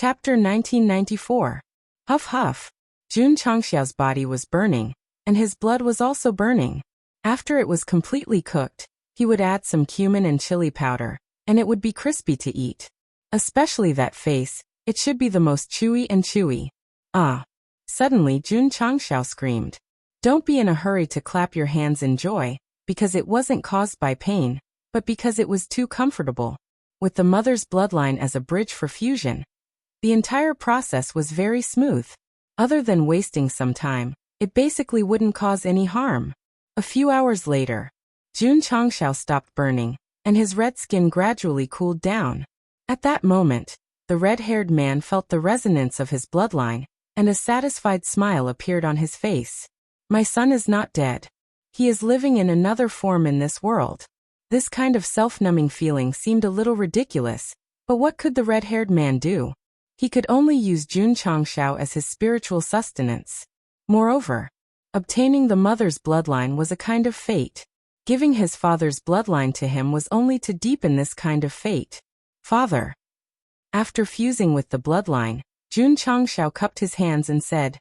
Chapter 1994. Huff huff. Jun Changxiao's body was burning, and his blood was also burning. After it was completely cooked, he would add some cumin and chili powder, and it would be crispy to eat. Especially that face, it should be the most chewy and chewy. Ah! Suddenly Jun Changxiao screamed. Don't be in a hurry to clap your hands in joy, because it wasn't caused by pain, but because it was too comfortable. With the mother's bloodline as a bridge for fusion, the entire process was very smooth. Other than wasting some time, it basically wouldn't cause any harm. A few hours later, Jun Changxiao stopped burning, and his red skin gradually cooled down. At that moment, the red-haired man felt the resonance of his bloodline, and a satisfied smile appeared on his face. My son is not dead. He is living in another form in this world. This kind of self-numbing feeling seemed a little ridiculous, but what could the red-haired man do? He could only use Jun Changxiao as his spiritual sustenance. Moreover, obtaining the mother's bloodline was a kind of fate. Giving his father's bloodline to him was only to deepen this kind of fate. Father. After fusing with the bloodline, Jun Changxiao cupped his hands and said,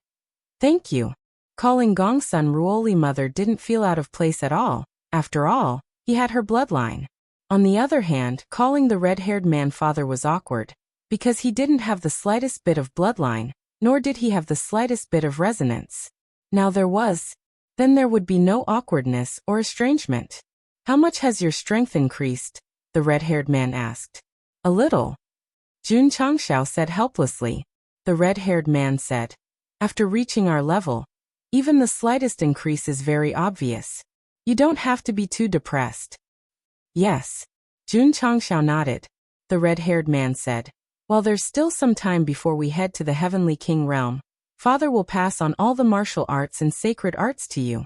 "Thank you." Calling Gongsun Ruoli mother didn't feel out of place at all. After all, he had her bloodline. On the other hand, calling the red-haired man father was awkward, because he didn't have the slightest bit of bloodline, nor did he have the slightest bit of resonance. Now then there would be no awkwardness or estrangement. How much has your strength increased? The red-haired man asked. A little. Jun Changxiao said helplessly. The red-haired man said, after reaching our level, even the slightest increase is very obvious. You don't have to be too depressed. Yes. Jun Changxiao nodded. The red-haired man said, while there's still some time before we head to the Heavenly King realm, Father will pass on all the martial arts and sacred arts to you.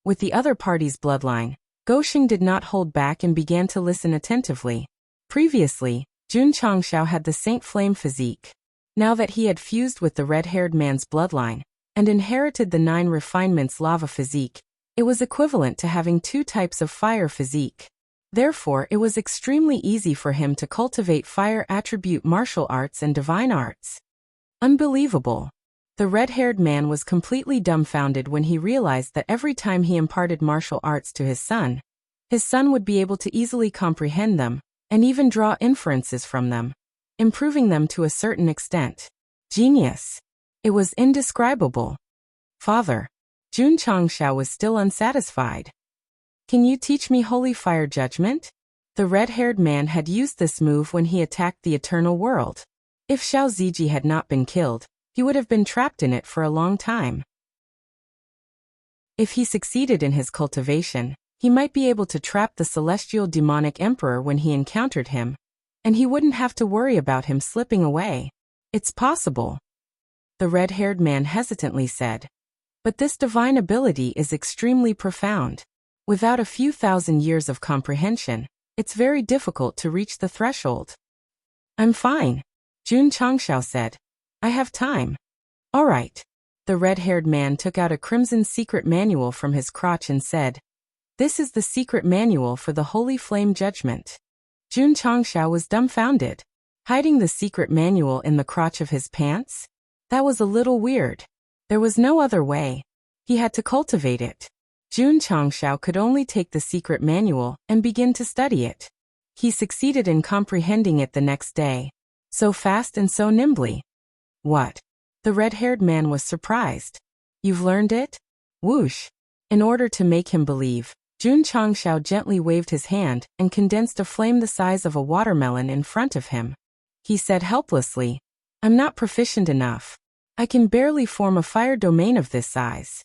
With the other party's bloodline, Goxing did not hold back and began to listen attentively. Previously, Jun Changxiao had the Saint Flame physique. Now that he had fused with the red-haired man's bloodline, and inherited the 9 refinements lava physique, it was equivalent to having 2 types of fire physique. Therefore, it was extremely easy for him to cultivate fire attribute martial arts and divine arts. Unbelievable. The red-haired man was completely dumbfounded when he realized that every time he imparted martial arts to his son would be able to easily comprehend them, and even draw inferences from them, improving them to a certain extent. Genius. It was indescribable. Father. Jun Changxiao was still unsatisfied. Can you teach me Holy Fire Judgment? The red-haired man had used this move when he attacked the Eternal World. If Xiao Ziji had not been killed, he would have been trapped in it for a long time. If he succeeded in his cultivation, he might be able to trap the celestial demonic emperor when he encountered him, and he wouldn't have to worry about him slipping away. It's possible. The red-haired man hesitantly said. But this divine ability is extremely profound. Without a few thousand years of comprehension, it's very difficult to reach the threshold. I'm fine. Jun Changxiao said. I have time. All right. The red-haired man took out a crimson secret manual from his crotch and said, This is the secret manual for the Holy Flame Judgment. Jun Changxiao was dumbfounded. Hiding the secret manual in the crotch of his pants? That was a little weird. There was no other way. He had to cultivate it. Jun Changxiao could only take the secret manual and begin to study it. He succeeded in comprehending it the next day. So fast and so nimbly. What? The red-haired man was surprised. You've learned it? Whoosh. In order to make him believe, Jun Changxiao gently waved his hand and condensed a flame the size of a watermelon in front of him. He said helplessly, I'm not proficient enough. I can barely form a fire domain of this size.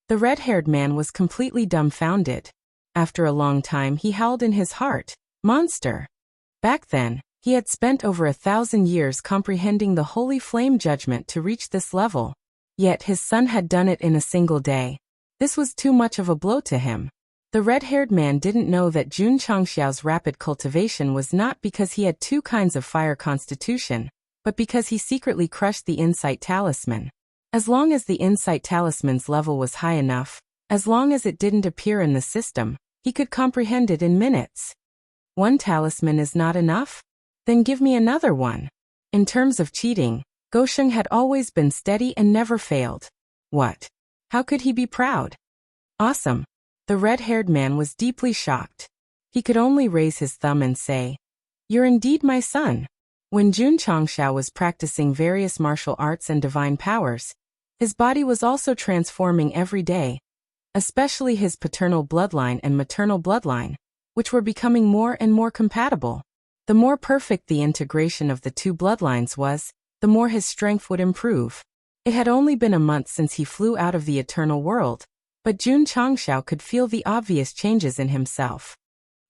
The red-haired man was completely dumbfounded. After a long time he howled in his heart, Monster! Back then, he had spent over 1,000 years comprehending the Holy Flame Judgment to reach this level. Yet his son had done it in a single day. This was too much of a blow to him. The red-haired man didn't know that Jun Changxiao's rapid cultivation was not because he had 2 kinds of fire constitution, but because he secretly crushed the Insight Talisman. As long as the Insight Talisman's level was high enough, as long as it didn't appear in the system, he could comprehend it in minutes. 1 talisman is not enough? Then give me another one. In terms of cheating, Gosheng had always been steady and never failed. What? How could he be proud? Awesome. The red-haired man was deeply shocked. He could only raise his thumb and say, "You're indeed my son." When Jun Changxiao was practicing various martial arts and divine powers, his body was also transforming every day, especially his paternal bloodline and maternal bloodline, which were becoming more and more compatible. The more perfect the integration of the two bloodlines was, the more his strength would improve. It had only been a month since he flew out of the eternal world, but Jun Changxiao could feel the obvious changes in himself.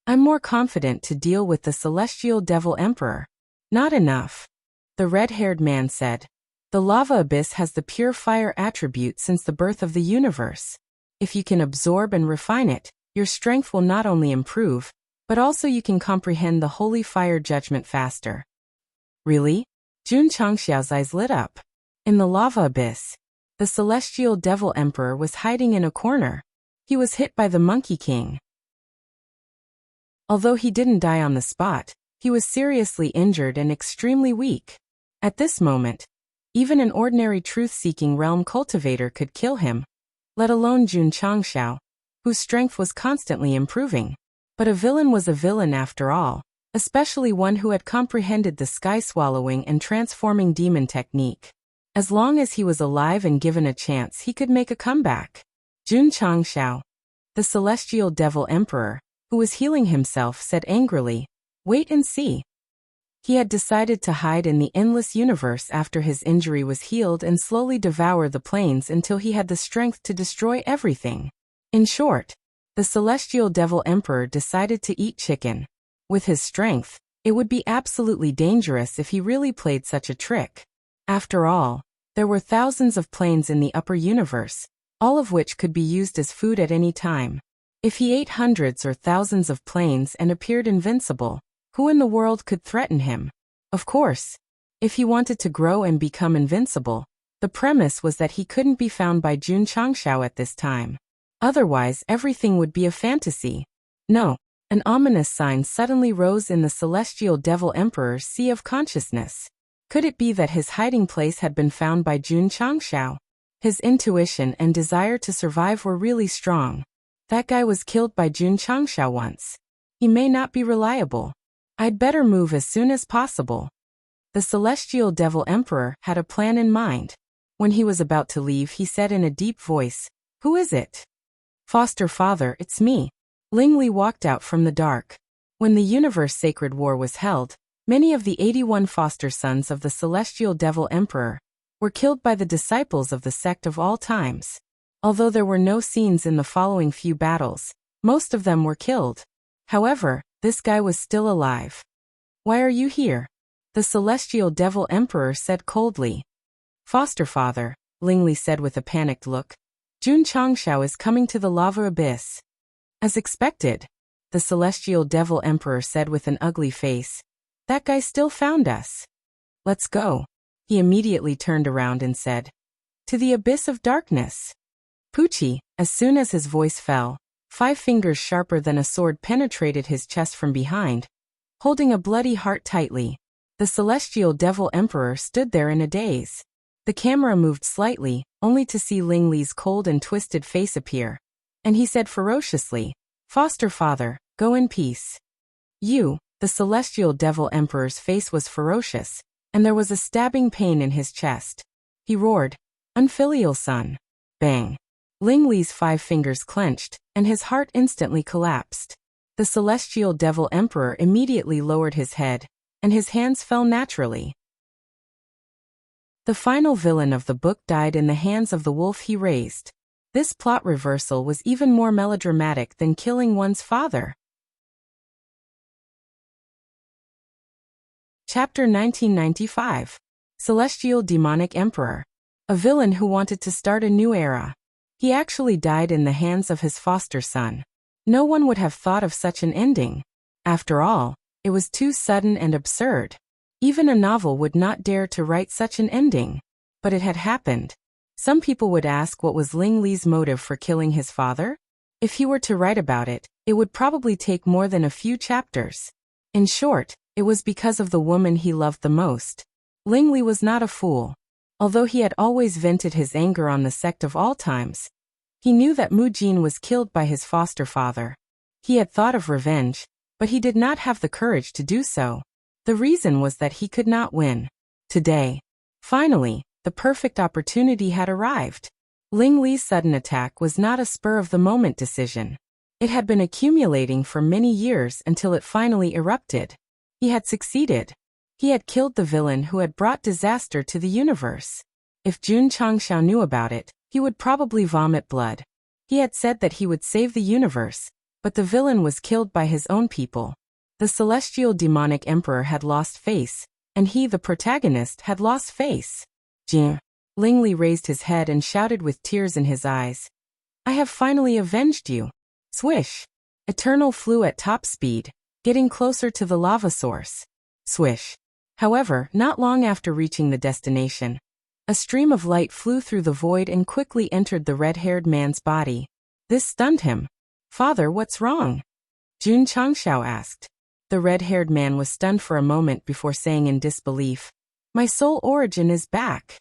"I'm more confident to deal with the celestial devil emperor." "Not enough," the red-haired man said. "The lava abyss has the pure fire attribute since the birth of the universe. If you can absorb and refine it, your strength will not only improve, but also you can comprehend the holy fire judgment faster." "Really?" Jun Changxiao's eyes lit up. In the lava abyss, the celestial devil emperor was hiding in a corner. He was hit by the Monkey King. Although he didn't die on the spot, he was seriously injured and extremely weak. At this moment, even an ordinary truth-seeking realm cultivator could kill him, let alone Jun Changxiao, whose strength was constantly improving. But a villain was a villain after all, especially one who had comprehended the sky-swallowing and transforming demon technique. As long as he was alive and given a chance, he could make a comeback. Jun Changxiao, the celestial devil emperor, who was healing himself, said angrily, "Wait and see." He had decided to hide in the endless universe after his injury was healed and slowly devour the planes until he had the strength to destroy everything. In short, the celestial devil emperor decided to eat chicken. With his strength, it would be absolutely dangerous if he really played such a trick. After all, there were thousands of planes in the upper universe, all of which could be used as food at any time. If he ate hundreds or thousands of planes and appeared invincible, who in the world could threaten him? Of course, if he wanted to grow and become invincible, the premise was that he couldn't be found by Jun Changxiao at this time. Otherwise, everything would be a fantasy. No, an ominous sign suddenly rose in the celestial devil emperor's sea of consciousness. Could it be that his hiding place had been found by Jun Changxiao? His intuition and desire to survive were really strong. That guy was killed by Jun Changxiao once. He may not be reliable. I'd better move as soon as possible. The celestial devil emperor had a plan in mind. When he was about to leave, he said in a deep voice, "Who is it?" "Foster father, it's me." Ling Li walked out from the dark. When the Universe Sacred War was held, many of the 81 foster sons of the celestial devil emperor were killed by the disciples of the sect of all times. Although there were no scenes in the following few battles, most of them were killed. However, this guy was still alive. "Why are you here?" the celestial devil emperor said coldly. "Foster father," Ling Li said with a panicked look, "Jun Changxiao is coming to the lava abyss." "As expected," the celestial devil emperor said with an ugly face. "That guy still found us. Let's go." He immediately turned around and said, "To the abyss of darkness." Poochie, as soon as his voice fell, 5 fingers sharper than a sword penetrated his chest from behind. Holding a bloody heart tightly, the celestial devil emperor stood there in a daze. The camera moved slightly, only to see Ling Li's cold and twisted face appear. And he said ferociously, "Foster father, go in peace." "You," the celestial devil emperor's face was ferocious, and there was a stabbing pain in his chest. He roared, "Unfilial son." Bang. Ling Li's 5 fingers clenched, and his heart instantly collapsed. The celestial devil emperor immediately lowered his head, and his hands fell naturally. The final villain of the book died in the hands of the wolf he raised. This plot reversal was even more melodramatic than killing one's father. Chapter 1995. Celestial Demonic Emperor. A villain who wanted to start a new era. He actually died in the hands of his foster son. No one would have thought of such an ending. After all, it was too sudden and absurd. Even a novel would not dare to write such an ending. But it had happened. Some people would ask what was Ling Li's motive for killing his father? If he were to write about it, it would probably take more than a few chapters. In short, it was because of the woman he loved the most. Ling Li was not a fool. Although he had always vented his anger on the sect of all times, he knew that Mu Jin was killed by his foster father. He had thought of revenge, but he did not have the courage to do so. The reason was that he could not win. Today, finally, the perfect opportunity had arrived. Ling Li's sudden attack was not a spur-of-the-moment decision. It had been accumulating for many years until it finally erupted. He had succeeded. He had killed the villain who had brought disaster to the universe. If Jun Changxiao knew about it, he would probably vomit blood. He had said that he would save the universe, but the villain was killed by his own people. The celestial demonic emperor had lost face, and he, the protagonist, had lost face. Jin. Ling Li raised his head and shouted with tears in his eyes. I have finally avenged you. Swish. Eternal flew at top speed, getting closer to the lava source. Swish. However, not long after reaching the destination, a stream of light flew through the void and quickly entered the red-haired man's body. This stunned him. Father, what's wrong? Jun Changxiao asked. The red-haired man was stunned for a moment before saying in disbelief, My soul origin is back.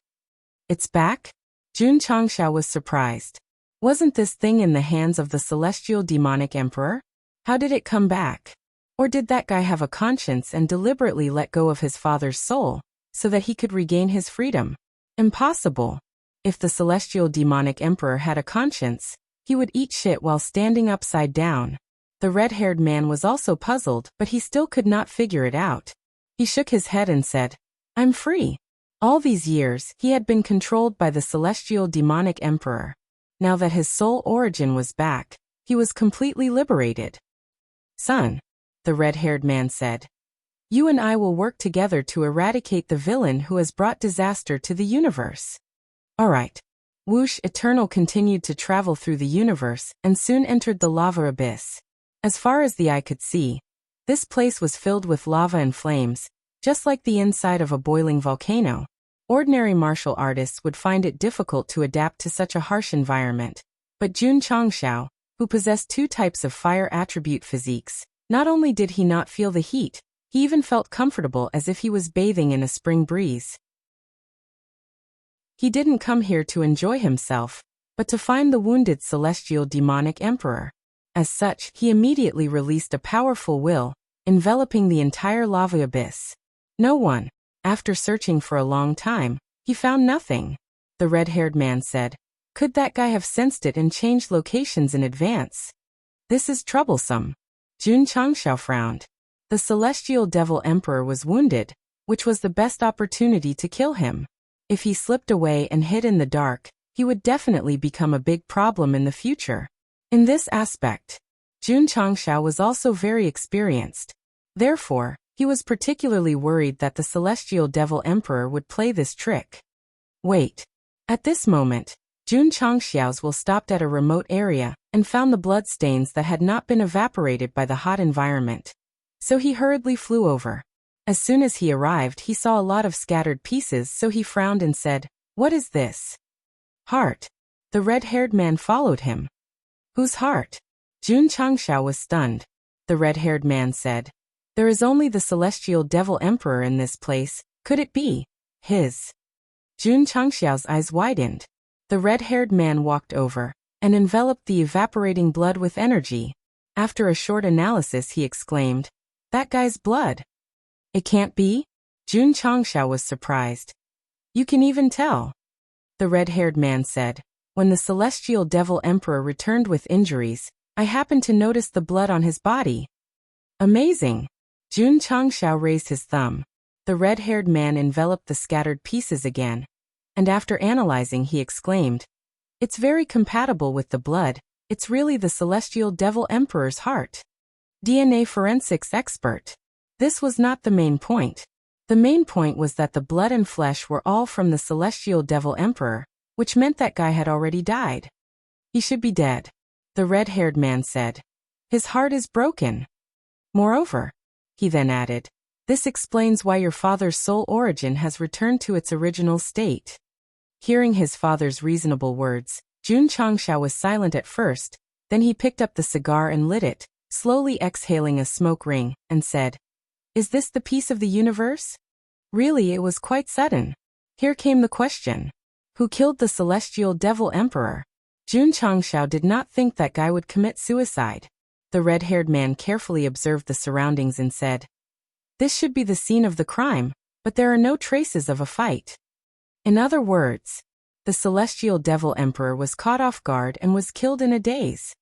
It's back? Jun Changxiao was surprised. Wasn't this thing in the hands of the celestial demonic emperor? How did it come back? Or did that guy have a conscience and deliberately let go of his father's soul, so that he could regain his freedom? Impossible. If the celestial demonic emperor had a conscience, he would eat shit while standing upside down. The red-haired man was also puzzled, but he still could not figure it out. He shook his head and said, I'm free. All these years, he had been controlled by the celestial demonic emperor. Now that his soul origin was back, he was completely liberated. Son, the red-haired man said, you and I will work together to eradicate the villain who has brought disaster to the universe. All right. Whoosh Eternal continued to travel through the universe and soon entered the lava abyss. As far as the eye could see, this place was filled with lava and flames, just like the inside of a boiling volcano. Ordinary martial artists would find it difficult to adapt to such a harsh environment. But Jun Changxiao, who possessed two types of fire attribute physiques, not only did he not feel the heat, he even felt comfortable as if he was bathing in a spring breeze. He didn't come here to enjoy himself, but to find the wounded celestial demonic emperor. As such, he immediately released a powerful will, enveloping the entire lava abyss. No one. After searching for a long time, he found nothing. The red-haired man said, Could that guy have sensed it and changed locations in advance? This is troublesome. Jun Changxiao frowned. The celestial devil emperor was wounded, which was the best opportunity to kill him. If he slipped away and hid in the dark, he would definitely become a big problem in the future. In this aspect, Jun Changxiao was also very experienced. Therefore, he was particularly worried that the celestial devil emperor would play this trick. Wait. At this moment, Jun Changxiao's will stopped at a remote area and found the bloodstains that had not been evaporated by the hot environment. So he hurriedly flew over. As soon as he arrived, he saw a lot of scattered pieces, so he frowned and said, What is this? Heart. The red-haired man followed him. Whose heart? Jun Changxiao was stunned. The red-haired man said, There is only the celestial devil emperor in this place. Could it be his? Jun Changxiao's eyes widened. The red-haired man walked over and enveloped the evaporating blood with energy. After a short analysis, he exclaimed, That guy's blood. It can't be? Jun Changxiao was surprised. You can even tell. The red-haired man said, When the celestial devil emperor returned with injuries, I happened to notice the blood on his body. Amazing. Jun Changxiao raised his thumb. The red-haired man enveloped the scattered pieces again, and after analyzing he exclaimed, It's very compatible with the blood. It's really the celestial devil emperor's heart. DNA forensics expert. This was not the main point. The main point was that the blood and flesh were all from the celestial devil emperor, which meant that guy had already died. He should be dead. The red-haired man said. His heart is broken. Moreover, he then added, this explains why your father's soul origin has returned to its original state. Hearing his father's reasonable words, Jun Changxiao was silent at first, then he picked up the cigar and lit it, slowly exhaling a smoke ring, and said, Is this the peace of the universe? Really, it was quite sudden. Here came the question. Who killed the celestial devil emperor? Jun Changxiao did not think that guy would commit suicide. The red-haired man carefully observed the surroundings and said, "This should be the scene of the crime, but there are no traces of a fight." In other words, the celestial devil emperor was caught off guard and was killed in a daze.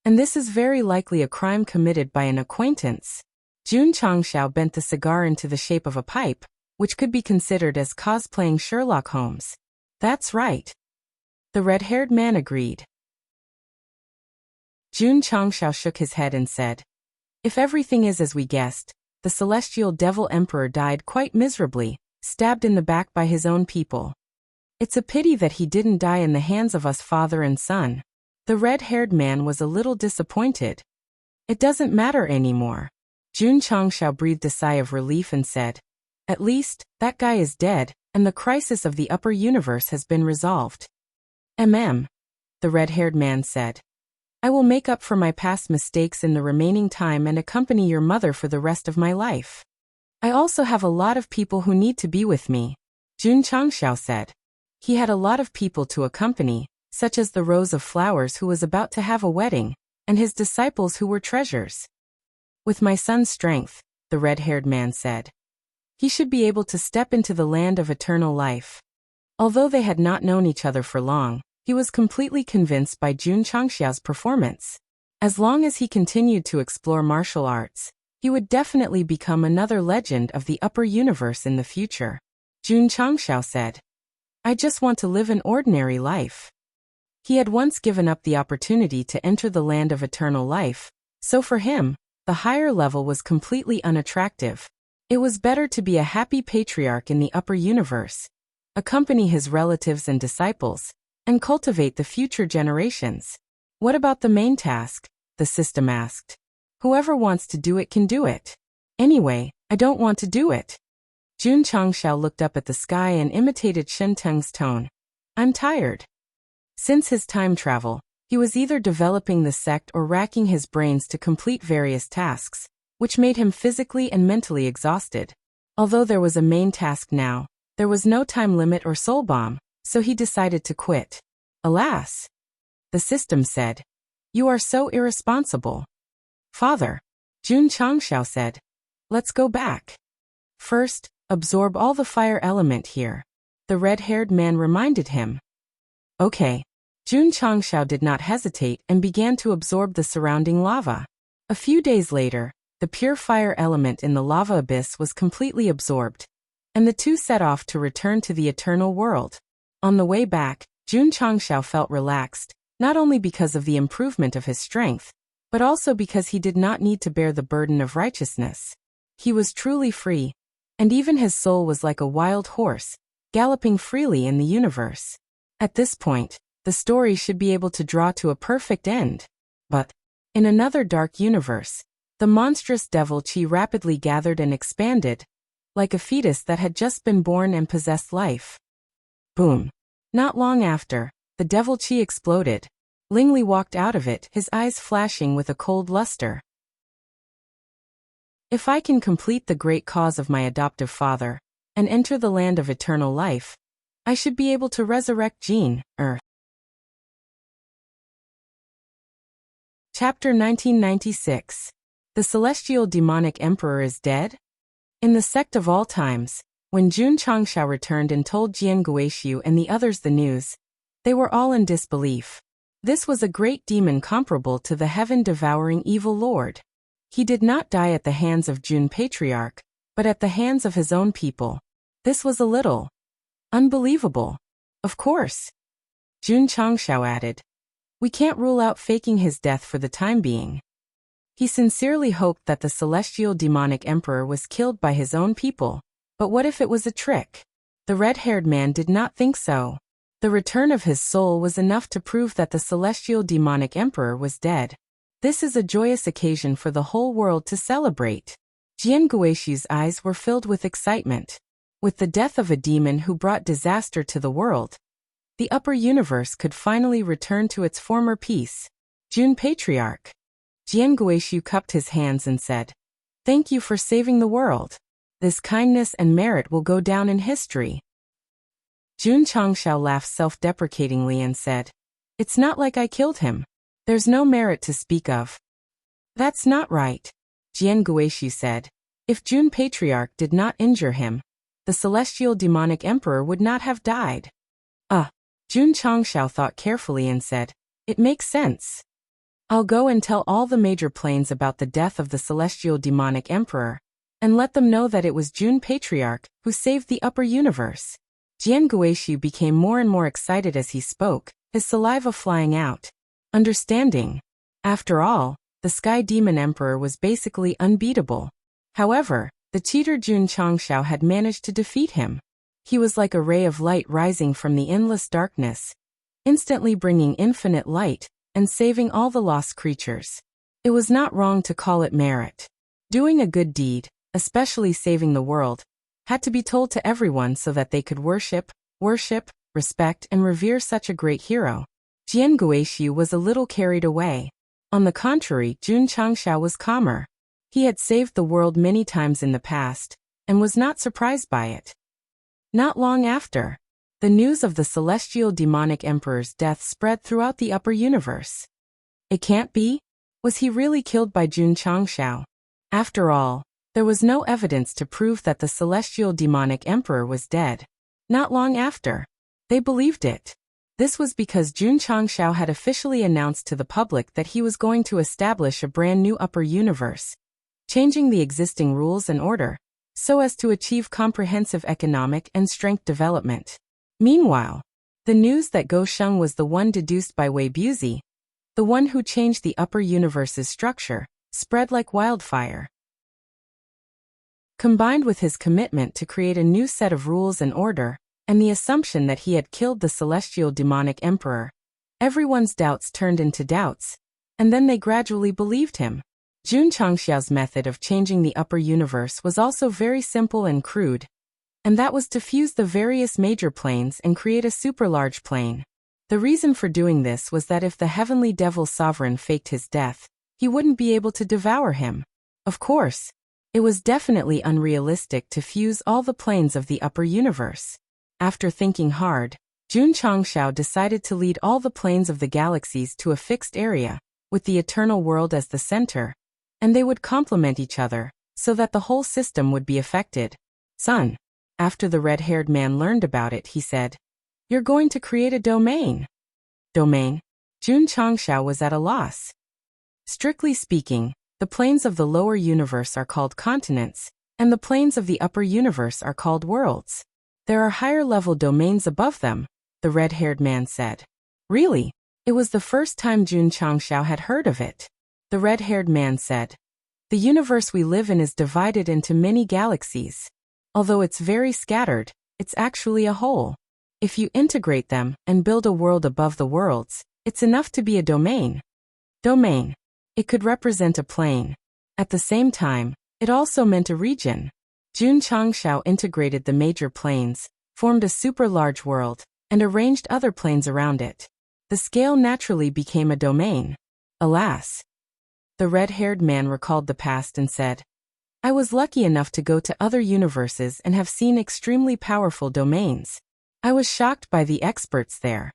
And this is very likely a crime committed by an acquaintance. Jun Changxiao bent the cigar into the shape of a pipe, which could be considered as cosplaying Sherlock Holmes. That's right. The red-haired man agreed. Jun Changxiao shook his head and said, "If everything is as we guessed, the celestial devil emperor died quite miserably, stabbed in the back by his own people. It's a pity that he didn't die in the hands of us father and son." The red-haired man was a little disappointed. "It doesn't matter anymore." Jun Changxiao breathed a sigh of relief and said, "At least, that guy is dead, and the crisis of the upper universe has been resolved." The red-haired man said, "I will make up for my past mistakes in the remaining time and accompany your mother for the rest of my life. I also have a lot of people who need to be with me," Jun Changxiao said. He had a lot of people to accompany, such as the rose of flowers who was about to have a wedding, and his disciples who were treasures. "With my son's strength," the red-haired man said, "he should be able to step into the land of eternal life." Although they had not known each other for long, he was completely convinced by Jun Changxiao's performance. As long as he continued to explore martial arts, he would definitely become another legend of the upper universe in the future. Jun Changxiao said, "I just want to live an ordinary life." He had once given up the opportunity to enter the land of eternal life, so for him, the higher level was completely unattractive. It was better to be a happy patriarch in the upper universe, accompany his relatives and disciples, and cultivate the future generations. "What about the main task?" the system asked. "Whoever wants to do it can do it. Anyway, I don't want to do it." Jun Changxiao looked up at the sky and imitated Shen Teng's tone. "I'm tired." Since his time travel, he was either developing the sect or racking his brains to complete various tasks, which made him physically and mentally exhausted. Although there was a main task now, there was no time limit or soul bomb, so he decided to quit. "Alas," the system said, "you are so irresponsible." "Father," Jun Changxiao said, "let's go back. First, absorb all the fire element here," the red-haired man reminded him. "Okay." Jun Changxiao did not hesitate and began to absorb the surrounding lava. A few days later, the pure fire element in the lava abyss was completely absorbed, and the two set off to return to the eternal world. On the way back, Jun Changxiao felt relaxed, not only because of the improvement of his strength, but also because he did not need to bear the burden of righteousness. He was truly free, and even his soul was like a wild horse, galloping freely in the universe. At this point, the story should be able to draw to a perfect end. But, in another dark universe, the monstrous devil Qi rapidly gathered and expanded, like a fetus that had just been born and possessed life. Boom. Not long after, the devil Qi exploded. Lingli walked out of it, his eyes flashing with a cold luster. "If I can complete the great cause of my adoptive father, and enter the land of eternal life, I should be able to resurrect Jean, Chapter 1996. The Celestial Demonic Emperor is dead? In the Sect of all times, when Jun Changxiao returned and told Jian Guoxiu and the others the news, they were all in disbelief. This was a great demon comparable to the heaven-devouring evil lord. He did not die at the hands of Jun Patriarch, but at the hands of his own people. This was a little unbelievable. Of course. Jun Changxiao added, "We can't rule out faking his death for the time being." He sincerely hoped that the celestial demonic emperor was killed by his own people, but what if it was a trick? The red-haired man did not think so. The return of his soul was enough to prove that the celestial demonic emperor was dead. This is a joyous occasion for the whole world to celebrate. Jian Guoxiu's eyes were filled with excitement. With the death of a demon who brought disaster to the world, the upper universe could finally return to its former peace. Jun Patriarch. Jian Guoxiu cupped his hands and said, "Thank you for saving the world." This kindness and merit will go down in history. Jun Changxiao laughed self-deprecatingly and said, "It's not like I killed him. There's no merit to speak of." "That's not right," Jian Guishi said. "If Jun Patriarch did not injure him, the celestial demonic emperor would not have died." Jun Changxiao thought carefully and said, "It makes sense. I'll go and tell all the major planes about the death of the celestial demonic emperor, and let them know that it was Jun Patriarch who saved the upper universe." Jian Guishi became more and more excited as he spoke, his saliva flying out. Understanding. After all, the Sky Demon Emperor was basically unbeatable. However, the cheater Jun Changxiao had managed to defeat him. He was like a ray of light rising from the endless darkness, instantly bringing infinite light and saving all the lost creatures. It was not wrong to call it merit. Doing a good deed, especially saving the world, had to be told to everyone so that they could worship, respect and revere such a great hero. Jian Guishi was a little carried away. On the contrary, Jun Changxiao was calmer. He had saved the world many times in the past, and was not surprised by it. Not long after, the news of the celestial demonic emperor's death spread throughout the upper universe. It can't be? Was he really killed by Jun Changxiao? After all, there was no evidence to prove that the celestial demonic emperor was dead. Not long after, they believed it. This was because Jun Changxiao had officially announced to the public that he was going to establish a brand new upper universe, changing the existing rules and order, so as to achieve comprehensive economic and strength development. Meanwhile, the news that Go Sheng was the one deduced by Wei Buzi, the one who changed the upper universe's structure, spread like wildfire. Combined with his commitment to create a new set of rules and order, and the assumption that he had killed the celestial demonic emperor, everyone's doubts turned into doubts, and then they gradually believed him. Jun Changxiao's method of changing the upper universe was also very simple and crude, and that was to fuse the various major planes and create a super-large plane. The reason for doing this was that if the heavenly devil sovereign faked his death, he wouldn't be able to devour him. Of course, it was definitely unrealistic to fuse all the planes of the upper universe. After thinking hard, Jun Changxiao decided to lead all the planes of the galaxies to a fixed area, with the eternal world as the center, and they would complement each other, so that the whole system would be affected. "Son." After the red-haired man learned about it, he said, "You're going to create a domain." Domain? Jun Changxiao was at a loss. Strictly speaking, the planes of the lower universe are called continents, and the planes of the upper universe are called worlds. There are higher-level domains above them, the red-haired man said. Really? It was the first time Jun Changxiao had heard of it. The red-haired man said, "The universe we live in is divided into many galaxies. Although it's very scattered, it's actually a whole. If you integrate them and build a world above the worlds, it's enough to be a domain." Domain. It could represent a plane. At the same time, it also meant a region. Jun Changxiao integrated the major planes, formed a super-large world, and arranged other planes around it. The scale naturally became a domain. Alas. The red-haired man recalled the past and said, "I was lucky enough to go to other universes and have seen extremely powerful domains. I was shocked by the experts there."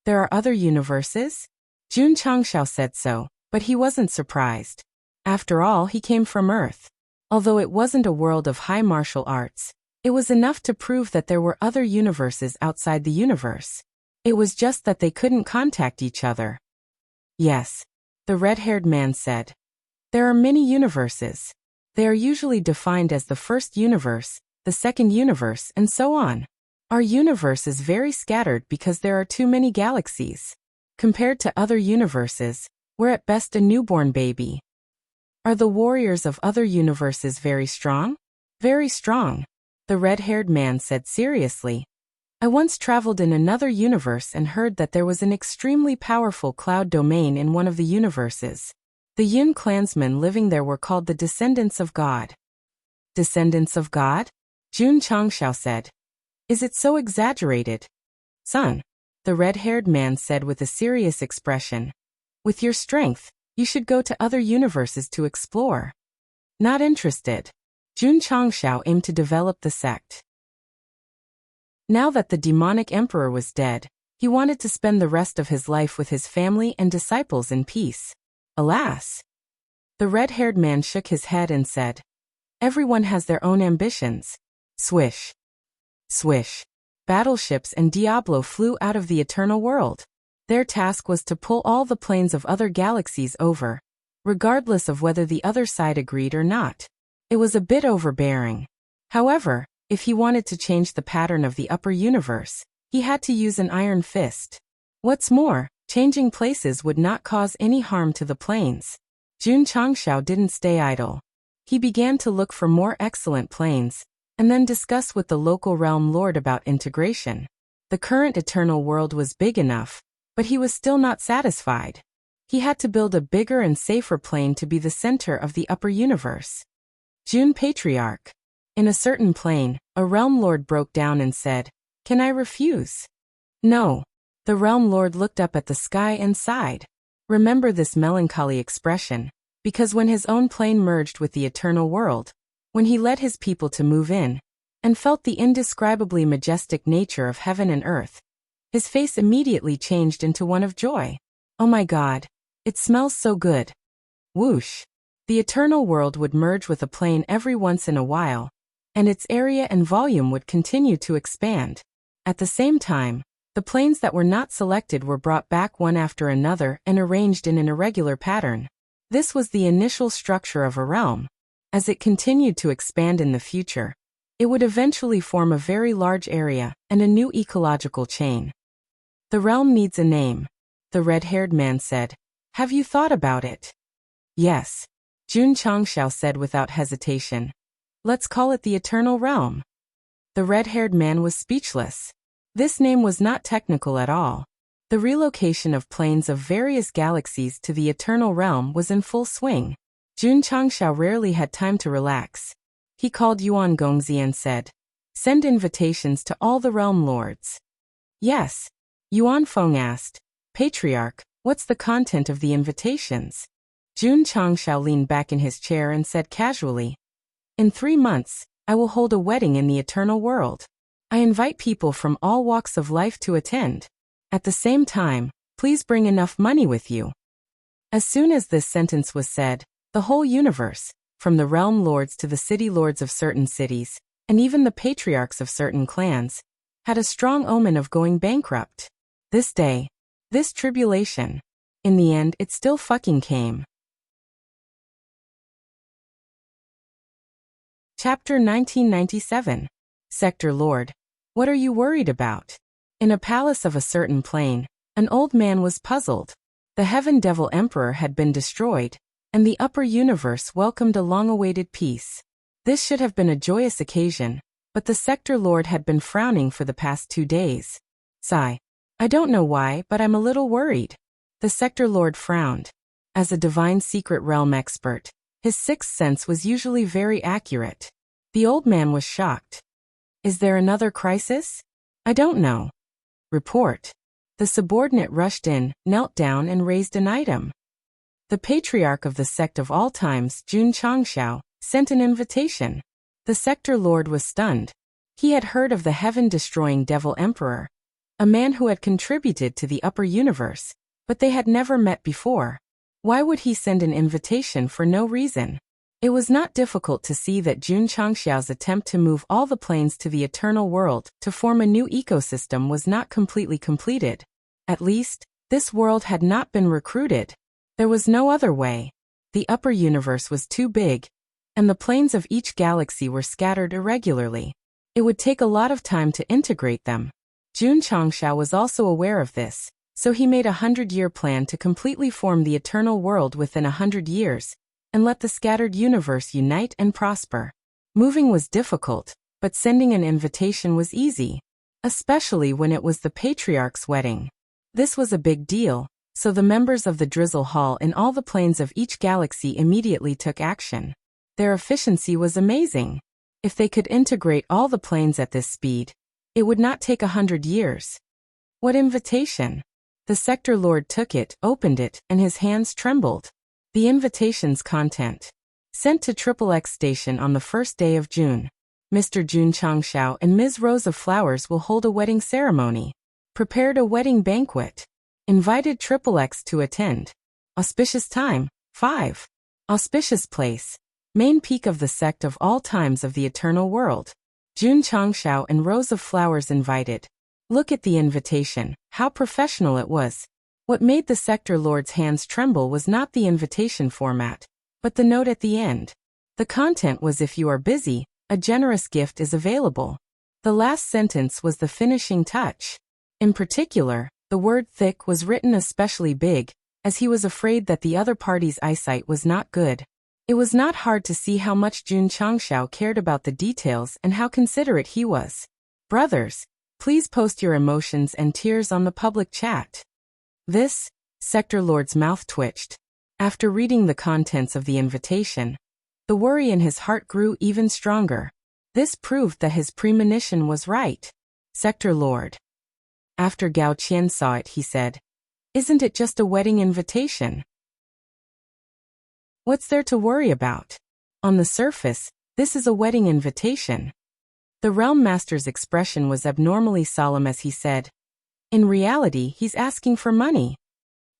"There are other universes?" Jun Changxiao said so, but he wasn't surprised. After all, he came from Earth. Although it wasn't a world of high martial arts, it was enough to prove that there were other universes outside the universe. It was just that they couldn't contact each other. "Yes," the red-haired man said. "There are many universes. They are usually defined as the first universe, the second universe, and so on. Our universe is very scattered because there are too many galaxies. Compared to other universes, we're at best a newborn baby." "Are the warriors of other universes very strong?" "Very strong," the red-haired man said seriously. "I once traveled in another universe and heard that there was an extremely powerful cloud domain in one of the universes. The Yun clansmen living there were called the Descendants of God." "Descendants of God?" Jun Changxiao said. "Is it so exaggerated?" "Son," the red-haired man said with a serious expression, "with your strength, you should go to other universes to explore." "Not interested." Jun Changshao aimed to develop the sect. Now that the demonic emperor was dead, he wanted to spend the rest of his life with his family and disciples in peace. Alas! The red-haired man shook his head and said, "Everyone has their own ambitions." Swish. Swish. Battleships and Diablo flew out of the eternal world. Their task was to pull all the planes of other galaxies over, regardless of whether the other side agreed or not. It was a bit overbearing. However, if he wanted to change the pattern of the upper universe, he had to use an iron fist. What's more, changing places would not cause any harm to the planes. Jun Changshao didn't stay idle. He began to look for more excellent planes, and then discuss with the local realm lord about integration. The current eternal world was big enough, but he was still not satisfied. He had to build a bigger and safer plane to be the center of the upper universe. Jun Patriarch. In a certain plane, a realm lord broke down and said, "Can I refuse?" "No." The realm lord looked up at the sky and sighed. Remember this melancholy expression, because when his own plane merged with the eternal world, when he led his people to move in, and felt the indescribably majestic nature of heaven and earth, his face immediately changed into one of joy. "Oh my God, it smells so good." Whoosh! The eternal world would merge with a plane every once in a while, and its area and volume would continue to expand. At the same time, the planes that were not selected were brought back one after another and arranged in an irregular pattern. This was the initial structure of a realm. As it continued to expand in the future, it would eventually form a very large area and a new ecological chain. "The realm needs a name," the red-haired man said. "Have you thought about it?" "Yes," Jun Changshao said without hesitation. "Let's call it the Eternal Realm." The red-haired man was speechless. This name was not technical at all. The relocation of planes of various galaxies to the Eternal Realm was in full swing. Jun Changshao rarely had time to relax. He called Yuan Gongzi and said, "Send invitations to all the realm lords." "Yes." Yuan Feng asked, "Patriarch, what's the content of the invitations?" Jun Changshao leaned back in his chair and said casually, "In 3 months, I will hold a wedding in the eternal world. I invite people from all walks of life to attend. At the same time, please bring enough money with you." As soon as this sentence was said, the whole universe, from the realm lords to the city lords of certain cities, and even the patriarchs of certain clans, had a strong omen of going bankrupt. This day, this tribulation. In the end, it still fucking came. Chapter 1997. Sector Lord. What are you worried about? In a palace of a certain plane, an old man was puzzled. The Heaven Devil Emperor had been destroyed, and the upper universe welcomed a long-awaited peace. This should have been a joyous occasion, but the Sector Lord had been frowning for the past 2 days. Sigh. "I don't know why, but I'm a little worried." The Sector Lord frowned. As a divine secret realm expert, his sixth sense was usually very accurate. The old man was shocked. "Is there another crisis?" "I don't know." "Report." The subordinate rushed in, knelt down and raised an item. The patriarch of the sect of all times, Jun Changshao, sent an invitation. The Sector Lord was stunned. He had heard of the heaven-destroying Devil Emperor, a man who had contributed to the upper universe, but they had never met before. Why would he send an invitation for no reason? It was not difficult to see that Jun Changshao's attempt to move all the planes to the eternal world to form a new ecosystem was not completely completed. At least, this world had not been recruited. There was no other way. The upper universe was too big, and the planes of each galaxy were scattered irregularly. It would take a lot of time to integrate them. Jun Changshao was also aware of this, so he made a 100-year plan to completely form the eternal world within 100 years, and let the scattered universe unite and prosper. Moving was difficult, but sending an invitation was easy, especially when it was the patriarch's wedding. This was a big deal, so the members of the Drizzle Hall in all the planes of each galaxy immediately took action. Their efficiency was amazing. If they could integrate all the planes at this speed, it would not take 100 years. What invitation? The Sector Lord took it, opened it, and his hands trembled. The invitation's content. Sent to XXX Station on the first day of June. Mr. Jun Changxiao and Ms. Rose of Flowers will hold a wedding ceremony. Prepared a wedding banquet. Invited XXX to attend. Auspicious time, 5. Auspicious place. Main peak of the sect of all times of the eternal world. Jun Changxiao and Rose of Flowers invited. Look at the invitation, how professional it was. What made the sector lord's hands tremble was not the invitation format, but the note at the end. The content was, if you are busy, a generous gift is available. The last sentence was the finishing touch. In particular, the word thick was written especially big, as he was afraid that the other party's eyesight was not good. It was not hard to see how much Jun Changxiao cared about the details and how considerate he was. Brothers, please post your emotions and tears on the public chat. This, sector lord's mouth twitched. After reading the contents of the invitation, the worry in his heart grew even stronger. This proved that his premonition was right. Sector lord. After Gao Qian saw it, he said, "Isn't it just a wedding invitation? What's there to worry about? On the surface, this is a wedding invitation." The realm master's expression was abnormally solemn as he said, "In reality, he's asking for money."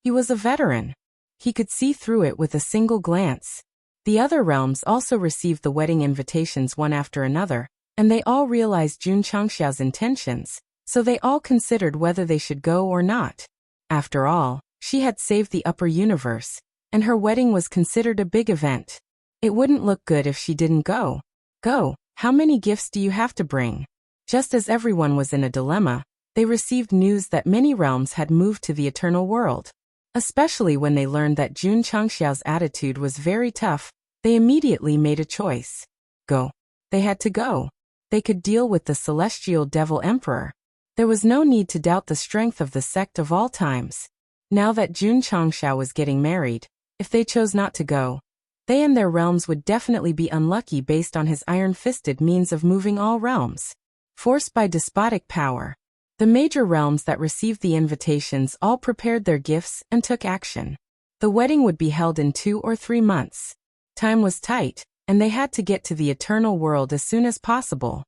He was a veteran. He could see through it with a single glance. The other realms also received the wedding invitations one after another, and they all realized Jun Changxiao's intentions, so they all considered whether they should go or not. After all, she had saved the upper universe, and her wedding was considered a big event. It wouldn't look good if she didn't go. Go, how many gifts do you have to bring? Just as everyone was in a dilemma, they received news that many realms had moved to the eternal world. Especially when they learned that Jun Changxiao's attitude was very tough, they immediately made a choice. Go. They had to go. They could deal with the celestial devil emperor. There was no need to doubt the strength of the sect of all times. Now that Jun Changxiao was getting married, if they chose not to go, they and their realms would definitely be unlucky based on his iron-fisted means of moving all realms. Forced by despotic power, the major realms that received the invitations all prepared their gifts and took action. The wedding would be held in 2 or 3 months. Time was tight, and they had to get to the eternal world as soon as possible.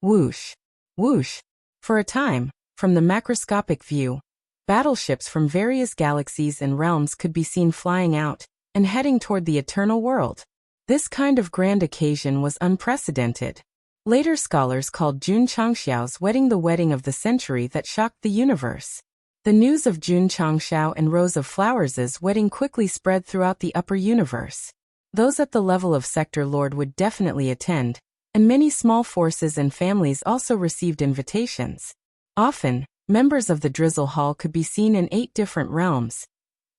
Whoosh! Whoosh! For a time, from the macroscopic view, battleships from various galaxies and realms could be seen flying out and heading toward the eternal world. This kind of grand occasion was unprecedented. Later scholars called Jun Changxiao's wedding the wedding of the century that shocked the universe. The news of Jun Changxiao and Rose of Flowers' wedding quickly spread throughout the upper universe. Those at the level of Sector Lord would definitely attend, and many small forces and families also received invitations. Often, members of the Drizzle Hall could be seen in 8 different realms,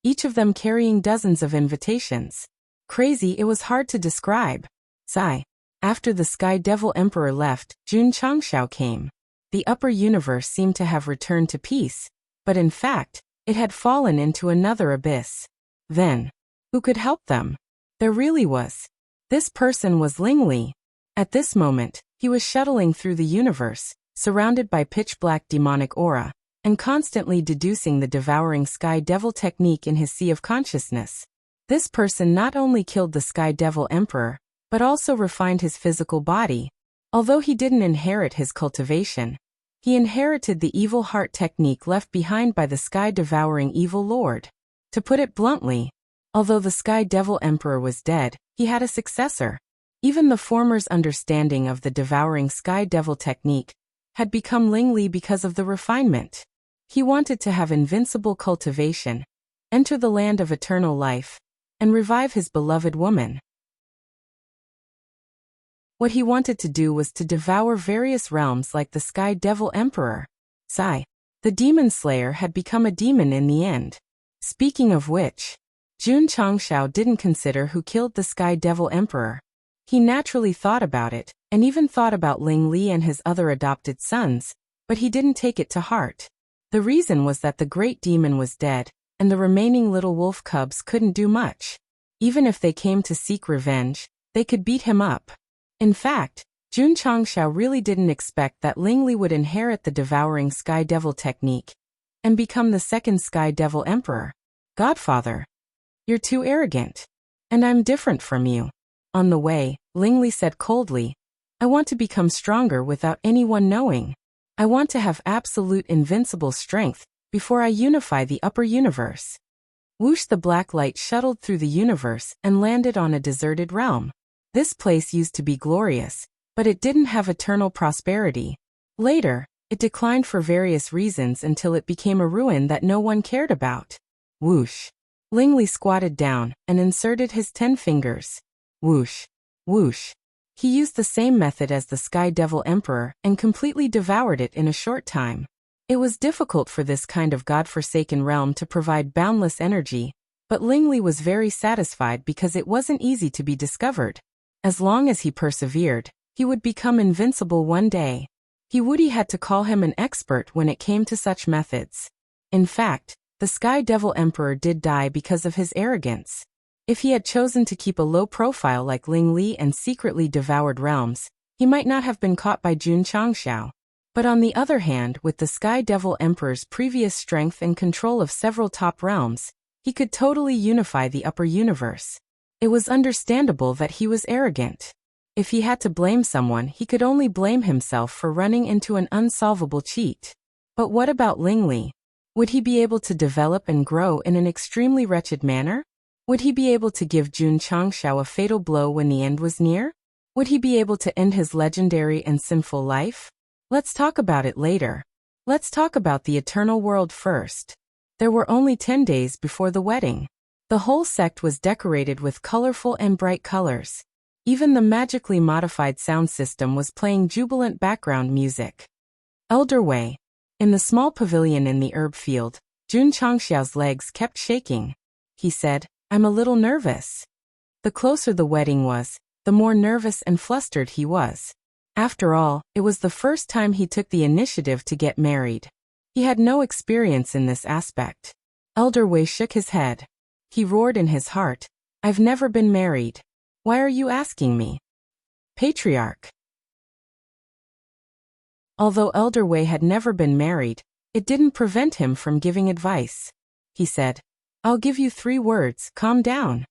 each of them carrying dozens of invitations. Crazy, it was hard to describe. Sigh. After the Sky Devil Emperor left, Jun Changxiao came. The upper universe seemed to have returned to peace, but in fact, it had fallen into another abyss. Then, who could help them? There really was. This person was Ling Li. At this moment, he was shuttling through the universe, surrounded by pitch-black demonic aura, and constantly deducing the devouring Sky Devil technique in his sea of consciousness. This person not only killed the Sky Devil Emperor, but also refined his physical body. Although he didn't inherit his cultivation, he inherited the evil heart technique left behind by the sky-devouring evil lord. To put it bluntly, although the Sky Devil Emperor was dead, he had a successor. Even the former's understanding of the devouring Sky Devil technique had become Ling Li because of the refinement. He wanted to have invincible cultivation, enter the land of eternal life, and revive his beloved woman. What he wanted to do was to devour various realms like the Sky Devil Emperor. Sigh. The Demon Slayer had become a demon in the end. Speaking of which, Jun Changxiao didn't consider who killed the Sky Devil Emperor. He naturally thought about it, and even thought about Ling Li and his other adopted sons, but he didn't take it to heart. The reason was that the great demon was dead, and the remaining little wolf cubs couldn't do much. Even if they came to seek revenge, they could beat him up. In fact, Jun Changxiao really didn't expect that Ling Li would inherit the devouring Sky Devil technique and become the second Sky Devil Emperor. Godfather, you're too arrogant. And I'm different from you. On the way, Lingli said coldly, I want to become stronger without anyone knowing. I want to have absolute invincible strength before I unify the upper universe. Whoosh, the black light shuttled through the universe and landed on a deserted realm. This place used to be glorious, but it didn't have eternal prosperity. Later, it declined for various reasons until it became a ruin that no one cared about. Whoosh. Lingli squatted down and inserted his 10 fingers. Whoosh. Whoosh. He used the same method as the Sky Devil Emperor and completely devoured it in a short time. It was difficult for this kind of god-forsaken realm to provide boundless energy, but Lingli was very satisfied because it wasn't easy to be discovered. As long as he persevered, he would become invincible one day. He had to call him an expert when it came to such methods. In fact, the Sky Devil Emperor did die because of his arrogance. If he had chosen to keep a low profile like Ling Li and secretly devoured realms, he might not have been caught by Jun Changxiao. But on the other hand, with the Sky Devil Emperor's previous strength and control of several top realms, he could totally unify the upper universe. It was understandable that he was arrogant. If he had to blame someone, he could only blame himself for running into an unsolvable cheat. But what about Ling Li? Would he be able to develop and grow in an extremely wretched manner? Would he be able to give Jun Changxiao a fatal blow when the end was near? Would he be able to end his legendary and sinful life? Let's talk about it later. Let's talk about the eternal world first. There were only 10 days before the wedding. The whole sect was decorated with colorful and bright colors. Even the magically modified sound system was playing jubilant background music. Elder Wei. In the small pavilion in the herb field, Jun Changxiao's legs kept shaking. He said, I'm a little nervous. The closer the wedding was, the more nervous and flustered he was. After all, it was the first time he took the initiative to get married. He had no experience in this aspect. Elder Wei shook his head. He roared in his heart, I've never been married. Why are you asking me? Patriarch. Although Elder Wei had never been married, it didn't prevent him from giving advice. He said, I'll give you 3 words, calm down.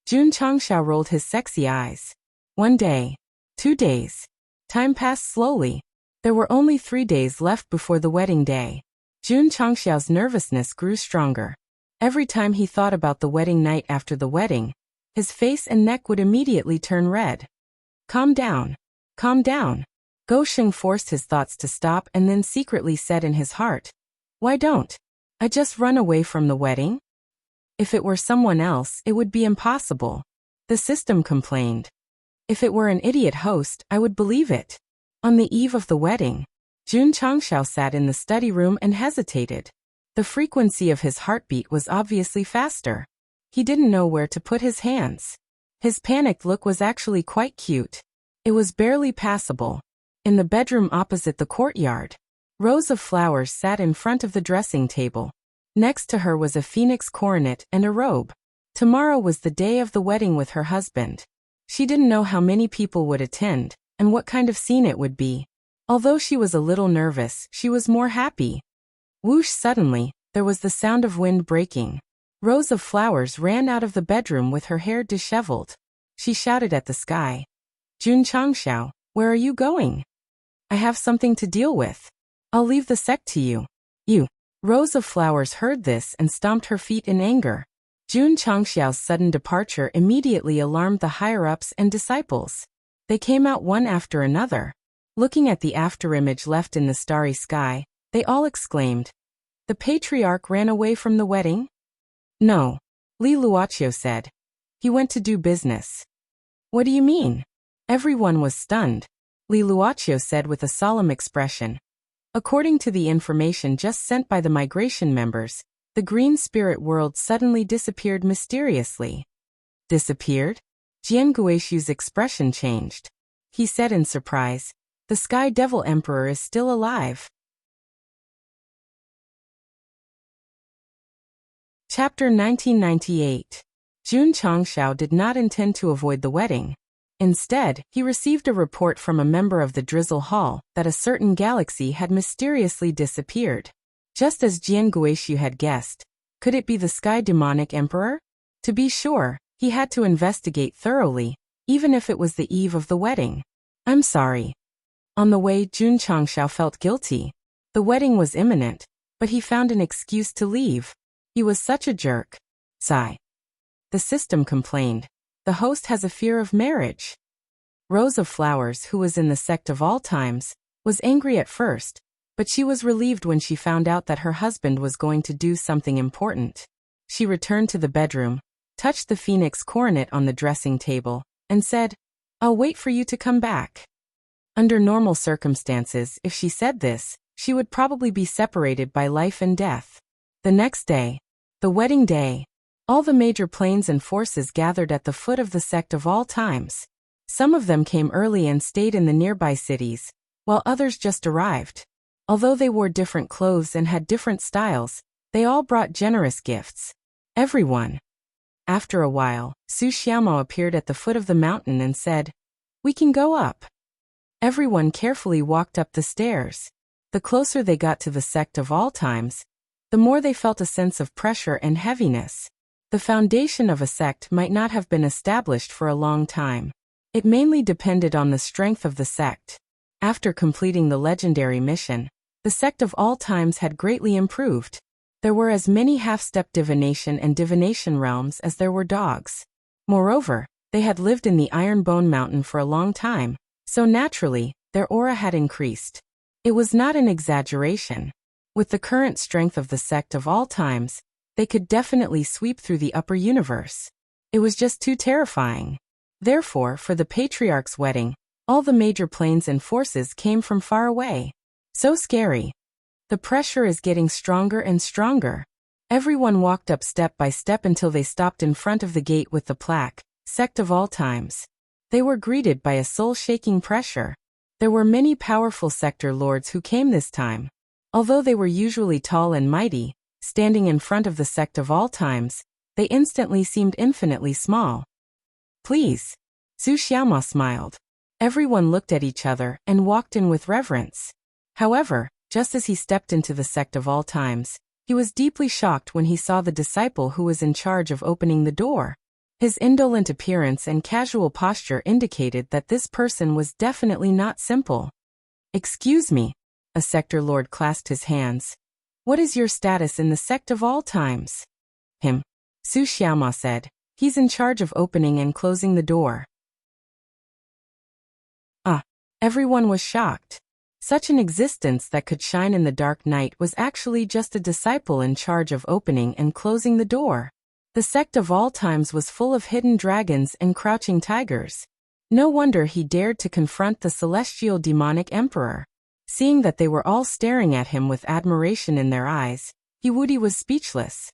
Jun Changxiao rolled his sexy eyes. 1 day. 2 days. Time passed slowly. There were only 3 days left before the wedding day. Jun Changxiao's nervousness grew stronger. Every time he thought about the wedding night after the wedding, his face and neck would immediately turn red. Calm down. Calm down. Go Sheng forced his thoughts to stop and then secretly said in his heart, Why don't I just run away from the wedding? If it were someone else, it would be impossible. The system complained. If it were an idiot host, I would believe it. On the eve of the wedding, Jun Changxiao sat in the study room and hesitated. The frequency of his heartbeat was obviously faster. He didn't know where to put his hands. His panicked look was actually quite cute. It was barely passable. In the bedroom opposite the courtyard, rows of flowers sat in front of the dressing table. Next to her was a phoenix coronet and a robe. Tomorrow was the day of the wedding with her husband. She didn't know how many people would attend, and what kind of scene it would be. Although she was a little nervous, she was more happy. Whoosh! Suddenly, there was the sound of wind breaking. Rows of flowers ran out of the bedroom with her hair disheveled. She shouted at the sky. Jun Changxiao, where are you going? I have something to deal with. I'll leave the sect to you. You. Rows of flowers heard this and stomped her feet in anger. Jun Changxiao's sudden departure immediately alarmed the higher-ups and disciples. They came out one after another. Looking at the afterimage left in the starry sky, they all exclaimed, The patriarch ran away from the wedding? No. Li Luoqiu said. He went to do business. What do you mean? Everyone was stunned. Li Luoqiu said with a solemn expression. According to the information just sent by the migration members, the green spirit world suddenly disappeared mysteriously. Disappeared? Jian Guishu's expression changed. He said in surprise, The Sky Devil Emperor is still alive. Chapter 1998. Jun Changxiao did not intend to avoid the wedding. Instead, he received a report from a member of the Drizzle Hall that a certain galaxy had mysteriously disappeared. Just as Jian Guishu had guessed, could it be the Sky Demonic Emperor? To be sure, he had to investigate thoroughly, even if it was the eve of the wedding. I'm sorry. On the way, Jun Changxiao felt guilty. The wedding was imminent, but he found an excuse to leave. He was such a jerk. Sigh. The system complained. The host has a fear of marriage. Rose of Flowers, who was in the Sect of all times, was angry at first, but she was relieved when she found out that her husband was going to do something important. She returned to the bedroom, touched the phoenix coronet on the dressing table, and said, "I'll wait for you to come back." Under normal circumstances, if she said this, she would probably be separated by life and death. The next day, the wedding day, all the major planes and forces gathered at the foot of the Sect of all times. Some of them came early and stayed in the nearby cities, while others just arrived. Although they wore different clothes and had different styles, they all brought generous gifts. Everyone. After a while, Su Xiaomao appeared at the foot of the mountain and said, "We can go up." Everyone carefully walked up the stairs. The closer they got to the Sect of all times, the more they felt a sense of pressure and heaviness. The foundation of a sect might not have been established for a long time. It mainly depended on the strength of the sect. After completing the legendary mission, the Sect of all times had greatly improved. There were as many half-step divination and divination realms as there were dogs. Moreover, they had lived in the Iron Bone Mountain for a long time, so naturally, their aura had increased. It was not an exaggeration. With the current strength of the Sect of all times, they could definitely sweep through the upper universe. It was just too terrifying. Therefore, for the Patriarch's wedding, all the major planes and forces came from far away. So scary. The pressure is getting stronger and stronger. Everyone walked up step by step until they stopped in front of the gate with the plaque, Sect of all times. They were greeted by a soul-shaking pressure. There were many powerful sector lords who came this time. Although they were usually tall and mighty, standing in front of the Sect of all times, they instantly seemed infinitely small. "Please." Su Xiaomao smiled. Everyone looked at each other and walked in with reverence. However, just as he stepped into the Sect of all times, he was deeply shocked when he saw the disciple who was in charge of opening the door. His indolent appearance and casual posture indicated that this person was definitely not simple. "Excuse me." A sector lord clasped his hands. "What is your status in the Sect of all times?" "Him," Su Xiaomao said. "He's in charge of opening and closing the door." Everyone was shocked. Such an existence that could shine in the dark night was actually just a disciple in charge of opening and closing the door. The Sect of all times was full of hidden dragons and crouching tigers. No wonder he dared to confront the celestial demonic emperor. Seeing that they were all staring at him with admiration in their eyes, Yiwudi was speechless.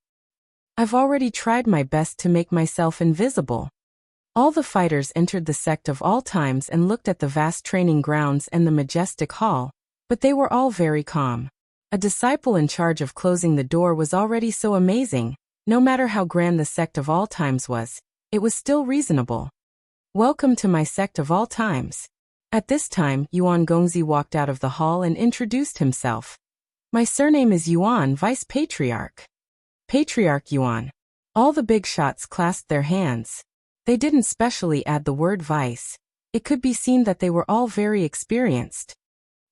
"I've already tried my best to make myself invisible." All the fighters entered the Sect of all times and looked at the vast training grounds and the majestic hall, but they were all very calm. A disciple in charge of closing the door was already so amazing. No matter how grand the Sect of all times was, it was still reasonable. "Welcome to my Sect of all times." At this time, Yuan Gongzi walked out of the hall and introduced himself. "My surname is Yuan, Vice Patriarch." "Patriarch Yuan." All the big shots clasped their hands. They didn't specially add the word vice. It could be seen that they were all very experienced.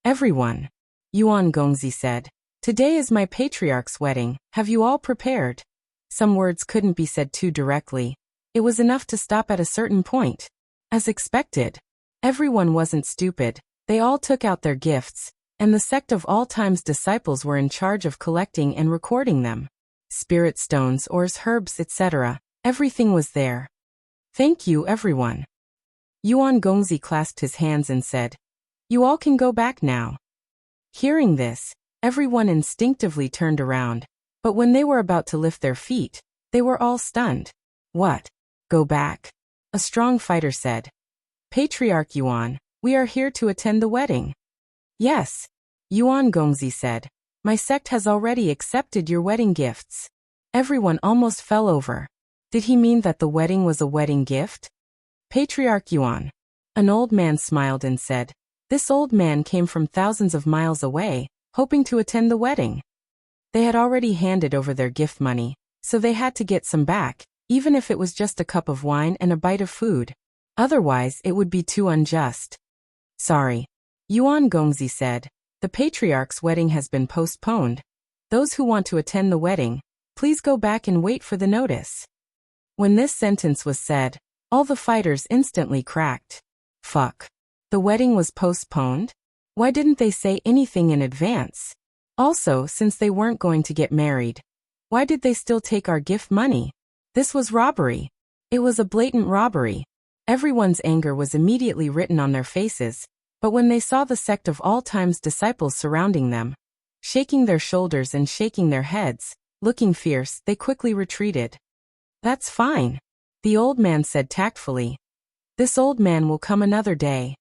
"Everyone," Yuan Gongzi said, "today is my patriarch's wedding. Have you all prepared?" Some words couldn't be said too directly. It was enough to stop at a certain point. As expected, everyone wasn't stupid. They all took out their gifts, and the Sect of all times disciples were in charge of collecting and recording them. Spirit stones, ores, herbs, etc. Everything was there. "Thank you, everyone." Yuan Gongzi clasped his hands and said, "You all can go back now." Hearing this, everyone instinctively turned around, but when they were about to lift their feet, they were all stunned. "What? Go back?" A strong fighter said. "Patriarch Yuan, we are here to attend the wedding." "Yes," Yuan Gongzi said. "My sect has already accepted your wedding gifts." Everyone almost fell over. Did he mean that the wedding was a wedding gift? "Patriarch Yuan." An old man smiled and said. This old man came from thousands of miles away, hoping to attend the wedding. They had already handed over their gift money, so they had to get some back, even if it was just a cup of wine and a bite of food. Otherwise, it would be too unjust. Sorry. Yuan Gongzi said, the patriarch's wedding has been postponed. Those who want to attend the wedding, please go back and wait for the notice. When this sentence was said, all the fighters instantly cracked. Fuck. The wedding was postponed? Why didn't they say anything in advance? Also, since they weren't going to get married, why did they still take our gift money? This was robbery. It was a blatant robbery. Everyone's anger was immediately written on their faces, but when they saw the sect of all time's disciples surrounding them, shaking their shoulders and shaking their heads, looking fierce, they quickly retreated. That's fine, the old man said tactfully. This old man will come another day.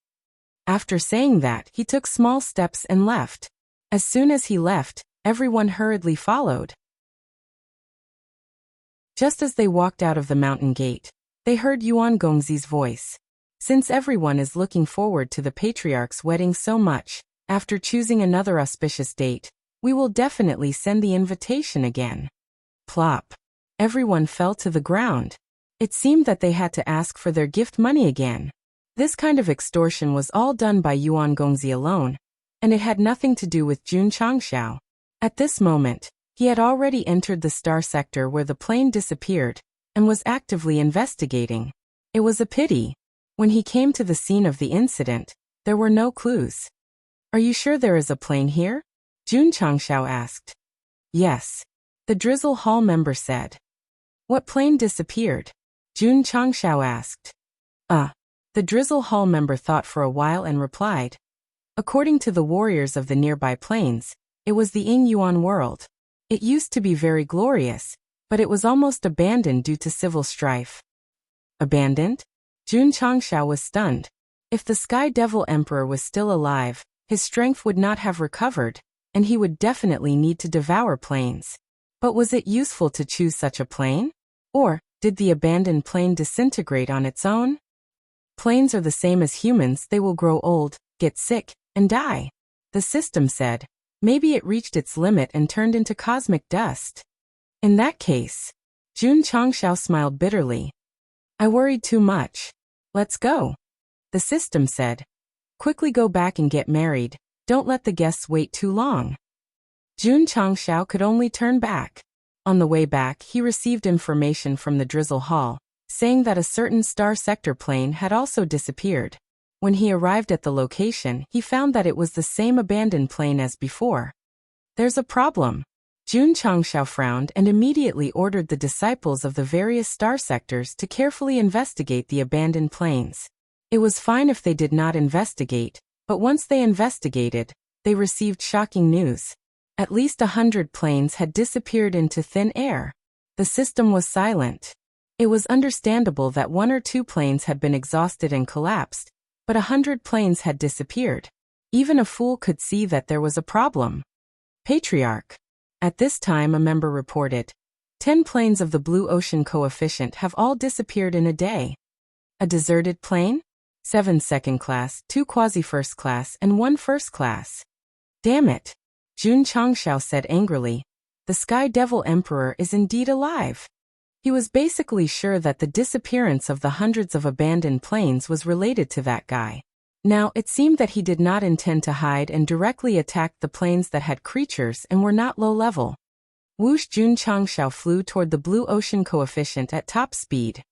After saying that, he took small steps and left. As soon as he left, everyone hurriedly followed. Just as they walked out of the mountain gate, they heard Yuan Gongzi's voice. Since everyone is looking forward to the patriarch's wedding so much, after choosing another auspicious date, we will definitely send the invitation again. Plop. Everyone fell to the ground. It seemed that they had to ask for their gift money again. This kind of extortion was all done by Yuan Gongzi alone, and it had nothing to do with Jun Changxiao. At this moment, he had already entered the star sector where the plane disappeared, and was actively investigating. It was a pity. When he came to the scene of the incident, there were no clues. Are you sure there is a plane here? Jun Changxiao asked. Yes. The Drizzle Hall member said. What plane disappeared? Jun Changxiao asked. The Drizzle Hall member thought for a while and replied. According to the warriors of the nearby plains, it was the Ying Yuan world. It used to be very glorious, but it was almost abandoned due to civil strife. Abandoned? Jun Changxiao was stunned. If the Sky Devil Emperor was still alive, his strength would not have recovered, and he would definitely need to devour planes. But was it useful to choose such a plane? Or, did the abandoned plane disintegrate on its own? Planes are the same as humans, they will grow old, get sick, and die. The system said. Maybe it reached its limit and turned into cosmic dust. In that case, Jun Changxiao smiled bitterly. I worried too much. Let's go. The system said. Quickly go back and get married, don't let the guests wait too long. Jun Changxiao could only turn back. On the way back, he received information from the Drizzle Hall, saying that a certain star sector plane had also disappeared. When he arrived at the location, he found that it was the same abandoned plane as before. There's a problem. Jun Changxiao frowned and immediately ordered the disciples of the various star sectors to carefully investigate the abandoned planes. It was fine if they did not investigate, but once they investigated, they received shocking news. At least 100 planes had disappeared into thin air. The system was silent. It was understandable that 1 or 2 planes had been exhausted and collapsed, but 100 planes had disappeared. Even a fool could see that there was a problem. Patriarch. At this time a member reported, 10 planes of the Blue Ocean coefficient have all disappeared in a day. A deserted plane? 7 second class, 2 quasi-first class, and 1 first class. Damn it. Jun Changxiao said angrily. The Sky Devil Emperor is indeed alive. He was basically sure that the disappearance of the hundreds of abandoned planes was related to that guy. Now, it seemed that he did not intend to hide and directly attacked the planes that had creatures and were not low level. Whoosh! Jun Changxiao flew toward the Blue Ocean coefficient at top speed.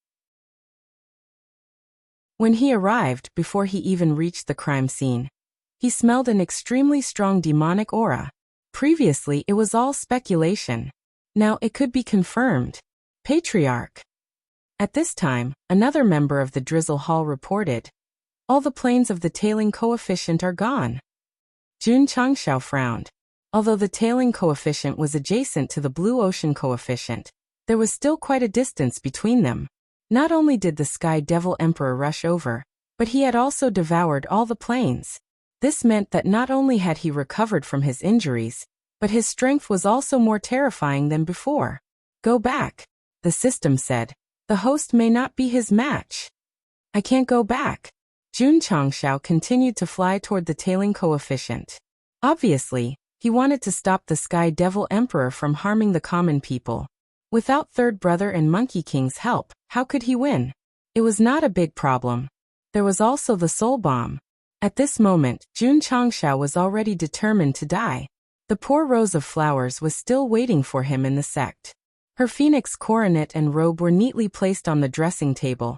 When he arrived, before he even reached the crime scene, he smelled an extremely strong demonic aura. Previously, it was all speculation. Now it could be confirmed. Patriarch. At this time, another member of the Drizzle Hall reported, all the planes of the tailing coefficient are gone. Jun Changxiao frowned. Although the tailing coefficient was adjacent to the Blue Ocean coefficient, there was still quite a distance between them. Not only did the Sky Devil Emperor rush over, but he had also devoured all the planes. This meant that not only had he recovered from his injuries, but his strength was also more terrifying than before. Go back. The system said. The host may not be his match. I can't go back. Jun Changxiao continued to fly toward the tailing coefficient. Obviously, he wanted to stop the Sky Devil Emperor from harming the common people. Without Third Brother and Monkey King's help, how could he win? It was not a big problem. There was also the soul bomb. At this moment, Jun Changxiao was already determined to die. The poor rose of flowers was still waiting for him in the sect. Her phoenix coronet and robe were neatly placed on the dressing table,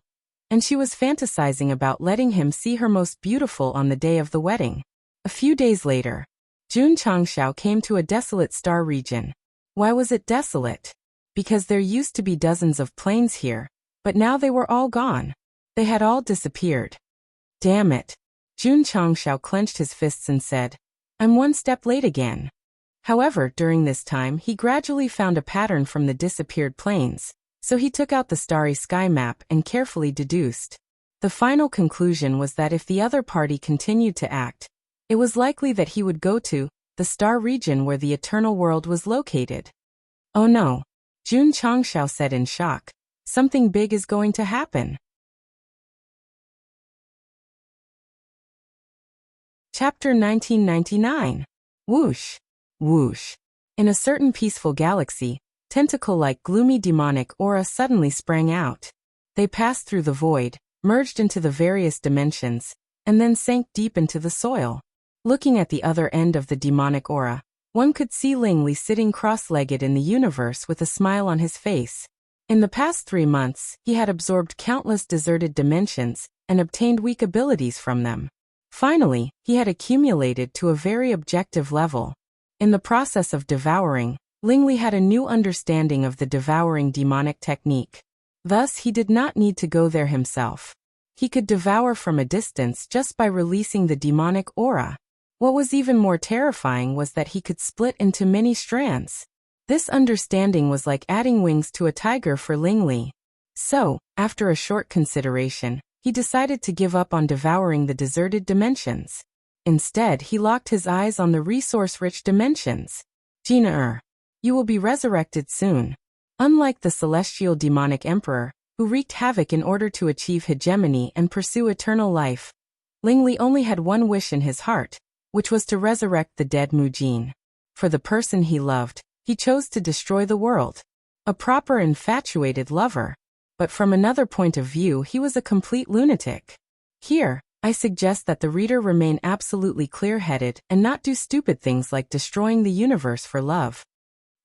and she was fantasizing about letting him see her most beautiful on the day of the wedding. A few days later, Jun Changxiao came to a desolate star region. Why was it desolate? Because there used to be dozens of planes here, but now they were all gone. They had all disappeared. Damn it. Jun Changxiao clenched his fists and said, I'm one step late again. However, during this time he gradually found a pattern from the disappeared planes, so he took out the starry sky map and carefully deduced. The final conclusion was that if the other party continued to act, it was likely that he would go to the star region where the eternal world was located. Oh no, Jun Changxiao said in shock. Something big is going to happen. Chapter 1999. Whoosh. Whoosh. In a certain peaceful galaxy, tentacle-like gloomy demonic aura suddenly sprang out. They passed through the void, merged into the various dimensions, and then sank deep into the soil. Looking at the other end of the demonic aura, one could see Ling Li sitting cross-legged in the universe with a smile on his face. In the past 3 months, he had absorbed countless deserted dimensions and obtained weak abilities from them. Finally, he had accumulated to a very objective level. In the process of devouring, Ling Li had a new understanding of the devouring demonic technique. Thus, he did not need to go there himself. He could devour from a distance just by releasing the demonic aura. What was even more terrifying was that he could split into many strands. This understanding was like adding wings to a tiger for Ling Li. So, after a short consideration, he decided to give up on devouring the deserted dimensions. Instead, he locked his eyes on the resource-rich dimensions. Jina, you will be resurrected soon. Unlike the celestial demonic emperor, who wreaked havoc in order to achieve hegemony and pursue eternal life, Ling Li only had one wish in his heart, which was to resurrect the dead Mujin. For the person he loved, he chose to destroy the world. A proper infatuated lover. But from another point of view, he was a complete lunatic. Here, I suggest that the reader remain absolutely clear-headed and not do stupid things like destroying the universe for love.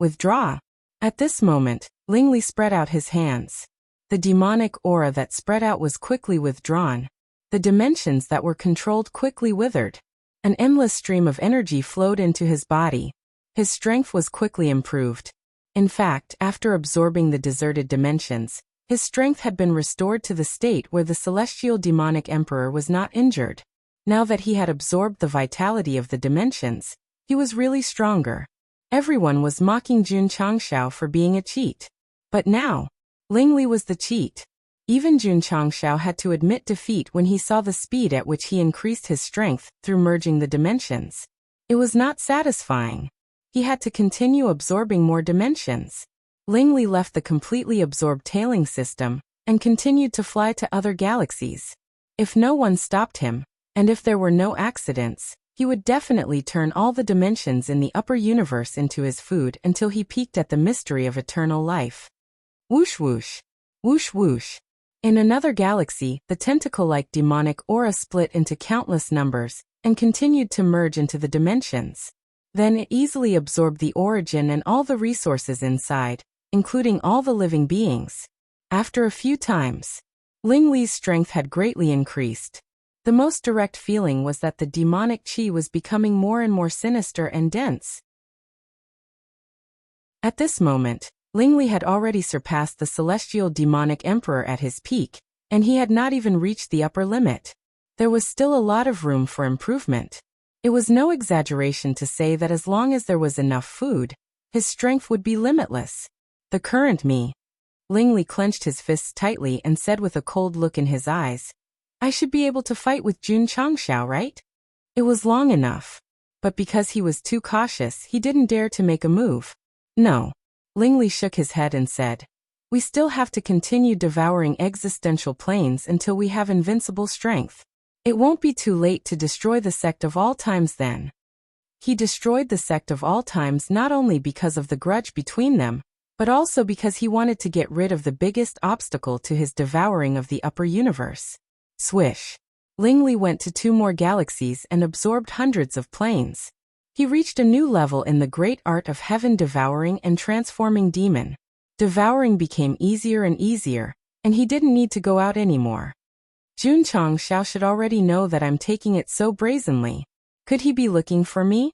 Withdraw. At this moment, Ling Li spread out his hands. The demonic aura that spread out was quickly withdrawn. The dimensions that were controlled quickly withered. An endless stream of energy flowed into his body. His strength was quickly improved. In fact, after absorbing the deserted dimensions, his strength had been restored to the state where the celestial demonic emperor was not injured. Now that he had absorbed the vitality of the dimensions, he was really stronger. Everyone was mocking Jun Changxiao for being a cheat. But now, Ling Li was the cheat. Even Jun Changxiao had to admit defeat when he saw the speed at which he increased his strength through merging the dimensions. It was not satisfying. He had to continue absorbing more dimensions. Ling Li left the completely absorbed tailing system and continued to fly to other galaxies. If no one stopped him, and if there were no accidents, he would definitely turn all the dimensions in the upper universe into his food until he peaked at the mystery of eternal life. Whoosh whoosh. Whoosh whoosh. In another galaxy, the tentacle-like demonic aura split into countless numbers and continued to merge into the dimensions. Then it easily absorbed the origin and all the resources inside, including all the living beings. After a few times, Ling Li's strength had greatly increased. The most direct feeling was that the demonic qi was becoming more and more sinister and dense. At this moment, Ling Li had already surpassed the celestial demonic emperor at his peak, and he had not even reached the upper limit. There was still a lot of room for improvement. It was no exaggeration to say that as long as there was enough food, his strength would be limitless. The current me. Ling Li clenched his fists tightly and said with a cold look in his eyes, I should be able to fight with Jun Changxiao, right? It was long enough. But because he was too cautious, he didn't dare to make a move. No. Ling Li shook his head and said, we still have to continue devouring existential planes until we have invincible strength. It won't be too late to destroy the Sect of all times then. He destroyed the Sect of all times not only because of the grudge between them, but also because he wanted to get rid of the biggest obstacle to his devouring of the upper universe. Swish. Ling Li went to 2 more galaxies and absorbed hundreds of planes. He reached a new level in the great art of heaven devouring and transforming demon. Devouring became easier and easier, and he didn't need to go out anymore. Jun Changxiao should already know that I'm taking it so brazenly. Could he be looking for me?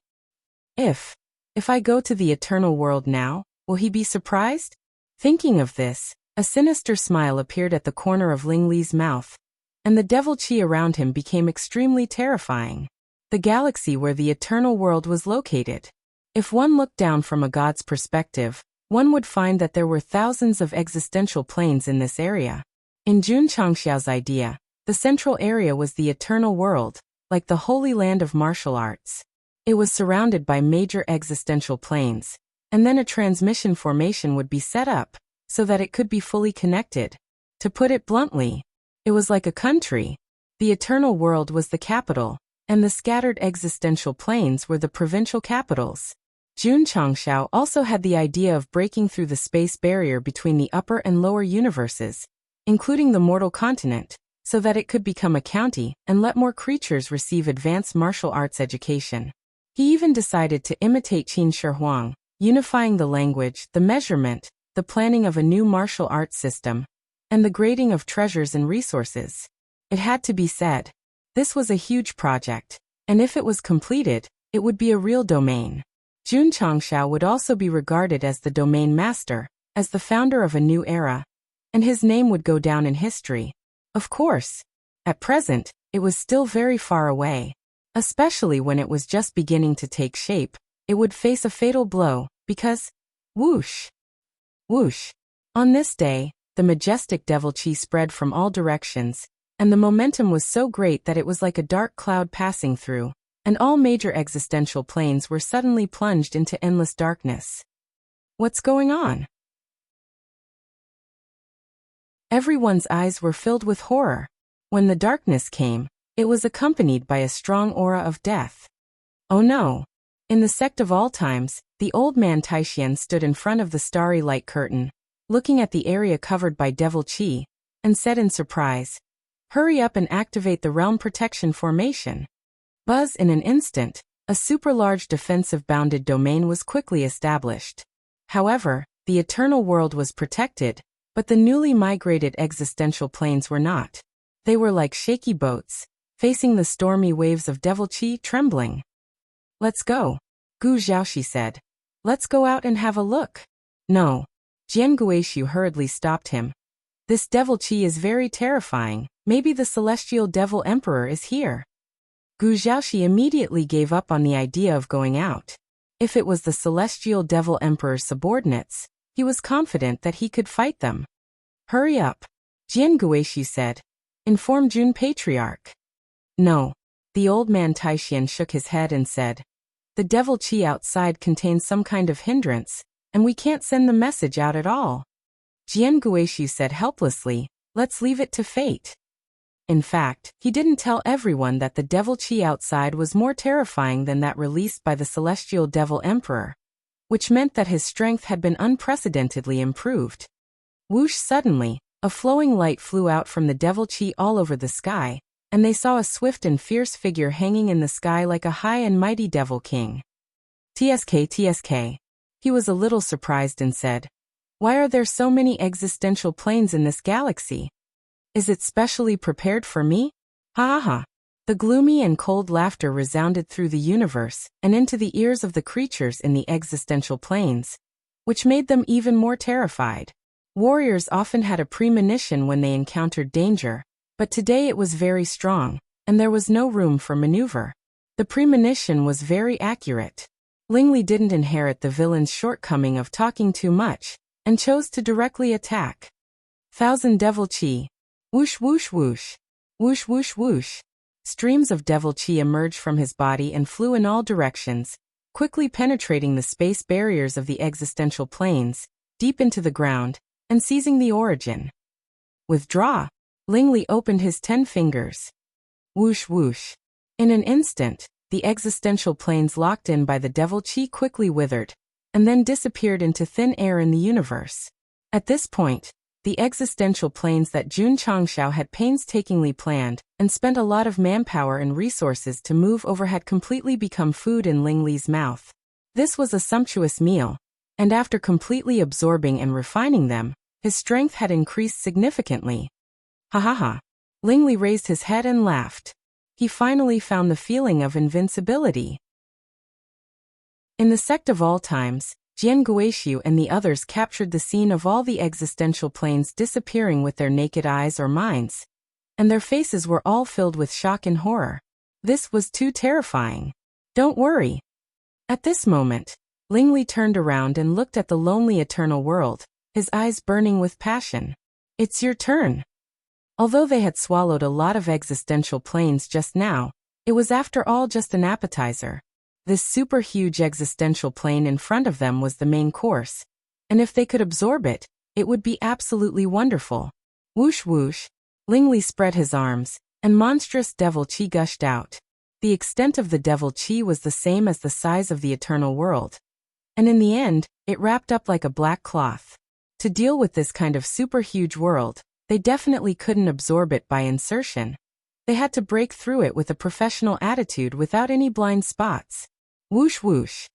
If I go to the eternal world now, will he be surprised? Thinking of this, a sinister smile appeared at the corner of Ling Li's mouth, and the devil chi around him became extremely terrifying. The galaxy where the eternal world was located. If one looked down from a god's perspective, one would find that there were thousands of existential planes in this area. In Jun Changxiao's idea, the central area was the eternal world, like the holy land of martial arts. It was surrounded by major existential planes, and then a transmission formation would be set up, so that it could be fully connected. To put it bluntly, it was like a country. The eternal world was the capital, and the scattered existential planes were the provincial capitals. Jun Changxiao also had the idea of breaking through the space barrier between the upper and lower universes, including the mortal continent, so that it could become a county and let more creatures receive advanced martial arts education. He even decided to imitate Qin Shi Huang, unifying the language, the measurement, the planning of a new martial arts system, and the grading of treasures and resources. It had to be said. This was a huge project, and if it was completed, it would be a real domain. Jun Changxiao would also be regarded as the domain master, as the founder of a new era, and his name would go down in history. Of course, at present, it was still very far away. Especially when it was just beginning to take shape, it would face a fatal blow, because, whoosh, whoosh. On this day, the majestic devil chi spread from all directions, and the momentum was so great that it was like a dark cloud passing through, and all major existential planes were suddenly plunged into endless darkness. What's going on? Everyone's eyes were filled with horror. When the darkness came, it was accompanied by a strong aura of death. Oh no! In the sect of all times, the old man Taixian stood in front of the starry light curtain, looking at the area covered by devil chi, and said in surprise, "Hurry up and activate the realm protection formation." Buzz, in an instant, a super-large defensive bounded domain was quickly established. However, the eternal world was protected, but the newly migrated existential planes were not. They were like shaky boats, facing the stormy waves of devil chi, trembling. "Let's go," Gu Xiaoxi said. "Let's go out and have a look." "No." Jian Guishu hurriedly stopped him. "This devil chi is very terrifying. Maybe the celestial devil emperor is here." Gu Xiaoxi immediately gave up on the idea of going out. If it was the celestial devil emperor's subordinates, he was confident that he could fight them. "Hurry up," Jian Guishu said. "Inform Jun Patriarch." "No." The old man Taixian shook his head and said, "The devil chi outside contains some kind of hindrance, and we can't send the message out at all." Jian Guishu said helplessly, "Let's leave it to fate." In fact, he didn't tell everyone that the devil chi outside was more terrifying than that released by the celestial devil emperor, which meant that his strength had been unprecedentedly improved. Whoosh! Suddenly, a flowing light flew out from the devil chi all over the sky, and they saw a swift and fierce figure hanging in the sky like a high and mighty devil king. TSK. He was a little surprised and said, "Why are there so many existential planes in this galaxy? Is it specially prepared for me? Ha ha ha." The gloomy and cold laughter resounded through the universe and into the ears of the creatures in the existential planes, which made them even more terrified. Warriors often had a premonition when they encountered danger, but today it was very strong, and there was no room for maneuver. The premonition was very accurate. Ling Li didn't inherit the villain's shortcoming of talking too much, and chose to directly attack. Thousand devil chi. Whoosh whoosh whoosh. Whoosh whoosh whoosh. Streams of devil chi emerged from his body and flew in all directions, quickly penetrating the space barriers of the existential planes, deep into the ground, and seizing the origin. Withdraw. Ling Li opened his 10 fingers. Whoosh whoosh. In an instant, the existential planes locked in by the devil chi quickly withered, and then disappeared into thin air in the universe. At this point, the existential planes that Jun Changxiao had painstakingly planned and spent a lot of manpower and resources to move over had completely become food in Ling Li's mouth. This was a sumptuous meal, and after completely absorbing and refining them, his strength had increased significantly. Ha ha ha. Ling Li raised his head and laughed. He finally found the feeling of invincibility. In the Sect of all times, Jian Guoxiu and the others captured the scene of all the existential planes disappearing with their naked eyes or minds, and their faces were all filled with shock and horror. This was too terrifying. Don't worry. At this moment, Ling Li turned around and looked at the lonely eternal world, his eyes burning with passion. It's your turn. Although they had swallowed a lot of existential planes just now, it was after all just an appetizer. This super huge existential plane in front of them was the main course, and if they could absorb it, it would be absolutely wonderful. Whoosh whoosh, Ling Li spread his arms, and monstrous devil chi gushed out. The extent of the devil chi was the same as the size of the eternal world, and in the end, it wrapped up like a black cloth. To deal with this kind of super huge world, they definitely couldn't absorb it by insertion. They had to break through it with a professional attitude without any blind spots. Whoosh whoosh.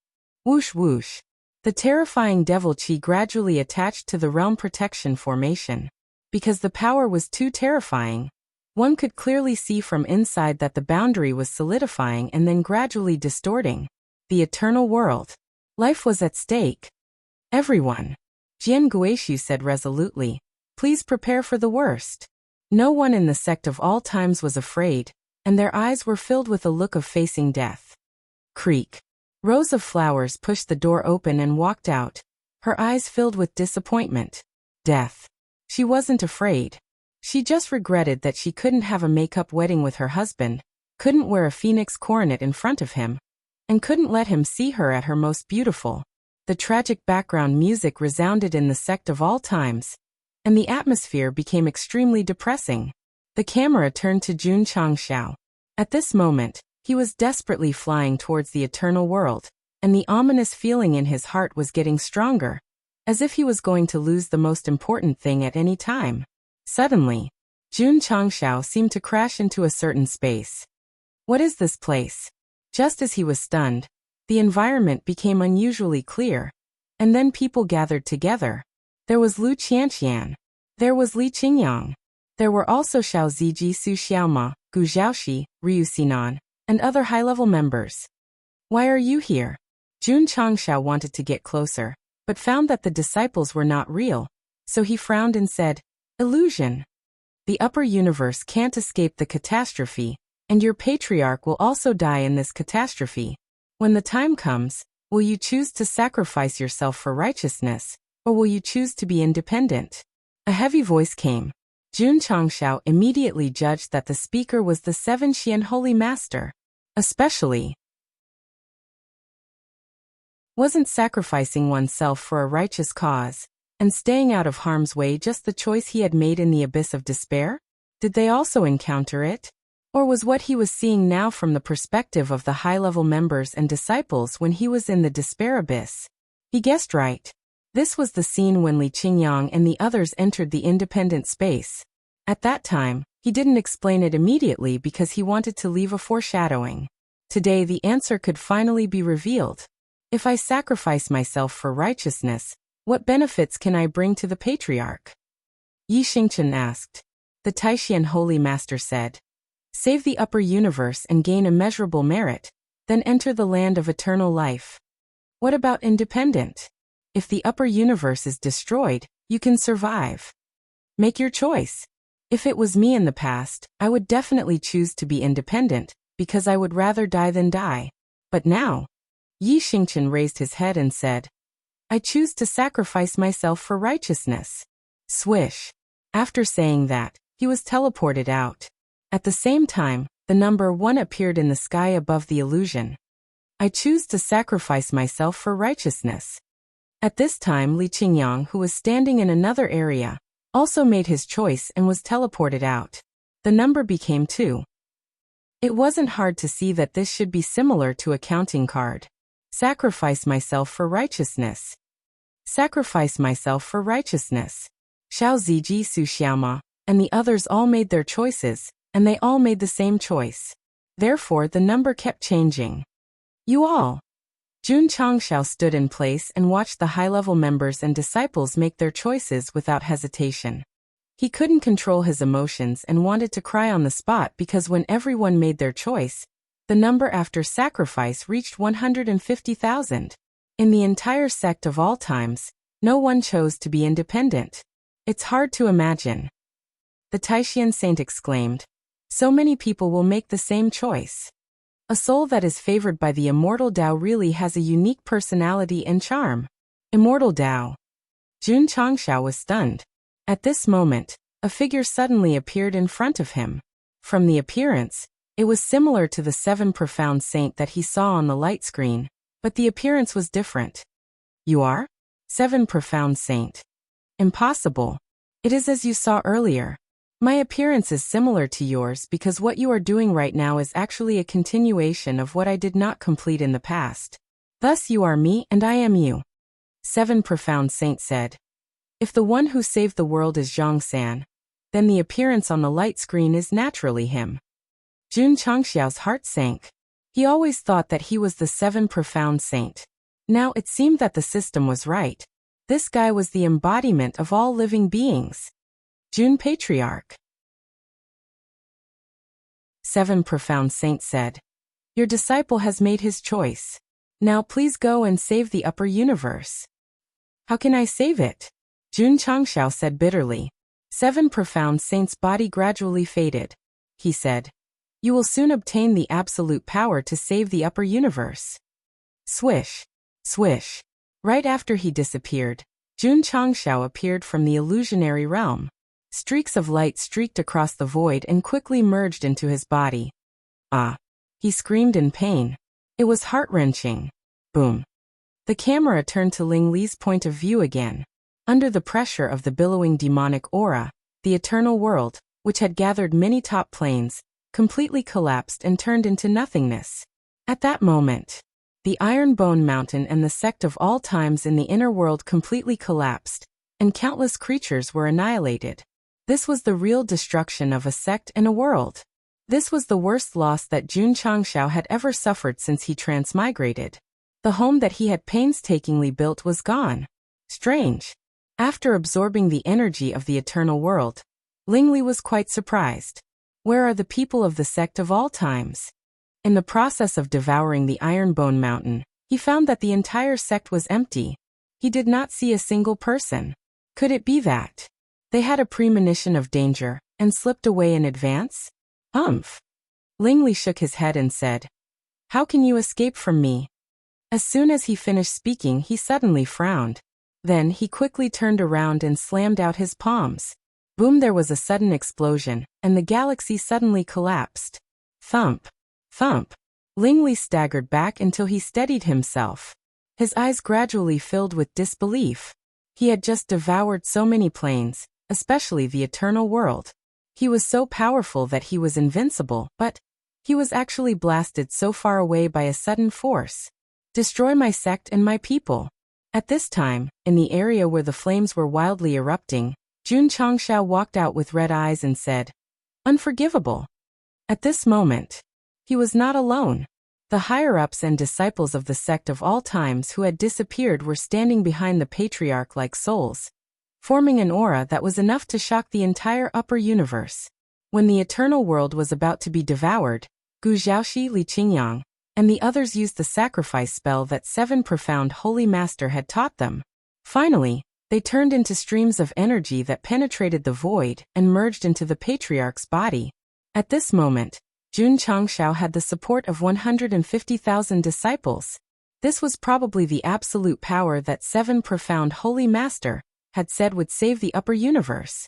Whoosh whoosh. The terrifying devil chi gradually attached to the realm protection formation. Because the power was too terrifying, one could clearly see from inside that the boundary was solidifying and then gradually distorting. The eternal world. Life was at stake. Everyone, Jian Guoxiu said resolutely, please prepare for the worst. No one in the Sect of all times was afraid, and their eyes were filled with a look of facing death. Creak. Rows of Flowers pushed the door open and walked out, her eyes filled with disappointment. Death. She wasn't afraid. She just regretted that she couldn't have a make-up wedding with her husband, couldn't wear a phoenix coronet in front of him, and couldn't let him see her at her most beautiful. The tragic background music resounded in the Sect of all times, and the atmosphere became extremely depressing. The camera turned to Jun Changxiao. At this moment, he was desperately flying towards the eternal world, and the ominous feeling in his heart was getting stronger, as if he was going to lose the most important thing at any time. Suddenly, Jun Changxiao seemed to crash into a certain space. What is this place? Just as he was stunned, the environment became unusually clear, and then people gathered together. There was Lu Qianqian. There was Li Qingyang. There were also Xiao Ziji Su Xiaoma, Gu Zhaoxi, Ryu Sinan, and other high-level members. Why are you here? Jun Changxiao wanted to get closer, but found that the disciples were not real, so he frowned and said, illusion. The upper universe can't escape the catastrophe, and your patriarch will also die in this catastrophe. When the time comes, will you choose to sacrifice yourself for righteousness, or will you choose to be independent? A heavy voice came. Jun Changxiao immediately judged that the speaker was the Seven Xian Holy Master. Especially, wasn't sacrificing oneself for a righteous cause, and staying out of harm's way just the choice he had made in the abyss of despair? Did they also encounter it? Or was what he was seeing now from the perspective of the high-level members and disciples when he was in the despair abyss? He guessed right. This was the scene when Li Qingyang and the others entered the independent space. At that time, he didn't explain it immediately because he wanted to leave a foreshadowing. Today the answer could finally be revealed. If I sacrifice myself for righteousness, what benefits can I bring to the patriarch? Yi Xingchen asked. The Taishian Holy Master said, save the upper universe and gain immeasurable merit, then enter the land of eternal life. What about independent? If the upper universe is destroyed, you can survive. Make your choice. If it was me in the past, I would definitely choose to be independent, because I would rather die than die. But now, Yi Xingchen raised his head and said, I choose to sacrifice myself for righteousness. Swish. After saying that, he was teleported out. At the same time, the number 1 appeared in the sky above the illusion. I choose to sacrifice myself for righteousness. At this time Li Qingyang, who was standing in another area, also made his choice and was teleported out. The number became 2. It wasn't hard to see that this should be similar to a counting card. Sacrifice myself for righteousness. Sacrifice myself for righteousness. Xiao Ziji Su Xiaoma, and the others all made their choices, and they all made the same choice. Therefore the number kept changing. You all. Jun Changxiao stood in place and watched the high-level members and disciples make their choices without hesitation. He couldn't control his emotions and wanted to cry on the spot because when everyone made their choice, the number after sacrifice reached 150,000. In the entire sect of all times, no one chose to be independent. It's hard to imagine. The Taishan saint exclaimed. So many people will make the same choice. A soul that is favored by the immortal Tao really has a unique personality and charm. Immortal Tao. Jun Changxiao was stunned. At this moment, a figure suddenly appeared in front of him. From the appearance, it was similar to the 7 profound saint that he saw on the light screen, but the appearance was different. You are? 7 profound saint. Impossible. It is as you saw earlier. My appearance is similar to yours because what you are doing right now is actually a continuation of what I did not complete in the past. Thus you are me and I am you. 7 profound saint said. If the one who saved the world is Zhang San, then the appearance on the light screen is naturally him. Jun Changxiao's heart sank. He always thought that he was the 7 profound saint. Now it seemed that the system was right. This guy was the embodiment of all living beings. Jun Patriarch. 7 profound saint said. Your disciple has made his choice. Now please go and save the upper universe. How can I save it? Jun Changxiao said bitterly. 7 profound saint's body gradually faded. He said. You will soon obtain the absolute power to save the upper universe. Swish. Swish. Right after he disappeared, Jun Changxiao appeared from the illusionary realm. Streaks of light streaked across the void and quickly merged into his body. Ah! He screamed in pain. It was heart-wrenching. Boom. The camera turned to Ling Li's point of view again. Under the pressure of the billowing demonic aura, the eternal world, which had gathered many top planes, completely collapsed and turned into nothingness. At that moment, the Iron Bone Mountain and the Sect of all times in the inner world completely collapsed, and countless creatures were annihilated. This was the real destruction of a sect and a world. This was the worst loss that Jun Changxiao had ever suffered since he transmigrated. The home that he had painstakingly built was gone. Strange. After absorbing the energy of the eternal world, Ling Li was quite surprised. Where are the people of the sect of all times? In the process of devouring the Iron Bone Mountain, he found that the entire sect was empty. He did not see a single person. Could it be that they had a premonition of danger and slipped away in advance? Ling Li shook his head and said, How can you escape from me? As soon as he finished speaking, he suddenly frowned. Then he quickly turned around and slammed out his palms. Boom! There was a sudden explosion, and the galaxy suddenly collapsed. Thump! Thump! Ling Li staggered back until he steadied himself. His eyes gradually filled with disbelief. He had just devoured so many planes, especially the eternal world. He was so powerful that he was invincible, but he was actually blasted so far away by a sudden force. Destroy my sect and my people. At this time, in the area where the flames were wildly erupting, Jun Changxiao walked out with red eyes and said, Unforgivable. At this moment, he was not alone. The higher-ups and disciples of the sect of all times who had disappeared were standing behind the patriarch like souls, forming an aura that was enough to shock the entire upper universe. When the eternal world was about to be devoured, Gu Zhaoxi, Li Qingyang, and the others used the sacrifice spell that 7 profound holy master had taught them. Finally, they turned into streams of energy that penetrated the void and merged into the patriarch's body. At this moment, Jun Changxiao had the support of 150,000 disciples. This was probably the absolute power that 7 profound holy master had said would save the upper universe.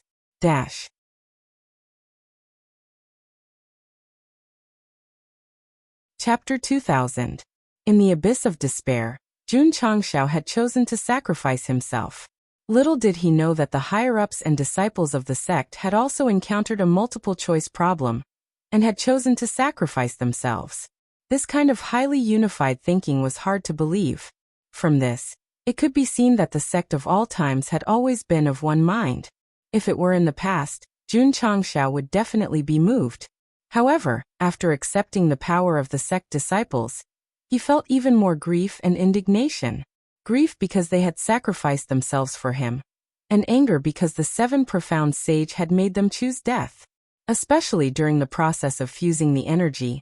Chapter 2000. In the abyss of despair, Jun Changxiao had chosen to sacrifice himself. Little did he know that the higher-ups and disciples of the sect had also encountered a multiple-choice problem, and had chosen to sacrifice themselves. This kind of highly unified thinking was hard to believe. From this, it could be seen that the sect of all times had always been of one mind. If it were in the past, Jun Changxiao would definitely be moved. However, after accepting the power of the sect disciples, he felt even more grief and indignation. Grief because they had sacrificed themselves for him, and anger because the 7 profound sage had made them choose death. Especially during the process of fusing the energy,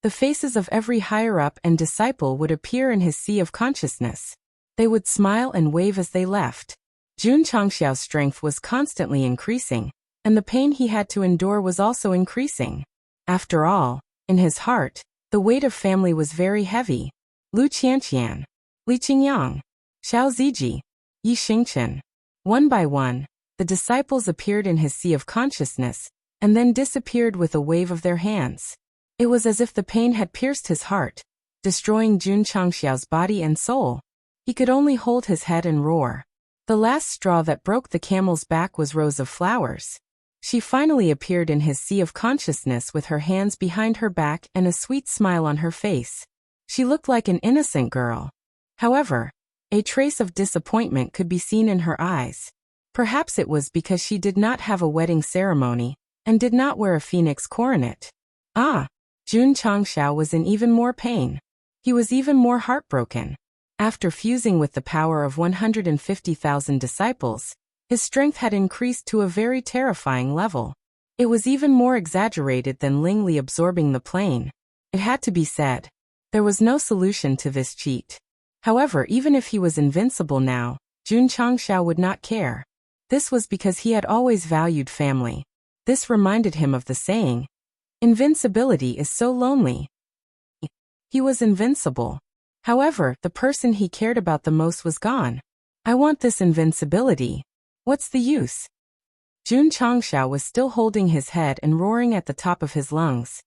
the faces of every higher-up and disciple would appear in his sea of consciousness. They would smile and wave as they left. Jun Changxiao's strength was constantly increasing, and the pain he had to endure was also increasing. After all, in his heart, the weight of family was very heavy. Lu Qianqian, Li Qingyang, Xiao Ziji, Yi Xingchen. One by one, the disciples appeared in his sea of consciousness, and then disappeared with a wave of their hands. It was as if the pain had pierced his heart, destroying Jun Changxiao's body and soul. He could only hold his head and roar. The last straw that broke the camel's back was Rose of Flowers. She finally appeared in his sea of consciousness with her hands behind her back and a sweet smile on her face. She looked like an innocent girl. However, a trace of disappointment could be seen in her eyes. Perhaps it was because she did not have a wedding ceremony and did not wear a phoenix coronet. Jun Changxiao was in even more pain. He was even more heartbroken. After fusing with the power of 150,000 disciples, his strength had increased to a very terrifying level. It was even more exaggerated than Ling Li absorbing the plane. It had to be said. There was no solution to this cheat. However, even if he was invincible now, Jun Changxiao would not care. This was because he had always valued family. This reminded him of the saying, "Invincibility is so lonely." He was invincible. However, the person he cared about the most was gone. I want this invincibility. What's the use? Jun Changxiao was still holding his head and roaring at the top of his lungs.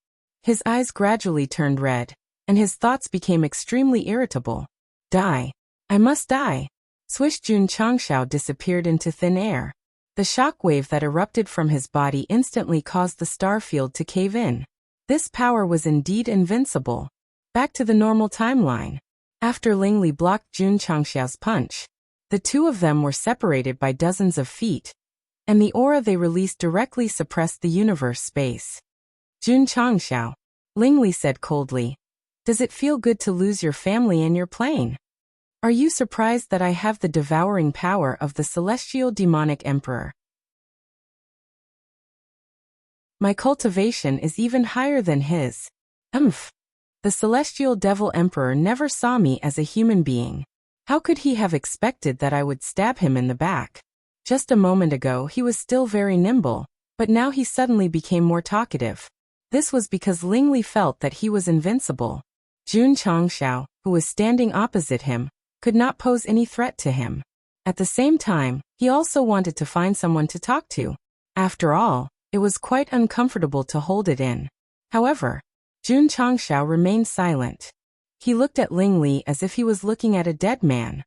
His eyes gradually turned red, and his thoughts became extremely irritable. Die. I must die. Swish. Jun Changxiao disappeared into thin air. The shock wave that erupted from his body instantly caused the star field to cave in. This power was indeed invincible. Back to the normal timeline. After Ling Li blocked Jun Changxiao's punch, the two of them were separated by dozens of feet, and the aura they released directly suppressed the universe space. Jun Changxiao, Ling Li said coldly, does it feel good to lose your family and your plane? Are you surprised that I have the devouring power of the celestial demonic emperor? My cultivation is even higher than his. The celestial devil emperor never saw me as a human being. How could he have expected that I would stab him in the back? Just a moment ago he was still very nimble, but now he suddenly became more talkative. This was because Ling Li felt that he was invincible. Jun Changxiao, who was standing opposite him, could not pose any threat to him. At the same time, he also wanted to find someone to talk to. After all, it was quite uncomfortable to hold it in. However, Jun Changxiao remained silent. He looked at Ling Li as if he was looking at a dead man.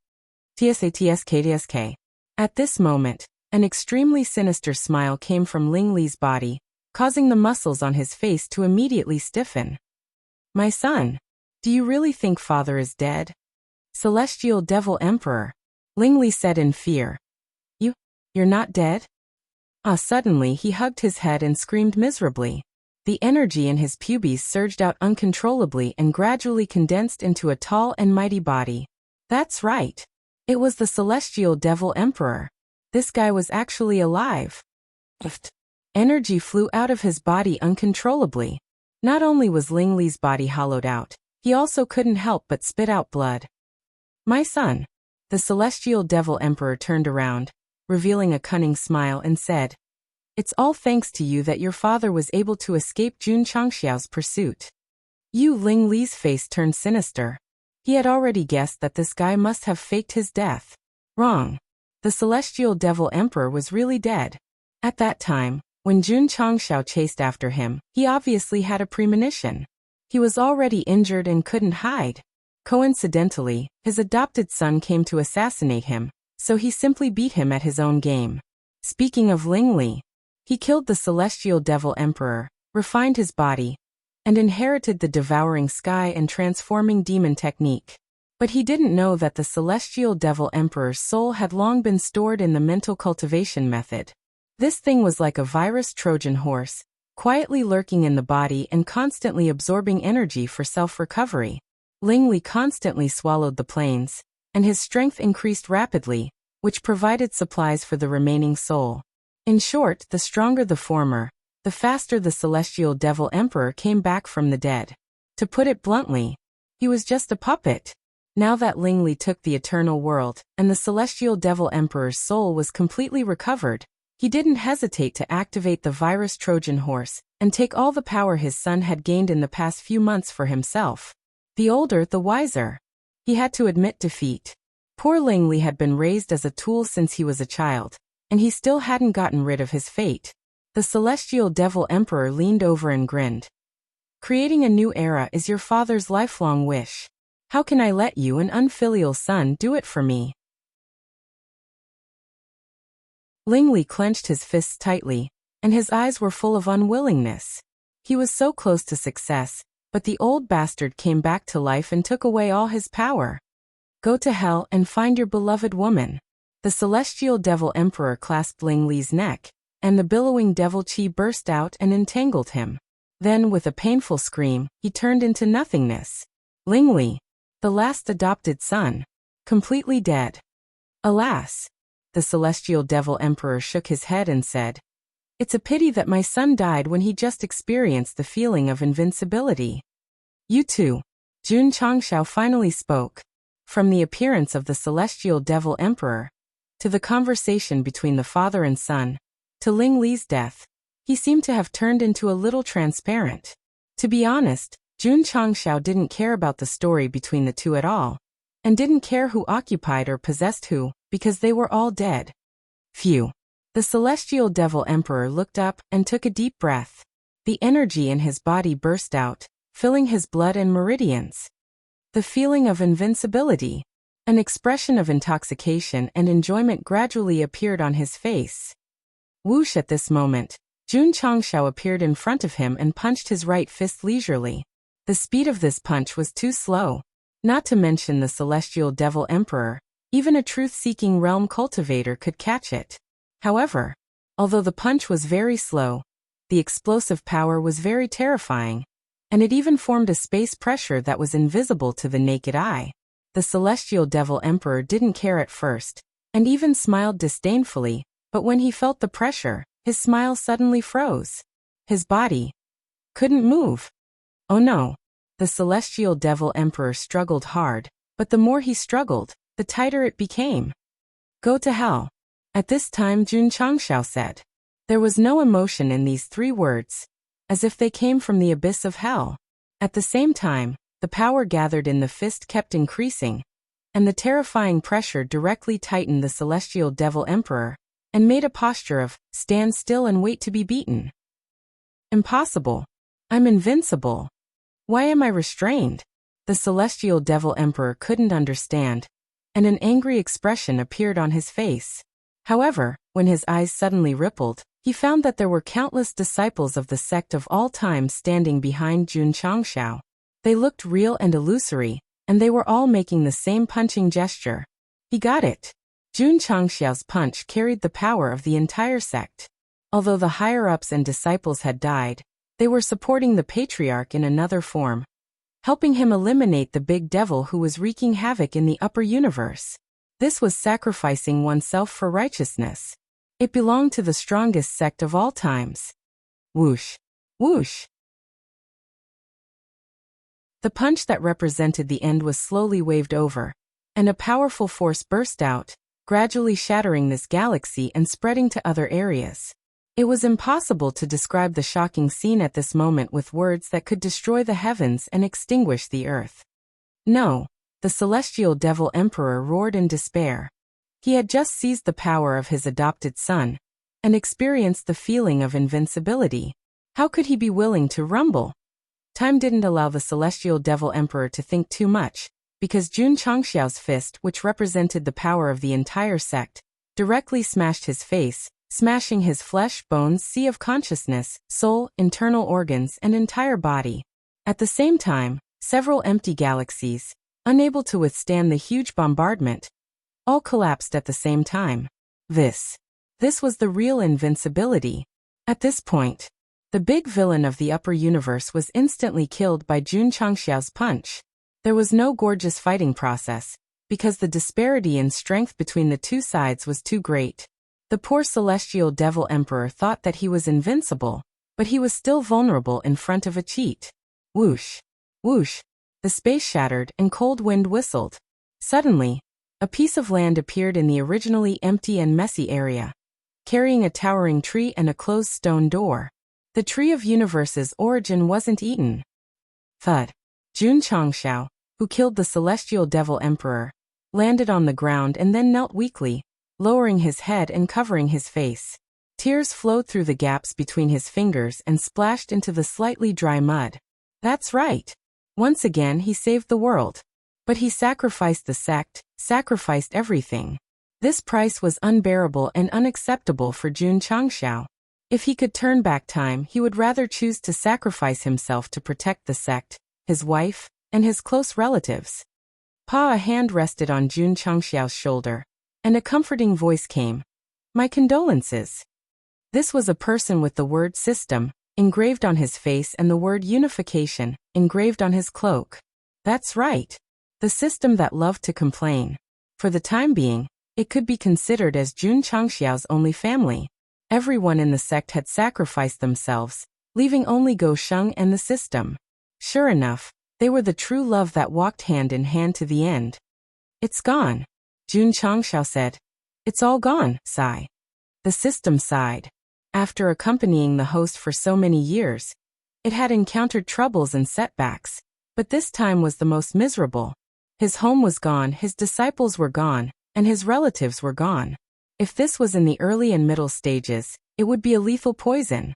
Tsk. At this moment, an extremely sinister smile came from Ling Li's body, causing the muscles on his face to immediately stiffen. My son, do you really think father is dead? Celestial Devil Emperor, Ling Li said in fear. You're not dead? Suddenly he hugged his head and screamed miserably. The energy in his pubes surged out uncontrollably and gradually condensed into a tall and mighty body. That's right. It was the Celestial Devil Emperor. This guy was actually alive. Energy flew out of his body uncontrollably. Not only was Ling Li's body hollowed out, he also couldn't help but spit out blood. My son. The Celestial Devil Emperor turned around, revealing a cunning smile and said, it's all thanks to you that your father was able to escape Jun Changxiao's pursuit. Ling Li's face turned sinister. He had already guessed that this guy must have faked his death. Wrong. The Celestial Devil Emperor was really dead. At that time, when Jun Changxiao chased after him, he obviously had a premonition. He was already injured and couldn't hide. Coincidentally, his adopted son came to assassinate him, so he simply beat him at his own game. Speaking of Ling Li, he killed the Celestial Devil Emperor, refined his body, and inherited the devouring sky and transforming demon technique. But he didn't know that the Celestial Devil Emperor's soul had long been stored in the mental cultivation method. This thing was like a virus Trojan horse, quietly lurking in the body and constantly absorbing energy for self-recovery. Ling Li constantly swallowed the planes, and his strength increased rapidly, which provided supplies for the remaining soul. In short, the stronger the former, the faster the celestial devil emperor came back from the dead. To put it bluntly, he was just a puppet. Now that Ling Li took the eternal world, and the celestial devil emperor's soul was completely recovered, he didn't hesitate to activate the virus Trojan horse and take all the power his son had gained in the past few months for himself. The older, the wiser. He had to admit defeat. Poor Ling Li had been raised as a tool since he was a child, and he still hadn't gotten rid of his fate. The celestial devil emperor leaned over and grinned. Creating a new era is your father's lifelong wish. How can I let you, an unfilial son, do it for me? Ling Li clenched his fists tightly, and his eyes were full of unwillingness. He was so close to success, but the old bastard came back to life and took away all his power. Go to hell and find your beloved woman. The celestial devil emperor clasped Ling Li's neck, and the billowing devil chi burst out and entangled him. Then, with a painful scream, he turned into nothingness. Ling Li, the last adopted son, completely dead. Alas! The celestial devil emperor shook his head and said, "It's a pity that my son died when he just experienced the feeling of invincibility." You too. Jun Changshao finally spoke. From the appearance of the celestial devil emperor, to the conversation between the father and son, to Ling Li's death, he seemed to have turned into a little transparent. To be honest, Jun Changshao didn't care about the story between the two at all, and didn't care who occupied or possessed who, because they were all dead. Phew. The celestial devil emperor looked up and took a deep breath. The energy in his body burst out, filling his blood and meridians. The feeling of invincibility. An expression of intoxication and enjoyment gradually appeared on his face. Whoosh! At this moment, Jun Changshao appeared in front of him and punched his right fist leisurely. The speed of this punch was too slow. Not to mention the celestial devil emperor, even a truth-seeking realm cultivator could catch it. However, although the punch was very slow, the explosive power was very terrifying, and it even formed a space pressure that was invisible to the naked eye. The celestial devil emperor didn't care at first, and even smiled disdainfully, but when he felt the pressure, his smile suddenly froze. His body couldn't move. Oh no! The celestial devil emperor struggled hard, but the more he struggled, the tighter it became. Go to hell. At this time Jun Changshao said. There was no emotion in these 3 words, as if they came from the abyss of hell. At the same time, the power gathered in the fist kept increasing, and the terrifying pressure directly tightened the celestial devil emperor, and made a posture of, stand still and wait to be beaten. Impossible. I'm invincible. Why am I restrained? The celestial devil emperor couldn't understand, and an angry expression appeared on his face. However, when his eyes suddenly rippled, he found that there were countless disciples of the sect of all time standing behind Jun Changshao. They looked real and illusory, and they were all making the same punching gesture. He got it. Jun Changshao's punch carried the power of the entire sect. Although the higher-ups and disciples had died, they were supporting the patriarch in another form, helping him eliminate the big devil who was wreaking havoc in the upper universe. This was sacrificing oneself for righteousness. It belonged to the strongest sect of all times. Whoosh! Whoosh! The punch that represented the end was slowly waved over, and a powerful force burst out, gradually shattering this galaxy and spreading to other areas. It was impossible to describe the shocking scene at this moment with words that could destroy the heavens and extinguish the earth. No, the celestial devil emperor roared in despair. He had just seized the power of his adopted son, and experienced the feeling of invincibility. How could he be willing to rumble? Time didn't allow the celestial devil emperor to think too much, because Jun Changshao's fist, which represented the power of the entire sect, directly smashed his face, smashing his flesh, bones, sea of consciousness, soul, internal organs, and entire body. At the same time, several empty galaxies, unable to withstand the huge bombardment, all collapsed at the same time. This This was the real invincibility. At this point, the big villain of the upper universe was instantly killed by Jun Changxiao's punch. There was no gorgeous fighting process, because the disparity in strength between the two sides was too great. The poor celestial devil emperor thought that he was invincible, but he was still vulnerable in front of a cheat. Whoosh! Whoosh! The space shattered and cold wind whistled. Suddenly, a piece of land appeared in the originally empty and messy area, carrying a towering tree and a closed stone door. The tree of universe's origin wasn't eaten. Thud. Jun Changxiao, who killed the celestial devil emperor, landed on the ground and then knelt weakly, lowering his head and covering his face. Tears flowed through the gaps between his fingers and splashed into the slightly dry mud. That's right. Once again he saved the world. But he sacrificed the sect, sacrificed everything. This price was unbearable and unacceptable for Jun Changxiao. If he could turn back time, he would rather choose to sacrifice himself to protect the sect, his wife, and his close relatives. A hand rested on Jun Changxiao's shoulder, and a comforting voice came. My condolences. This was a person with the word system engraved on his face and the word unification engraved on his cloak. That's right. The system that loved to complain. For the time being, it could be considered as Jun Changxiao's only family. Everyone in the sect had sacrificed themselves, leaving only Go Sheng and the system. Sure enough, they were the true love that walked hand in hand to the end. It's gone, Jun Changxiao said. It's all gone, sigh. The system sighed. After accompanying the host for so many years, it had encountered troubles and setbacks, but this time was the most miserable. His home was gone, his disciples were gone, and his relatives were gone. If this was in the early and middle stages, it would be a lethal poison.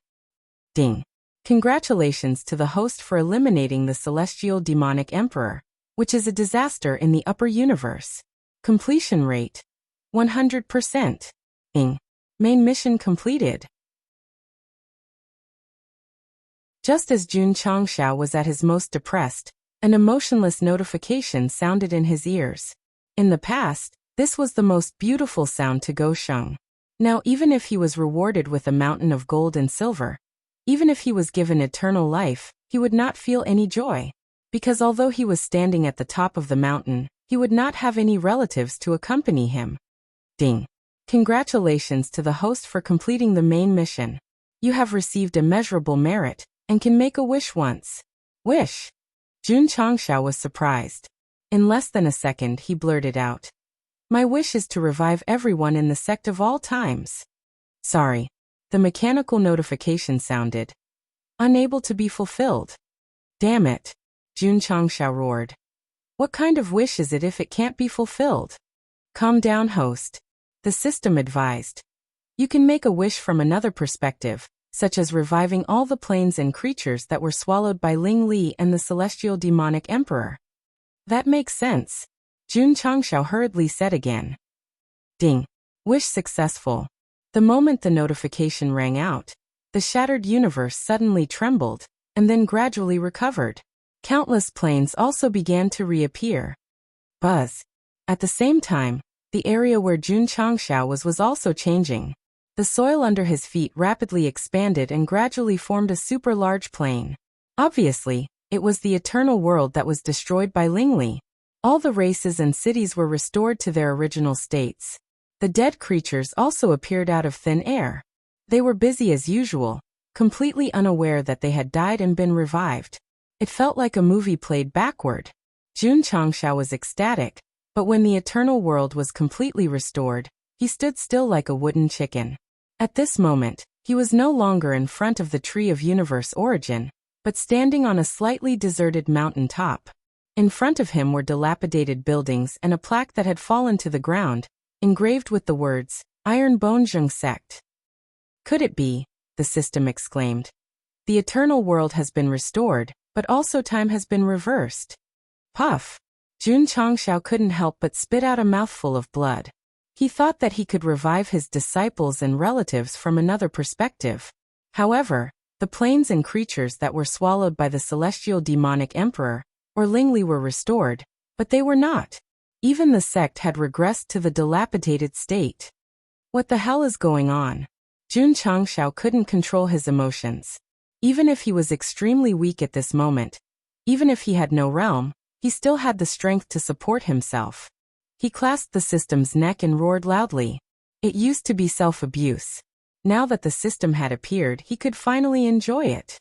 Ding. Congratulations to the host for eliminating the celestial demonic emperor, which is a disaster in the upper universe. Completion rate 100%. Ing. Main mission completed. Just as Jun Changxiao was at his most depressed, an emotionless notification sounded in his ears. In the past, this was the most beautiful sound to Go Sheng. Now even if he was rewarded with a mountain of gold and silver, even if he was given eternal life, he would not feel any joy. Because although he was standing at the top of the mountain, he would not have any relatives to accompany him. Ding. Congratulations to the host for completing the main mission. You have received immeasurable merit, and can make a wish once. Wish? Jun Changxiao was surprised. In less than a second he blurted out. My wish is to revive everyone in the sect of all times. Sorry. The mechanical notification sounded. Unable to be fulfilled. Damn it. Jun Changxiao roared. What kind of wish is it if it can't be fulfilled? Calm down, host. The system advised. You can make a wish from another perspective, such as reviving all the planes and creatures that were swallowed by Ling Li and the celestial demonic emperor. That makes sense. Jun Changxiao hurriedly said again. Ding. Wish successful. The moment the notification rang out, the shattered universe suddenly trembled, and then gradually recovered. Countless planes also began to reappear. Buzz. At the same time, the area where Jun Changxiao was also changing. The soil under his feet rapidly expanded and gradually formed a super large plain. Obviously, it was the eternal world that was destroyed by Ling Li. All the races and cities were restored to their original states. The dead creatures also appeared out of thin air. They were busy as usual, completely unaware that they had died and been revived. It felt like a movie played backward. Jun Changxiao was ecstatic, but when the eternal world was completely restored, he stood still like a wooden chicken. At this moment, he was no longer in front of the tree of universe origin, but standing on a slightly deserted mountain top. In front of him were dilapidated buildings and a plaque that had fallen to the ground, engraved with the words, Iron Bone Zheng Sect. Could it be? The system exclaimed. The eternal world has been restored, but also time has been reversed. Puff! Jun Changxiao couldn't help but spit out a mouthful of blood. He thought that he could revive his disciples and relatives from another perspective. However, the planes and creatures that were swallowed by the celestial demonic emperor, or Ling Li, were restored, but they were not. Even the sect had regressed to the dilapidated state. What the hell is going on? Jun Changshao couldn't control his emotions. Even if he was extremely weak at this moment, even if he had no realm, he still had the strength to support himself. He clasped the system's neck and roared loudly. It used to be self-abuse. Now that the system had appeared, he could finally enjoy it.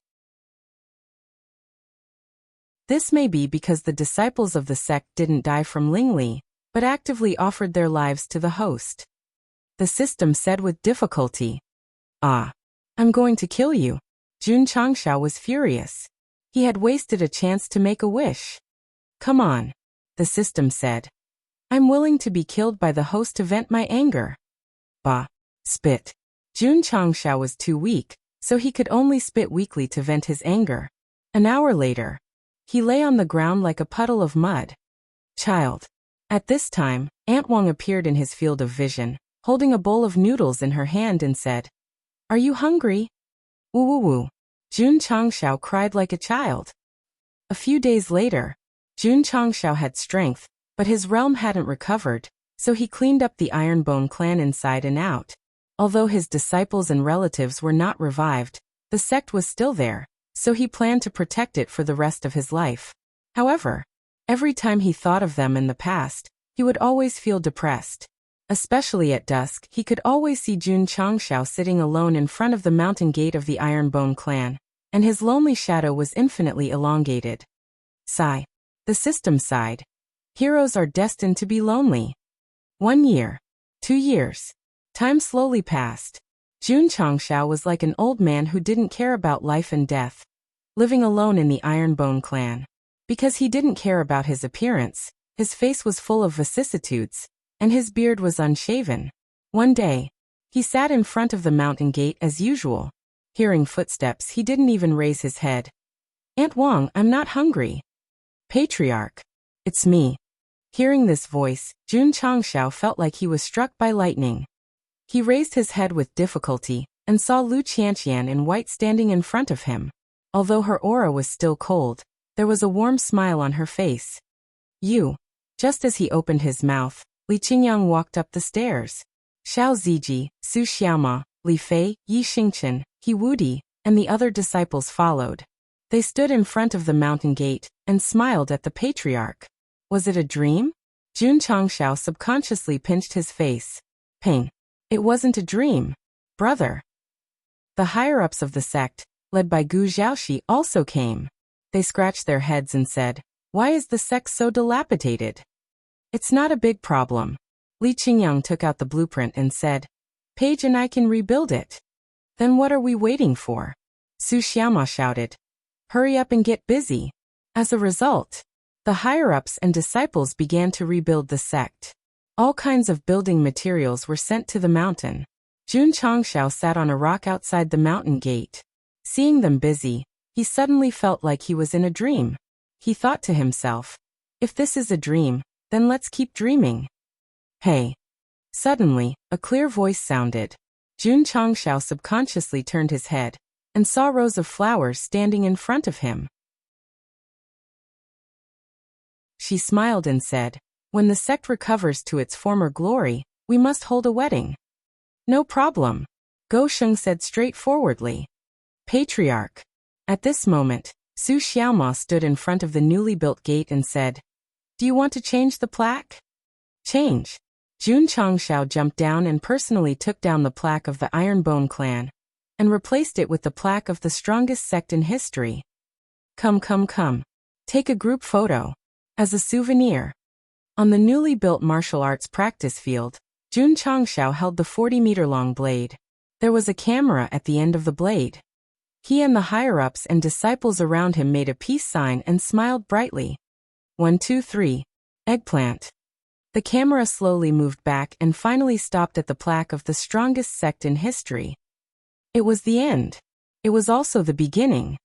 This may be because the disciples of the sect didn't die from Lingli, but actively offered their lives to the host. The system said with difficulty, "Ah, I'm going to kill you." Jun Changshao was furious. He had wasted a chance to make a wish. "Come on," the system said. "I'm willing to be killed by the host to vent my anger." Bah. Spit. Jun Changshao was too weak, so he could only spit weakly to vent his anger. An hour later, he lay on the ground like a puddle of mud. Child. At this time, Aunt Wang appeared in his field of vision, holding a bowl of noodles in her hand and said, "Are you hungry?" "Woo woo woo." Jun Changshao cried like a child. A few days later, Jun Changshao had strength, but his realm hadn't recovered, so he cleaned up the Ironbone clan inside and out. Although his disciples and relatives were not revived, the sect was still there, so he planned to protect it for the rest of his life. However, every time he thought of them in the past, he would always feel depressed. Especially at dusk, he could always see Jun Changshao sitting alone in front of the mountain gate of the Ironbone clan, and his lonely shadow was infinitely elongated. Sigh. The system sighed. Heroes are destined to be lonely. 1 year. 2 years. Time slowly passed. Jun Changshao was like an old man who didn't care about life and death, living alone in the Ironbone clan. Because he didn't care about his appearance, his face was full of vicissitudes, and his beard was unshaven. One day, he sat in front of the mountain gate as usual. Hearing footsteps, he didn't even raise his head. "Aunt Wang, I'm not hungry." "Patriarch." "It's me." Hearing this voice, Jun Changshao felt like he was struck by lightning. He raised his head with difficulty, and saw Lu Qianqian in white standing in front of him. Although her aura was still cold, there was a warm smile on her face. "You." Just as he opened his mouth, Li Qingyang walked up the stairs. Xiao Ziji, Su Xiaoma, Li Fei, Yi Xingchen, He Wudi, and the other disciples followed. They stood in front of the mountain gate and smiled at the patriarch. Was it a dream? Jun Changshao subconsciously pinched his face. Pain. It wasn't a dream. Brother. The higher-ups of the sect, led by Gu Xiaoxi, also came. They scratched their heads and said, "Why is the sect so dilapidated?" "It's not a big problem." Li Qingyang took out the blueprint and said, "Paige and I can rebuild it." "Then what are we waiting for?" Su Xiaoma shouted. "Hurry up and get busy." As a result, the higher-ups and disciples began to rebuild the sect. All kinds of building materials were sent to the mountain. Jun Changshao sat on a rock outside the mountain gate. Seeing them busy, he suddenly felt like he was in a dream. He thought to himself, "If this is a dream, then let's keep dreaming." "Hey." Suddenly, a clear voice sounded. Jun Changshao subconsciously turned his head and saw rows of flowers standing in front of him. She smiled and said, "When the sect recovers to its former glory, we must hold a wedding." "No problem," Go Sheng said straightforwardly. "Patriarch." At this moment, Su Xiaoma stood in front of the newly built gate and said, "Do you want to change the plaque?" "Change." Jun Changshao jumped down and personally took down the plaque of the Ironbone clan and replaced it with the plaque of the strongest sect in history. Come. Take a group photo. As a souvenir. On the newly built martial arts practice field, Jun Changshao held the 40-meter-long blade. There was a camera at the end of the blade. He and the higher-ups and disciples around him made a peace sign and smiled brightly. 1, 2, 3. Eggplant. The camera slowly moved back and finally stopped at the plaque of the strongest sect in history. It was the end. It was also the beginning.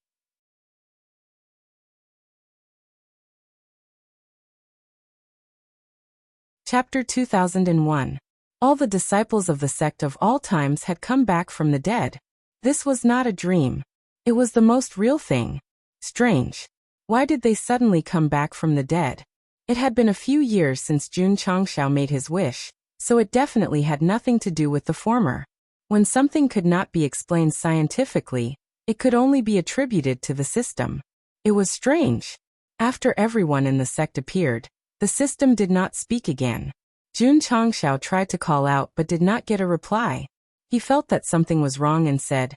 Chapter 2001. All the disciples of the sect of all times had come back from the dead. This was not a dream. It was the most real thing. Strange. Why did they suddenly come back from the dead? It had been a few years since Jun Changshao made his wish, so it definitely had nothing to do with the former. When something could not be explained scientifically, it could only be attributed to the system. It was strange. After everyone in the sect appeared, the system did not speak again. Jun Changxiao tried to call out but did not get a reply. He felt that something was wrong and said,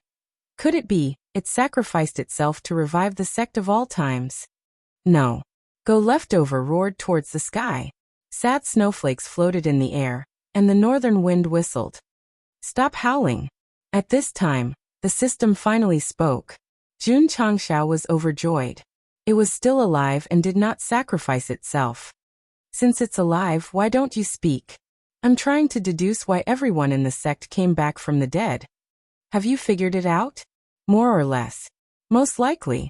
"Could it be, it sacrificed itself to revive the sect of all times?" "No." Go Leftover roared towards the sky. Sad snowflakes floated in the air, and the northern wind whistled. "Stop howling." At this time, the system finally spoke. Jun Changxiao was overjoyed. It was still alive and did not sacrifice itself. "Since it's alive, why don't you speak? I'm trying to deduce why everyone in the sect came back from the dead. Have you figured it out?" "More or less. Most likely."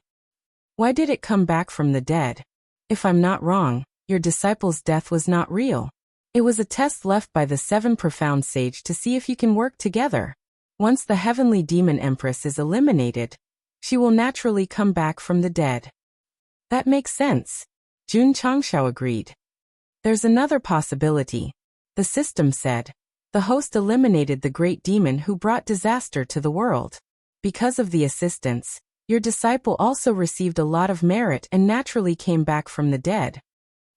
"Why did it come back from the dead? If I'm not wrong, your disciple's death was not real. It was a test left by the 7 profound sage to see if you can work together. Once the heavenly demon empress is eliminated, she will naturally come back from the dead." "That makes sense." Jun Changxiao agreed. "There's another possibility," the system said. "The host eliminated the great demon who brought disaster to the world. Because of the assistance, your disciple also received a lot of merit and naturally came back from the dead.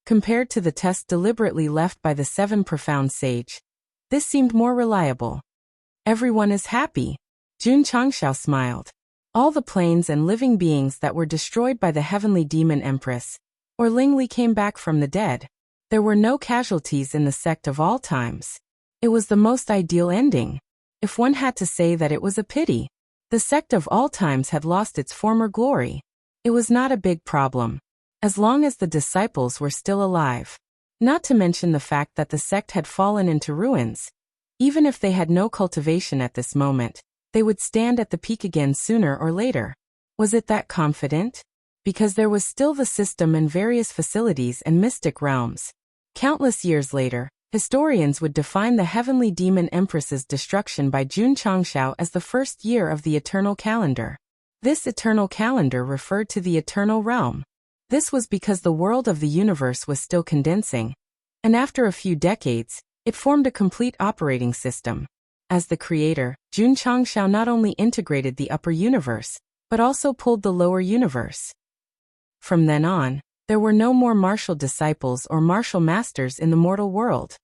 Compared to the test deliberately left by the 7 profound sage, this seemed more reliable." "Everyone is happy." Jun Changxiao smiled. All the planes and living beings that were destroyed by the heavenly demon empress, or Lingli, came back from the dead. There were no casualties in the sect of all times. It was the most ideal ending. If one had to say that, it was a pity. The sect of all times had lost its former glory. It was not a big problem, as long as the disciples were still alive. Not to mention the fact that the sect had fallen into ruins. Even if they had no cultivation at this moment, they would stand at the peak again sooner or later. Was it that confident? Because there was still the system and various facilities and mystic realms. Countless years later, historians would define the heavenly demon empress's destruction by Jun Changxiao as the first year of the eternal calendar. This eternal calendar referred to the eternal realm. This was because the world of the universe was still condensing, and after a few decades, it formed a complete operating system. As the creator, Jun Changxiao not only integrated the upper universe, but also pulled the lower universe. From then on, there were no more martial disciples or martial masters in the mortal world.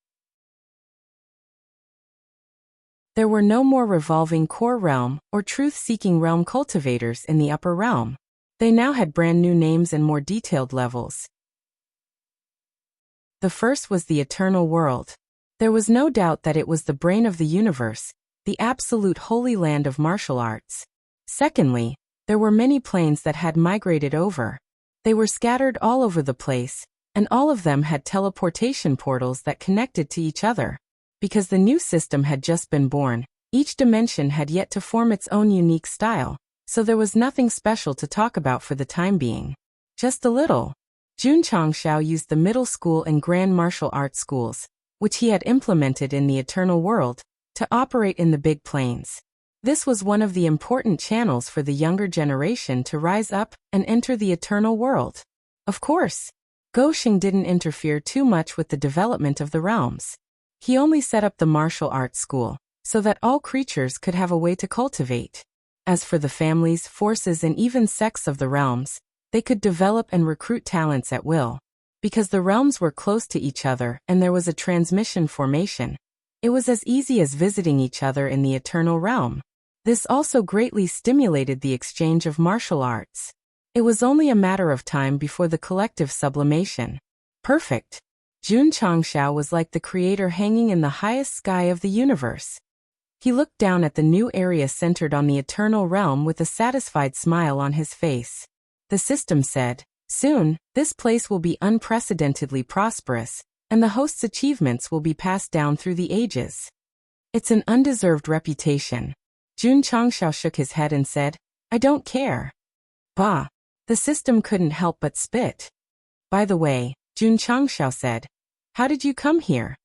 There were no more revolving core realm or truth-seeking realm cultivators in the upper realm. They now had brand new names and more detailed levels. The first was the eternal world. There was no doubt that it was the brain of the universe, the absolute holy land of martial arts. Secondly, there were many planes that had migrated over. They were scattered all over the place, and all of them had teleportation portals that connected to each other. Because the new system had just been born, each dimension had yet to form its own unique style, so there was nothing special to talk about for the time being. Just a little. Jun Changxiao used the middle school and grand martial arts schools, which he had implemented in the eternal world, to operate in the big planes. This was one of the important channels for the younger generation to rise up and enter the eternal world. Of course, Goxing didn't interfere too much with the development of the realms. He only set up the martial arts school, so that all creatures could have a way to cultivate. As for the families, forces and even sects of the realms, they could develop and recruit talents at will. Because the realms were close to each other and there was a transmission formation, it was as easy as visiting each other in the eternal realm. This also greatly stimulated the exchange of martial arts. It was only a matter of time before the collective sublimation. Perfect. Jun Changxiao was like the creator hanging in the highest sky of the universe. He looked down at the new area centered on the eternal realm with a satisfied smile on his face. The system said, "Soon, this place will be unprecedentedly prosperous, and the host's achievements will be passed down through the ages." "It's an undeserved reputation." Jun Changxiao shook his head and said, "I don't care." "Bah." The system couldn't help but spit. "By the way," Jun Changxiao said, "how did you come here?"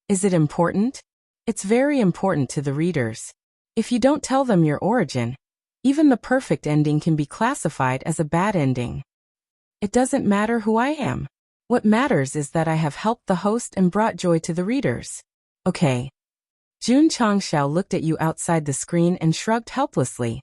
"Is it important?" "It's very important to the readers. If you don't tell them your origin, even the perfect ending can be classified as a bad ending." "It doesn't matter who I am. What matters is that I have helped the host and brought joy to the readers." Okay. Jun Changxiao looked at you outside the screen and shrugged helplessly.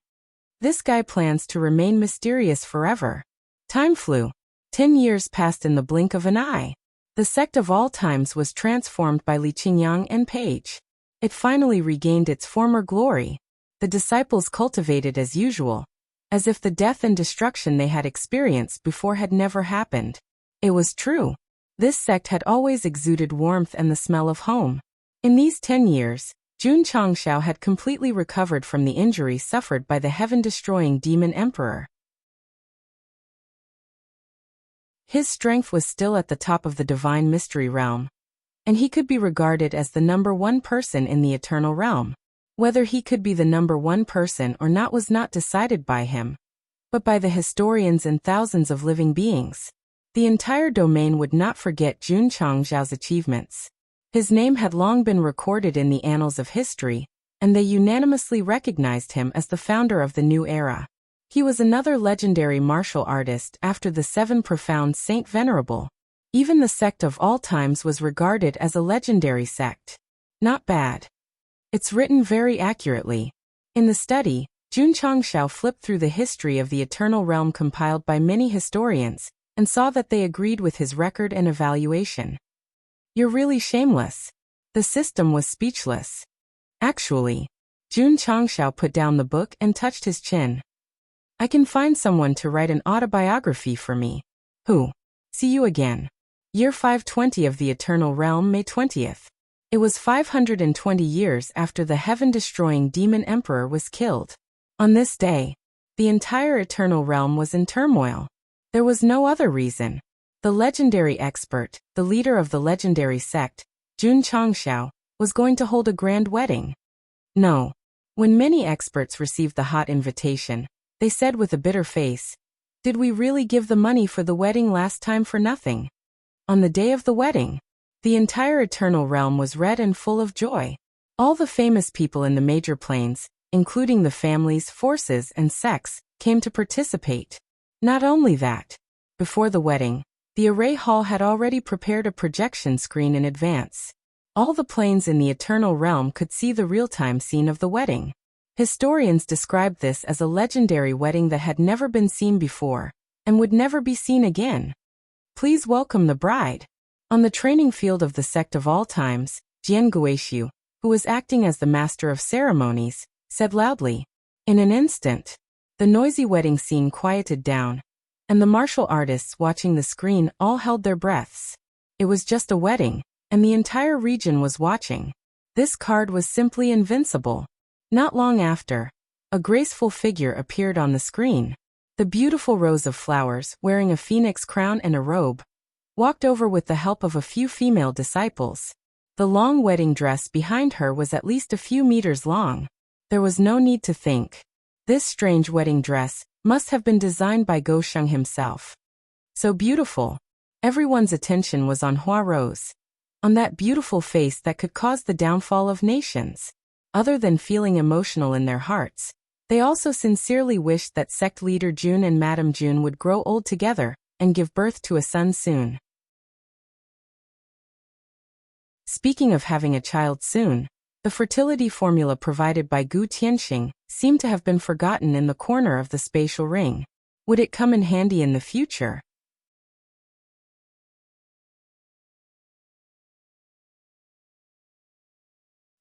This guy plans to remain mysterious forever. Time flew. 10 years passed in the blink of an eye. The sect of all times was transformed by Li Qingyang and Page. It finally regained its former glory. The disciples cultivated as usual, as if the death and destruction they had experienced before had never happened. It was true. This sect had always exuded warmth and the smell of home. In these 10 years, Jun Changxiao had completely recovered from the injury suffered by the heaven-destroying demon emperor. His strength was still at the top of the divine mystery realm, and he could be regarded as the number one person in the eternal realm. Whether he could be the number one person or not was not decided by him, but by the historians and thousands of living beings. The entire domain would not forget Jun Changxiao's achievements. His name had long been recorded in the annals of history, and they unanimously recognized him as the founder of the new era. He was another legendary martial artist after the seven profound Saint Venerable. Even the sect of all times was regarded as a legendary sect. Not bad. It's written very accurately. In the study, Jun Changxiao flipped through the history of the eternal realm compiled by many historians, and saw that they agreed with his record and evaluation. You're really shameless. The system was speechless. Actually, Jun Changxiao put down the book and touched his chin. I can find someone to write an autobiography for me. Who? See you again. Year 520 of the Eternal Realm, May 20th. It was 520 years after the heaven-destroying demon emperor was killed. On this day, the entire Eternal Realm was in turmoil. There was no other reason. The legendary expert, the leader of the legendary sect, Jun Changxiao, was going to hold a grand wedding. No. When many experts received the hot invitation, they said with a bitter face, "Did we really give the money for the wedding last time for nothing?" On the day of the wedding, the entire Eternal Realm was red and full of joy. All the famous people in the major planes, including the families, forces, and sects, came to participate. Not only that, before the wedding, the array hall had already prepared a projection screen in advance. All the planes in the Eternal Realm could see the real-time scene of the wedding. Historians described this as a legendary wedding that had never been seen before, and would never be seen again. Please welcome the bride. On the training field of the sect of all times, Jian Guixiu, who was acting as the master of ceremonies, said loudly. In an instant, the noisy wedding scene quieted down, and the martial artists watching the screen all held their breaths. It was just a wedding, and the entire region was watching. This card was simply invincible. Not long after, a graceful figure appeared on the screen. The beautiful rose of flowers, wearing a phoenix crown and a robe, walked over with the help of a few female disciples. The long wedding dress behind her was at least a few meters long. There was no need to think. This strange wedding dress must have been designed by Go Sheng himself. So beautiful. Everyone's attention was on Hua Rose, on that beautiful face that could cause the downfall of nations. Other than feeling emotional in their hearts, they also sincerely wished that sect leader Jun and Madame Jun would grow old together and give birth to a son soon. Speaking of having a child soon, the fertility formula provided by Gu Tianxing seemed to have been forgotten in the corner of the spatial ring. Would it come in handy in the future?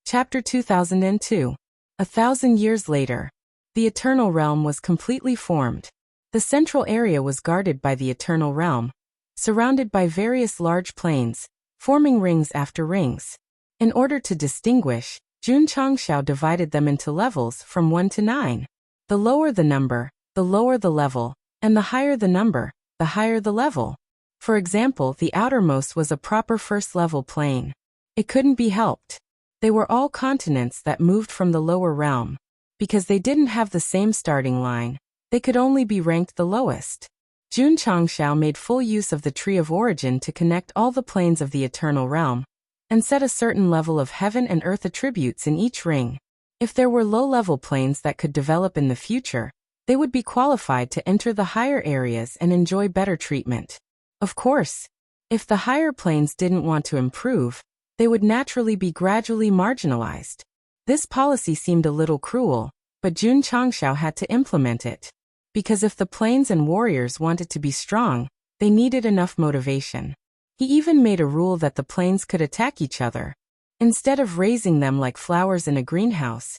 Chapter 2002. 1,000 years later. The Eternal Realm was completely formed. The central area was guarded by the Eternal Realm, surrounded by various large planes, forming rings after rings. In order to distinguish, Jun Changxiao divided them into levels from 1 to 9. The lower the number, the lower the level, and the higher the number, the higher the level. For example, the outermost was a proper first-level plane. It couldn't be helped. They were all continents that moved from the lower realm. Because they didn't have the same starting line, they could only be ranked the lowest. Jun Changxiao made full use of the tree of origin to connect all the planes of the Eternal Realm, and set a certain level of heaven and earth attributes in each ring. If there were low-level planes that could develop in the future, they would be qualified to enter the higher areas and enjoy better treatment. Of course, if the higher planes didn't want to improve, they would naturally be gradually marginalized. This policy seemed a little cruel, but Jun Changshao had to implement it. Because if the plains and warriors wanted to be strong, they needed enough motivation. He even made a rule that the plains could attack each other. Instead of raising them like flowers in a greenhouse,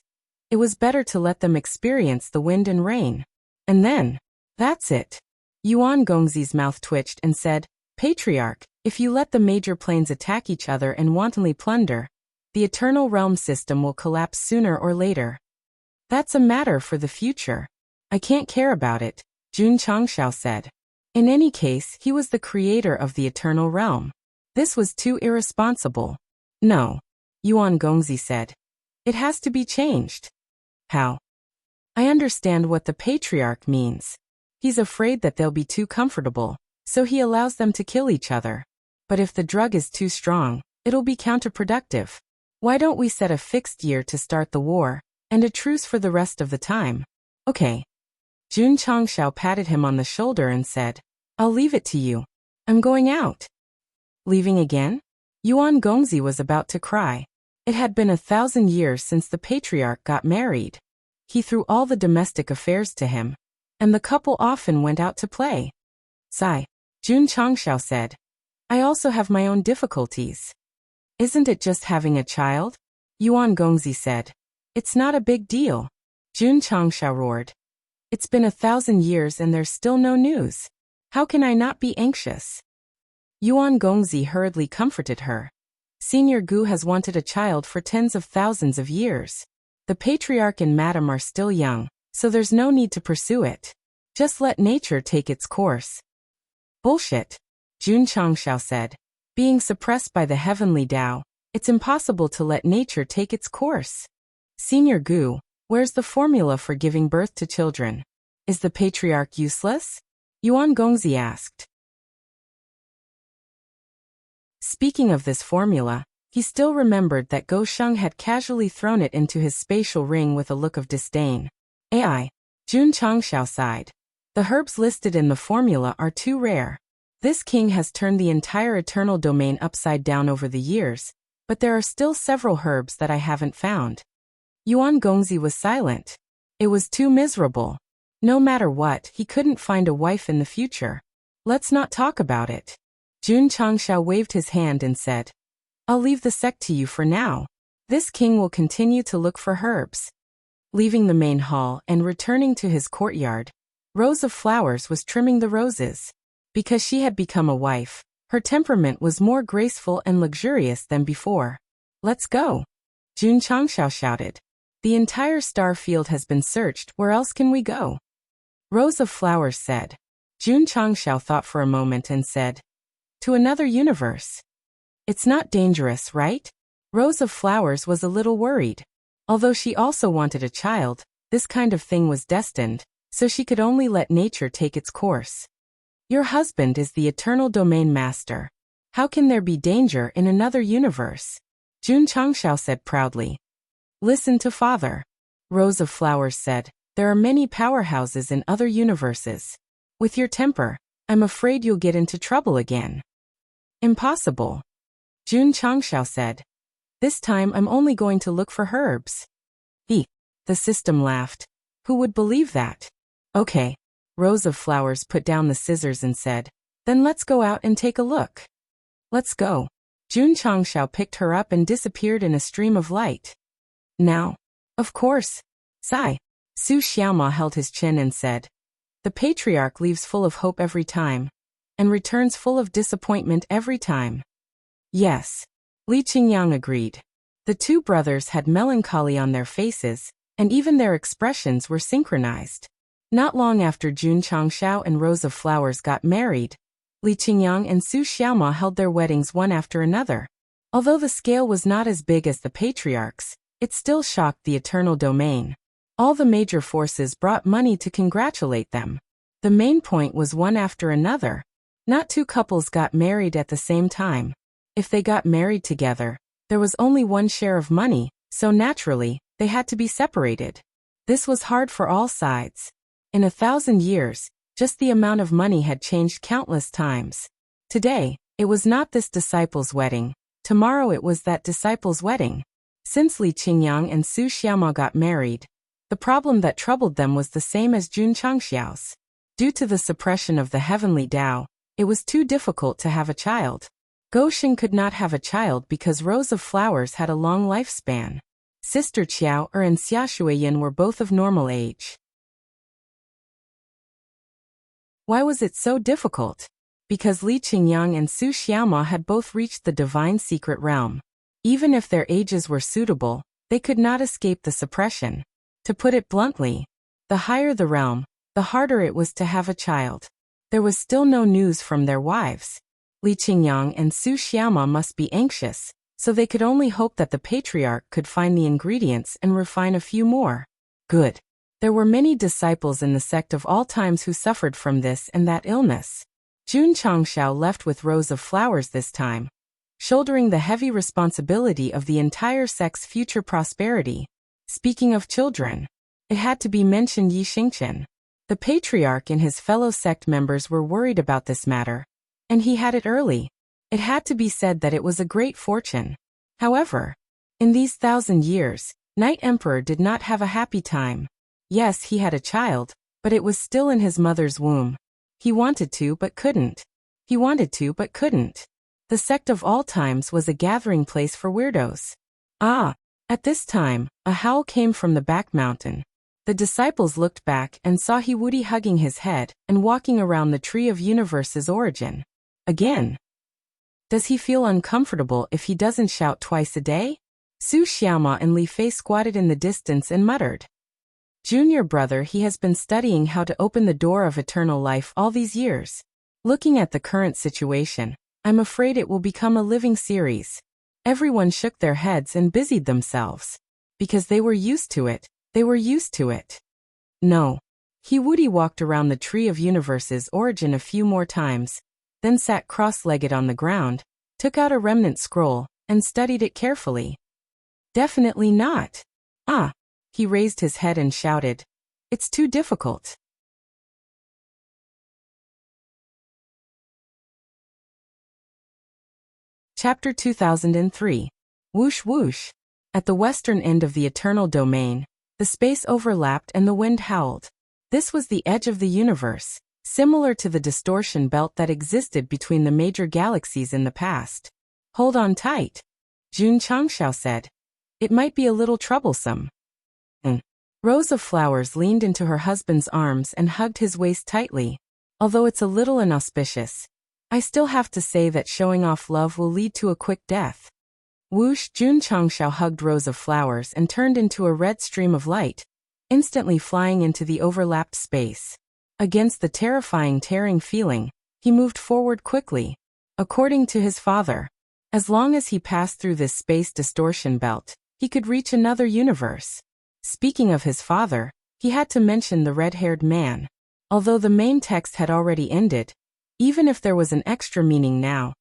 it was better to let them experience the wind and rain. And then, that's it. Yuan Gongzi's mouth twitched and said, Patriarch, if you let the major plains attack each other and wantonly plunder, the eternal realm system will collapse sooner or later. That's a matter for the future. I can't care about it, Jun Changshao said. In any case, he was the creator of the eternal realm. This was too irresponsible. No, Yuan Gongzi said. It has to be changed. How? I understand what the patriarch means. He's afraid that they'll be too comfortable, so he allows them to kill each other. But if the drug is too strong, it'll be counterproductive. Why don't we set a fixed year to start the war, and a truce for the rest of the time? Okay. Jun Changshao patted him on the shoulder and said, I'll leave it to you. I'm going out. Leaving again? Yuan Gongzi was about to cry. It had been 1,000 years since the patriarch got married. He threw all the domestic affairs to him, and the couple often went out to play. Sigh, Jun Changshao said. I also have my own difficulties. Isn't it just having a child? Yuan Gongzi said. It's not a big deal. Jun Changshao roared. It's been 1,000 years and there's still no news. How can I not be anxious? Yuan Gongzi hurriedly comforted her. Senior Gu has wanted a child for tens of thousands of years. The patriarch and madam are still young, so there's no need to pursue it. Just let nature take its course. Bullshit, Jun Changshao said. Being suppressed by the heavenly Tao, it's impossible to let nature take its course. Senior Gu, where's the formula for giving birth to children? Is the patriarch useless? Yuan Gongzi asked. Speaking of this formula, he still remembered that Go Sheng had casually thrown it into his spatial ring with a look of disdain. AI, Jun Changshao sighed. The herbs listed in the formula are too rare. This king has turned the entire eternal domain upside down over the years, but there are still several herbs that I haven't found. Yuan Gongzi was silent. It was too miserable. No matter what, he couldn't find a wife in the future. Let's not talk about it. Jun Changshao waved his hand and said, I'll leave the sect to you for now. This king will continue to look for herbs. Leaving the main hall and returning to his courtyard, Rose of Flowers was trimming the roses. Because she had become a wife, her temperament was more graceful and luxurious than before. Let's go. Jun Changshao shouted. The entire star field has been searched, where else can we go? Rose of Flowers said. Jun Changshao thought for a moment and said, to another universe. It's not dangerous, right? Rose of Flowers was a little worried. Although she also wanted a child, this kind of thing was destined, so she could only let nature take its course. Your husband is the eternal domain master. How can there be danger in another universe? Jun Changshao said proudly. Listen to father. Rose of Flowers said, there are many powerhouses in other universes. With your temper, I'm afraid you'll get into trouble again. Impossible. Jun Changshao said. This time I'm only going to look for herbs. The system laughed. Who would believe that? Okay. Rose of Flowers put down the scissors and said, then let's go out and take a look. Let's go. Jun Changshao picked her up and disappeared in a stream of light. Now, of course. Sigh. Su Xiaoma held his chin and said, the patriarch leaves full of hope every time, and returns full of disappointment every time. Yes. Li Qingyang agreed. The two brothers had melancholy on their faces, and even their expressions were synchronized. Not long after Jun Changshao and Rose of Flowers got married, Li Qingyang and Su Xiaoma held their weddings one after another. Although the scale was not as big as the patriarch's, it still shocked the eternal domain. All the major forces brought money to congratulate them. The main point was one after another. Not two couples got married at the same time. If they got married together, there was only one share of money, so naturally, they had to be separated. This was hard for all sides. In 1,000 years, just the amount of money had changed countless times. Today, it was not this disciple's wedding. Tomorrow it was that disciple's wedding. Since Li Qingyang and Su Xiaoma got married, the problem that troubled them was the same as Jun Changxiao's. Due to the suppression of the heavenly Tao, it was too difficult to have a child. Goshen could not have a child because Rose of Flowers had a long lifespan. Sister Qiao and Xia Shuiyin were both of normal age. Why was it so difficult? Because Li Qingyang and Su Xiaoma had both reached the divine secret realm. Even if their ages were suitable, they could not escape the suppression. To put it bluntly, the higher the realm, the harder it was to have a child. There was still no news from their wives. Li Qingyang and Su Xiaoma must be anxious, so they could only hope that the patriarch could find the ingredients and refine a few more. Good. There were many disciples in the sect of all times who suffered from this and that illness. Jun Changxiao left with Rose of Flowers this time, shouldering the heavy responsibility of the entire sect's future prosperity. Speaking of children, it had to be mentioned Yi Xingchen. The patriarch and his fellow sect members were worried about this matter, and he had it early. It had to be said that it was a great fortune. However, in these 1,000 years, Night Emperor did not have a happy time. Yes, he had a child, but it was still in his mother's womb. He wanted to but couldn't. He wanted to but couldn't. The sect of all times was a gathering place for weirdos. At this time, a howl came from the back mountain. The disciples looked back and saw Hiwudi hugging his head and walking around the tree of universe's origin. Again. Does he feel uncomfortable if he doesn't shout twice a day? Su Xiaoma and Li Fei squatted in the distance and muttered. Junior brother, he has been studying how to open the door of eternal life all these years. Looking at the current situation, I'm afraid it will become a living series. Everyone shook their heads and busied themselves. Because they were used to it. They were used to it. No. Hiwudi walked around the tree of universe's origin a few more times, then sat cross-legged on the ground, took out a remnant scroll, and studied it carefully. Definitely not. He raised his head and shouted. It's too difficult. Chapter 2003. Whoosh whoosh. At the western end of the eternal domain, the space overlapped and the wind howled. This was the edge of the universe, similar to the distortion belt that existed between the major galaxies in the past. Hold on tight, Jun Changxiao said. It might be a little troublesome. Rose of Flowers leaned into her husband's arms and hugged his waist tightly. Although it's a little inauspicious, I still have to say that showing off love will lead to a quick death. Whoosh! Jun Changxiao hugged Rose of Flowers and turned into a red stream of light, instantly flying into the overlapped space. Against the terrifying tearing feeling, he moved forward quickly. According to his father, as long as he passed through this space distortion belt, he could reach another universe. Speaking of his father, he had to mention the red-haired man. Although the main text had already ended, even if there was an extra meaning now,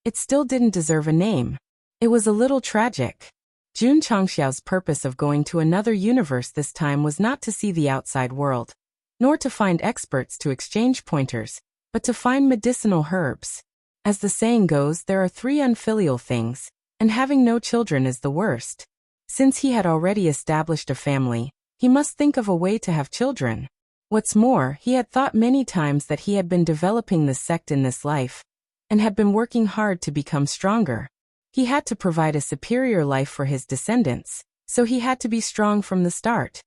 it still didn't deserve a name. It was a little tragic. Jun Changxiao's purpose of going to another universe this time was not to see the outside world, nor to find experts to exchange pointers, but to find medicinal herbs. As the saying goes, there are 3 unfilial things, and having no children is the worst. Since he had already established a family, he must think of a way to have children. What's more, he had thought many times that he had been developing the sect in this life, and had been working hard to become stronger. He had to provide a superior life for his descendants, so he had to be strong from the start.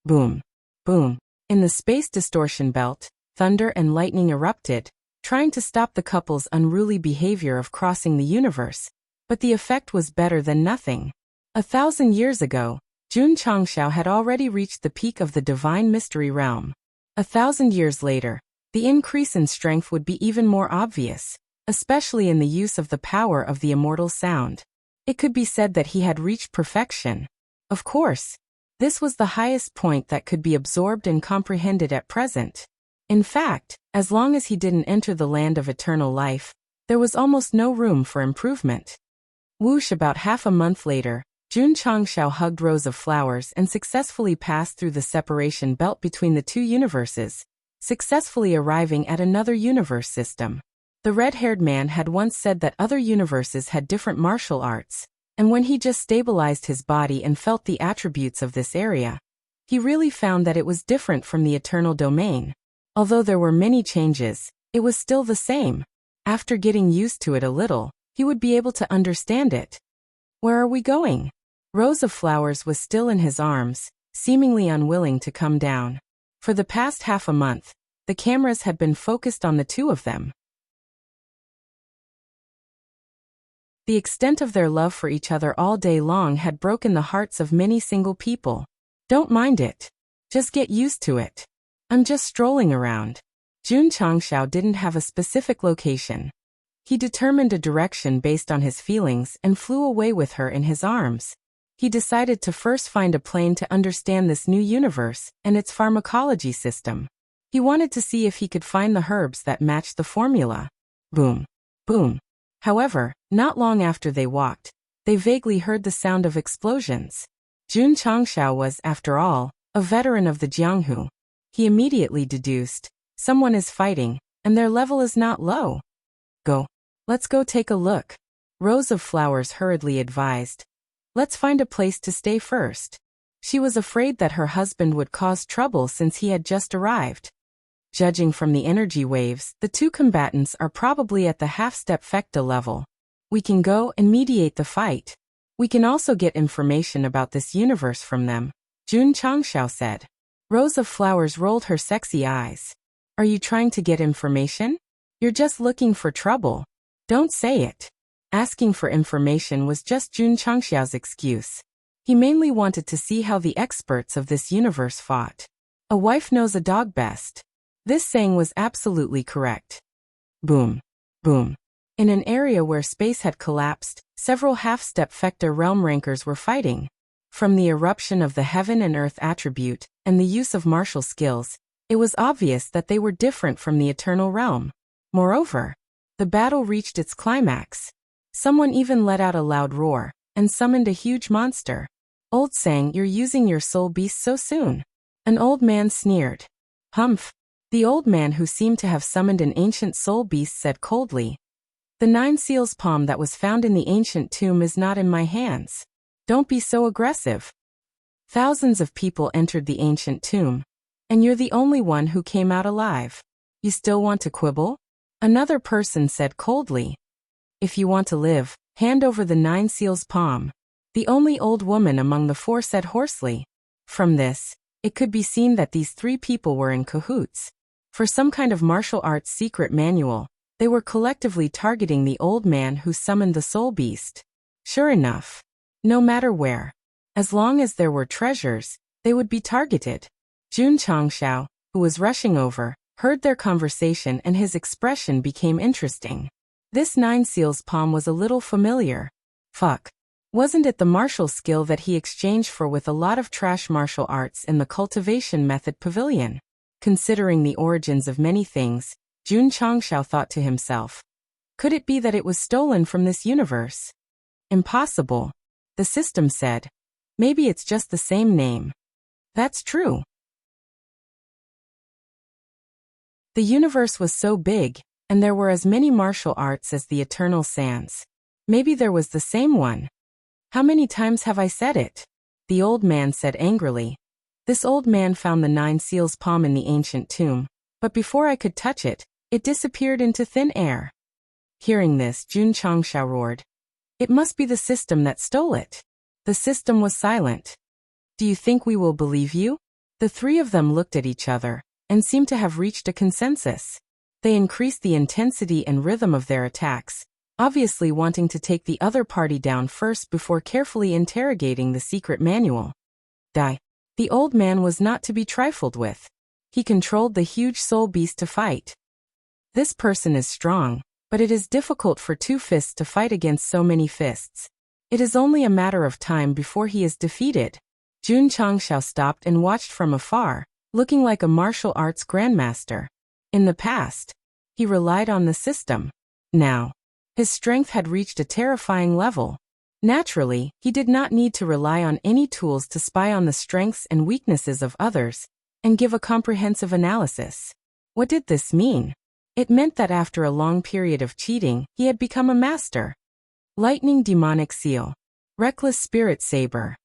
Boom. Boom. In the space distortion belt, thunder and lightning erupted, trying to stop the couple's unruly behavior of crossing the universe, but the effect was better than nothing. 1,000 years ago, Jun Changxiao had already reached the peak of the divine mystery realm. 1,000 years later, the increase in strength would be even more obvious, especially in the use of the power of the immortal sound. It could be said that he had reached perfection. Of course, this was the highest point that could be absorbed and comprehended at present. In fact, as long as he didn't enter the land of eternal life, there was almost no room for improvement. Whoosh! About half a month later, Jun Changxiao hugged Rose of Flowers and successfully passed through the separation belt between the 2 universes, successfully arriving at another universe system. The red-haired man had once said that other universes had different martial arts, and when he just stabilized his body and felt the attributes of this area, he really found that it was different from the eternal domain. Although there were many changes, it was still the same. After getting used to it a little, he would be able to understand it. Where are we going? Rose of Flowers was still in his arms, seemingly unwilling to come down. For the past half a month, the cameras had been focused on the two of them. The extent of their love for each other all day long had broken the hearts of many single people. Don't mind it. Just get used to it. I'm just strolling around. Jun Changxiao didn't have a specific location. He determined a direction based on his feelings and flew away with her in his arms. He decided to first find a plane to understand this new universe and its pharmacology system. He wanted to see if he could find the herbs that matched the formula. Boom. Boom. However, not long after they walked, they vaguely heard the sound of explosions. Jun Changxiao was, after all, a veteran of the Jianghu. He immediately deduced, someone is fighting, and their level is not low. Go. Let's go take a look. Rose of Flowers hurriedly advised. Let's find a place to stay first. She was afraid that her husband would cause trouble since he had just arrived. Judging from the energy waves, the two combatants are probably at the half-step fecta level. We can go and mediate the fight. We can also get information about this universe from them, Jun Changxiao said. Rose of Flowers rolled her sexy eyes. Are you trying to get information? You're just looking for trouble. Don't say it. Asking for information was just Jun Changxiao's excuse. He mainly wanted to see how the experts of this universe fought. A wife knows a dog best. This saying was absolutely correct. Boom. Boom. In an area where space had collapsed, several half-step fecta realm rankers were fighting. From the eruption of the heaven and earth attribute, and the use of martial skills, it was obvious that they were different from the eternal realm. Moreover, the battle reached its climax. Someone even let out a loud roar, and summoned a huge monster. Old Sang, you're using your soul beast so soon. An old man sneered. Humph. The old man who seemed to have summoned an ancient soul beast said coldly. The 9 seals palm that was found in the ancient tomb is not in my hands. Don't be so aggressive. Thousands of people entered the ancient tomb, and you're the only one who came out alive. You still want to quibble? Another person said coldly. If you want to live, hand over the 9 seals palm. The only old woman among the 4 said hoarsely. From this, it could be seen that these 3 people were in cahoots. For some kind of martial arts secret manual, they were collectively targeting the old man who summoned the soul beast. Sure enough, no matter where, as long as there were treasures, they would be targeted. Jun Changxiao, who was rushing over, heard their conversation and his expression became interesting. This 9 seals palm was a little familiar. Fuck. Wasn't it the martial skill that he exchanged for with a lot of trash martial arts in the cultivation method pavilion? Considering the origins of many things, Jun Changxiao thought to himself. Could it be that it was stolen from this universe? Impossible. The system said. Maybe it's just the same name. That's true. The universe was so big, and there were as many martial arts as the eternal sands. Maybe there was the same one. How many times have I said it? The old man said angrily. This old man found the 9 seals palm in the ancient tomb, but before I could touch it, it disappeared into thin air. Hearing this, Jun Changxiao roared. It must be the system that stole it. The system was silent. Do you think we will believe you? The 3 of them looked at each other, and seemed to have reached a consensus. They increased the intensity and rhythm of their attacks, obviously wanting to take the other party down first before carefully interrogating the secret manual. Die. The old man was not to be trifled with. He controlled the huge soul beast to fight. This person is strong, but it is difficult for 2 fists to fight against so many fists. It is only a matter of time before he is defeated. Jun Changxiao stopped and watched from afar, looking like a martial arts grandmaster. In the past, he relied on the system. Now, his strength had reached a terrifying level. Naturally, he did not need to rely on any tools to spy on the strengths and weaknesses of others, and give a comprehensive analysis. What did this mean? It meant that after a long period of cheating, he had become a master. Lightning demonic seal. Reckless spirit saber.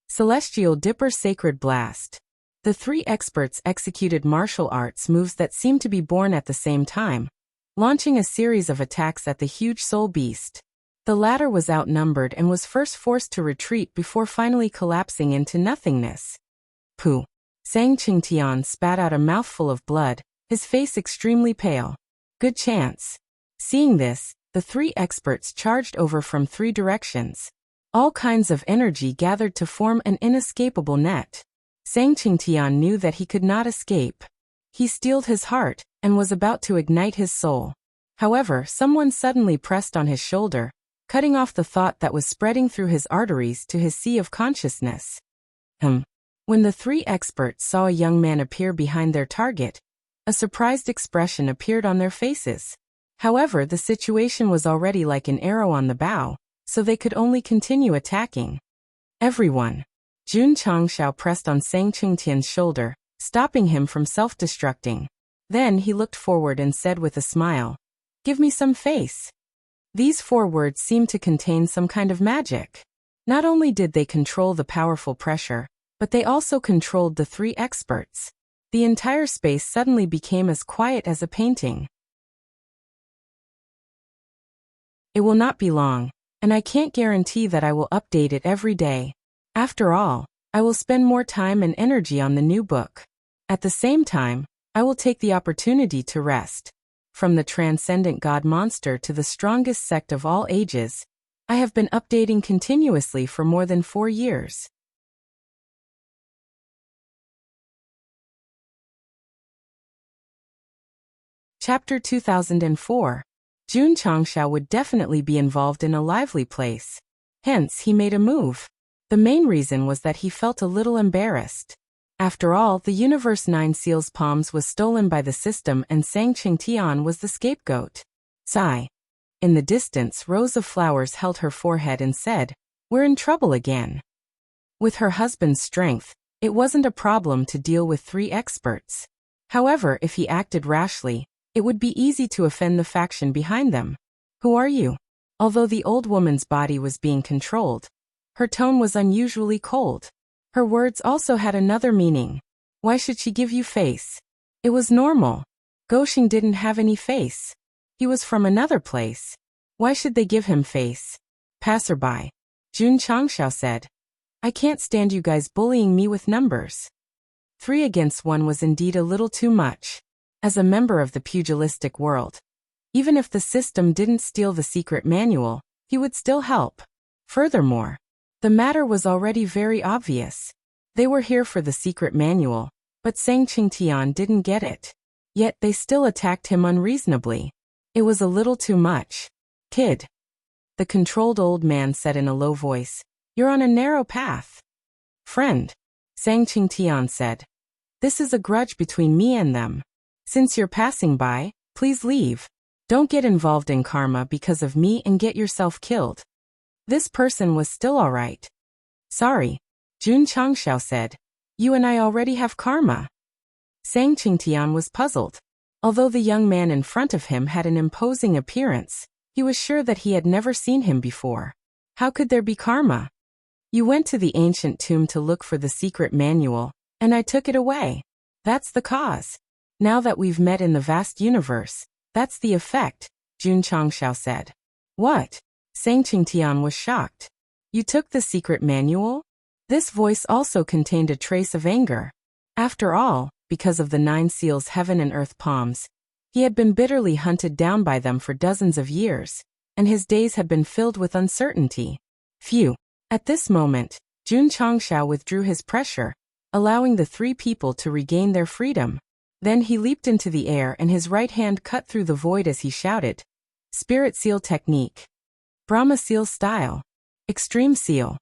Celestial dipper sacred blast. The three experts executed martial arts moves that seemed to be born at the same time, launching a series of attacks at the huge soul beast. The latter was outnumbered and was first forced to retreat before finally collapsing into nothingness. Pooh. Sang Qingtian spat out a mouthful of blood, his face extremely pale. Good chance. Seeing this, the three experts charged over from three directions. All kinds of energy gathered to form an inescapable net. Sang Qingtian knew that he could not escape. He steeled his heart, and was about to ignite his soul. However, someone suddenly pressed on his shoulder, cutting off the thought that was spreading through his arteries to his sea of consciousness. When the three experts saw a young man appear behind their target, a surprised expression appeared on their faces. However, the situation was already like an arrow on the bow, so they could only continue attacking. Everyone. Jun Changshao pressed on Sang Qingtian's shoulder, stopping him from self-destructing. Then he looked forward and said with a smile, "Give me some face." These 4 words seemed to contain some kind of magic. Not only did they control the powerful pressure, but they also controlled the 3 experts. The entire space suddenly became as quiet as a painting. It will not be long, and I can't guarantee that I will update it every day. After all, I will spend more time and energy on the new book. At the same time, I will take the opportunity to rest. From the transcendent god monster to the strongest sect of all ages, I have been updating continuously for more than 4 years. Chapter 2004. Jun Changshao would definitely be involved in a lively place. Hence, he made a move. The main reason was that he felt a little embarrassed. After all, the Universe 9 Seals palms was stolen by the system and Sang Qingtian was the scapegoat. Sigh. In the distance, Rose of Flowers held her forehead and said, "We're in trouble again." With her husband's strength, it wasn't a problem to deal with 3 experts. However, if he acted rashly, it would be easy to offend the faction behind them. "Who are you?" Although the old woman's body was being controlled, her tone was unusually cold. Her words also had another meaning. Why should she give you face? It was normal. Goxing didn't have any face. He was from another place. Why should they give him face? Passerby. Jun Changshao said, "I can't stand you guys bullying me with numbers." 3 against 1 was indeed a little too much. As a member of the pugilistic world, even if the system didn't steal the secret manual, he would still help. Furthermore, the matter was already very obvious. They were here for the secret manual, but Sang Qingtian didn't get it. Yet they still attacked him unreasonably. It was a little too much. "Kid," the controlled old man said in a low voice, "you're on a narrow path." "Friend," Sang Qingtian said, "this is a grudge between me and them. Since you're passing by, please leave. Don't get involved in karma because of me and get yourself killed." This person was still alright. "Sorry," Jun Changshao said. "You and I already have karma." Sang Qingtian was puzzled. Although the young man in front of him had an imposing appearance, he was sure that he had never seen him before. How could there be karma? "You went to the ancient tomb to look for the secret manual, and I took it away. That's the cause. Now that we've met in the vast universe, that's the effect," Jun Changshao said. "What?" Sang Qingtian was shocked. "You took the secret manual?" This voice also contained a trace of anger. After all, because of the 9 seals heaven and earth palms, he had been bitterly hunted down by them for dozens of years, and his days had been filled with uncertainty. Phew. At this moment, Jun Changshao withdrew his pressure, allowing the 3 people to regain their freedom. Then he leaped into the air and his right hand cut through the void as he shouted, "Spirit Seal Technique. Brahma Seal Style. Extreme Seal."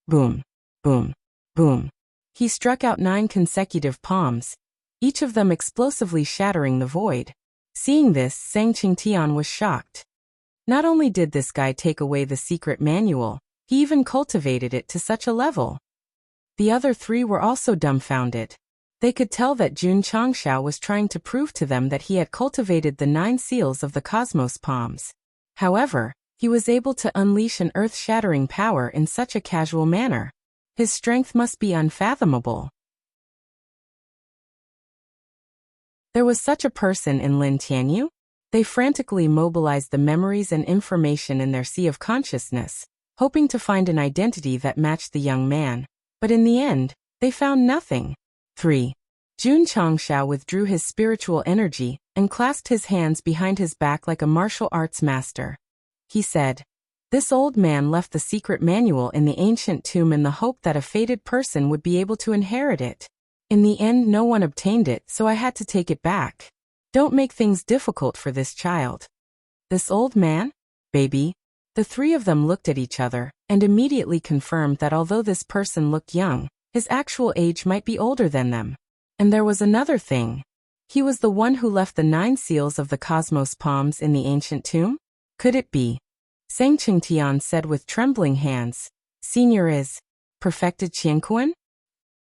Boom, boom, boom. He struck out 9 consecutive palms, each of them explosively shattering the void. Seeing this, Sang Qingtian was shocked. Not only did this guy take away the secret manual, he even cultivated it to such a level. The other 3 were also dumbfounded. They could tell that Jun Changxiao was trying to prove to them that he had cultivated the 9 seals of the cosmos palms. However, he was able to unleash an earth-shattering power in such a casual manner. His strength must be unfathomable. There was such a person in Lin Tianyu? They frantically mobilized the memories and information in their sea of consciousness, hoping to find an identity that matched the young man. But in the end, they found nothing. 3. Jun Changxiao withdrew his spiritual energy and clasped his hands behind his back like a martial arts master. He said, "This old man left the secret manual in the ancient tomb in the hope that a fated person would be able to inherit it. In the end, no one obtained it, so I had to take it back. Don't make things difficult for this child." This old man? Baby? The 3 of them looked at each other and immediately confirmed that although this person looked young, his actual age might be older than them. And there was another thing. He was the one who left the 9 seals of the cosmos palms in the ancient tomb? Could it be? Sang Qingtian said with trembling hands, "Senior is perfected Qianquan?"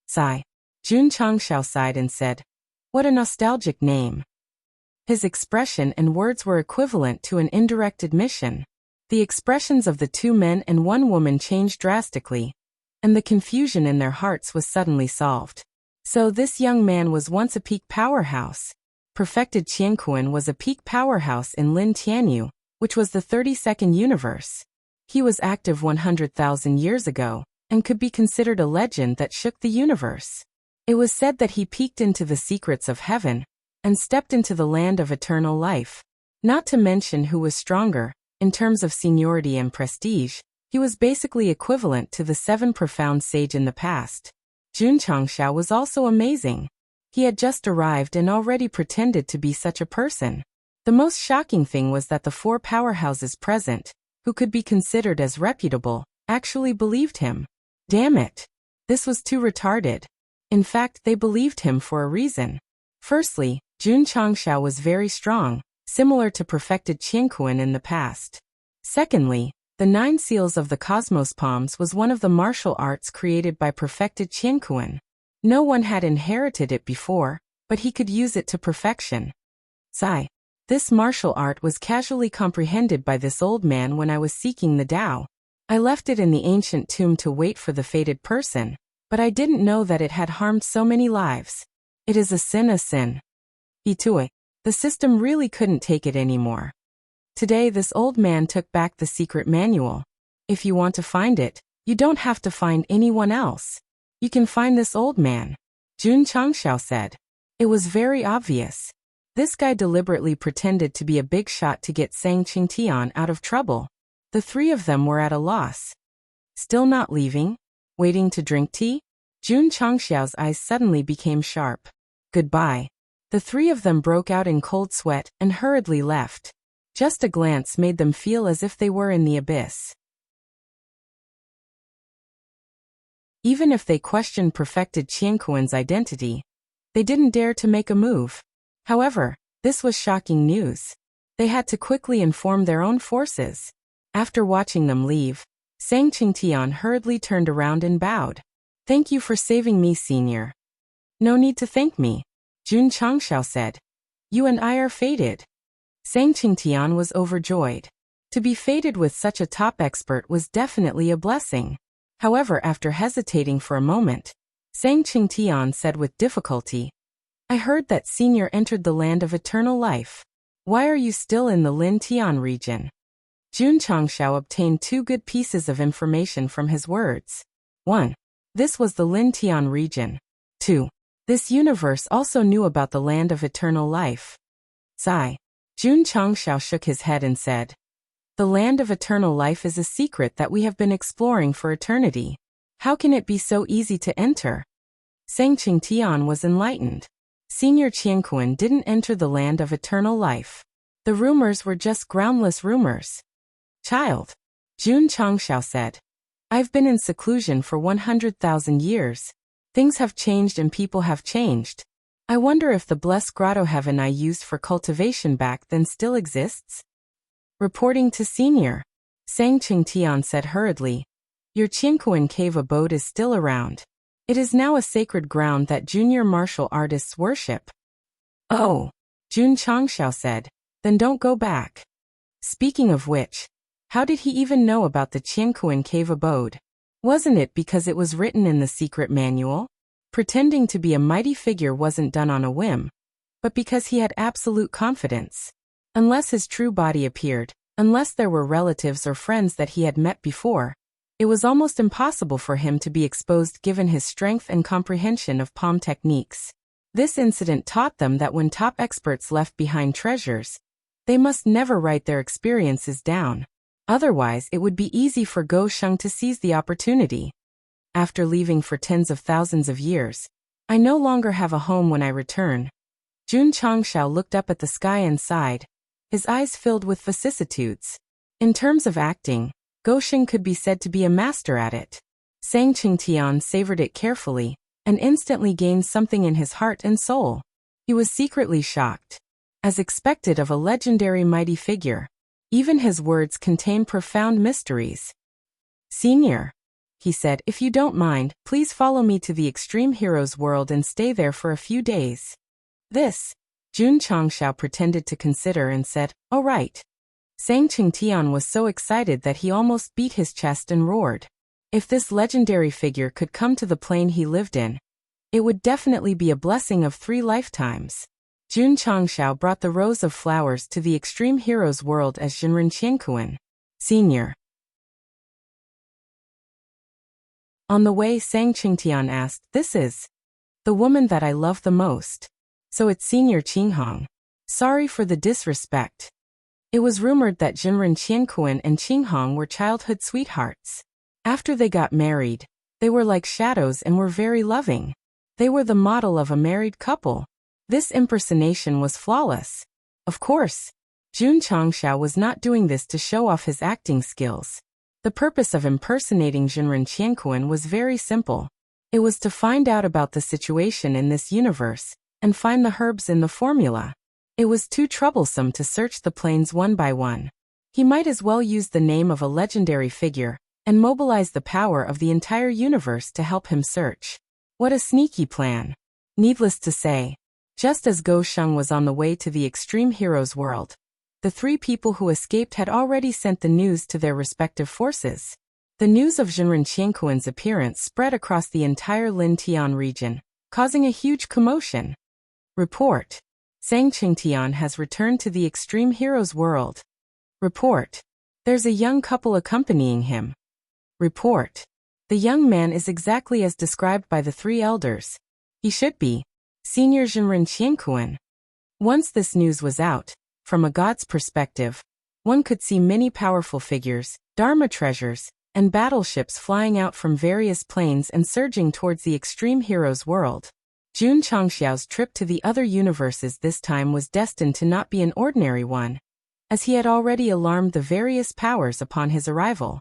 Sigh. Jun Changxiao sighed and said, "What a nostalgic name." His expression and words were equivalent to an indirect admission. The expressions of the 2 men and 1 woman changed drastically, and the confusion in their hearts was suddenly solved. So this young man was once a peak powerhouse. Perfected Qianquan was a peak powerhouse in Lin Tianyu, which was the 32nd universe. He was active 100,000 years ago, and could be considered a legend that shook the universe. It was said that he peeked into the secrets of heaven, and stepped into the land of eternal life. Not to mention who was stronger, in terms of seniority and prestige, he was basically equivalent to the 7 profound sage in the past. Jun Changxiao was also amazing. He had just arrived and already pretended to be such a person. The most shocking thing was that the 4 powerhouses present, who could be considered as reputable, actually believed him. Damn it! This was too retarded. In fact, they believed him for a reason. Firstly, Jun Changxiao was very strong, similar to perfected Qianquan in the past. Secondly, the 9 seals of the cosmos palms was one of the martial arts created by perfected Qianquan. No one had inherited it before, but he could use it to perfection. Sigh. This martial art was casually comprehended by this old man when I was seeking the Tao. I left it in the ancient tomb to wait for the fated person, but I didn't know that it had harmed so many lives. It is a sin, a sin. Itue. The system really couldn't take it anymore. Today this old man took back the secret manual. If you want to find it, you don't have to find anyone else. You can find this old man. Jun Changxiao said. It was very obvious. This guy deliberately pretended to be a big shot to get Sang Qingtian out of trouble. The 3 of them were at a loss. Still not leaving? Waiting to drink tea? Jun Changxiao's eyes suddenly became sharp. Goodbye. The 3 of them broke out in cold sweat and hurriedly left. Just a glance made them feel as if they were in the abyss. Even if they questioned perfected Qianquan's identity, they didn't dare to make a move. However, this was shocking news. They had to quickly inform their own forces. After watching them leave, Sang Qingtian hurriedly turned around and bowed. "Thank you for saving me, senior." "No need to thank me," Jun Changxiao said. "You and I are fated." Sang Qingtian was overjoyed. To be fated with such a top expert was definitely a blessing. However, after hesitating for a moment, Sang Qingtian said with difficulty, "I heard that senior entered the land of eternal life. Why are you still in the Lin Tian region?" Jun Changxiao obtained 2 good pieces of information from his words. 1. This was the Lin Tian region. 2. This universe also knew about the land of eternal life. Sigh. Jun Changxiao shook his head and said, "The land of eternal life is a secret that we have been exploring for eternity. How can it be so easy to enter?" Sang Qingtian was enlightened. Senior Qianquan didn't enter the land of eternal life. The rumors were just groundless rumors. "Child," Jun Changxiao said, "I've been in seclusion for 100,000 years. Things have changed and people have changed. I wonder if the blessed grotto heaven I used for cultivation back then still exists?" Reporting to senior, Sang Qingtian said hurriedly, "Your Qianquan cave abode is still around. It is now a sacred ground that junior martial artists worship. Oh, Jun Changxiao said, then don't go back. Speaking of which, how did he even know about the Qiankuan cave abode? Wasn't it because it was written in the secret manual? Pretending to be a mighty figure wasn't done on a whim, but because he had absolute confidence. Unless his true body appeared, unless there were relatives or friends that he had met before, it was almost impossible for him to be exposed given his strength and comprehension of palm techniques. This incident taught them that when top experts left behind treasures, they must never write their experiences down. Otherwise, it would be easy for Go Sheng to seize the opportunity. After leaving for tens of thousands of years, I no longer have a home when I return. Jun Changxiao looked up at the sky and sighed, his eyes filled with vicissitudes. In terms of acting, Go Sheng could be said to be a master at it. Sang Qingtian savored it carefully, and instantly gained something in his heart and soul. He was secretly shocked. As expected of a legendary mighty figure, even his words contain profound mysteries. Senior, he said, if you don't mind, please follow me to the Extreme Heroes world and stay there for a few days. This, Jun Changxiao pretended to consider and said, all right. Sang Qingtian was so excited that he almost beat his chest and roared. If this legendary figure could come to the plane he lived in, it would definitely be a blessing of 3 lifetimes. Jun Changxiao brought the rows of flowers to the Extreme Heroes world as Jinren Qiankuan. Senior. On the way, Sang Qingtian asked, this is the woman that I love the most. So it's Senior Qinghong. Sorry for the disrespect. It was rumored that Jinren Qiankuan and Qinghong were childhood sweethearts. After they got married, they were like shadows and were very loving. They were the model of a married couple. This impersonation was flawless. Of course, Jun Changxiao was not doing this to show off his acting skills. The purpose of impersonating Jinren Qiankuan was very simple. It was to find out about the situation in this universe, and find the herbs in the formula. It was too troublesome to search the planes one by one. He might as well use the name of a legendary figure, and mobilize the power of the entire universe to help him search. What a sneaky plan. Needless to say, just as Go Sheng was on the way to the Extreme Heroes world, the 3 people who escaped had already sent the news to their respective forces. The news of Jinren Qiankuan's appearance spread across the entire Lin Tian region, causing a huge commotion. Report. Sang Qingtian has returned to the Extreme Heroes world. Report. There's a young couple accompanying him. Report. The young man is exactly as described by the 3 elders. He should be Senior Jinren Qiankuan. Once this news was out, from a god's perspective, one could see many powerful figures, Dharma treasures, and battleships flying out from various planes and surging towards the Extreme Heroes world. Jun Changxiao's trip to the other universes this time was destined to not be an ordinary one, as he had already alarmed the various powers upon his arrival.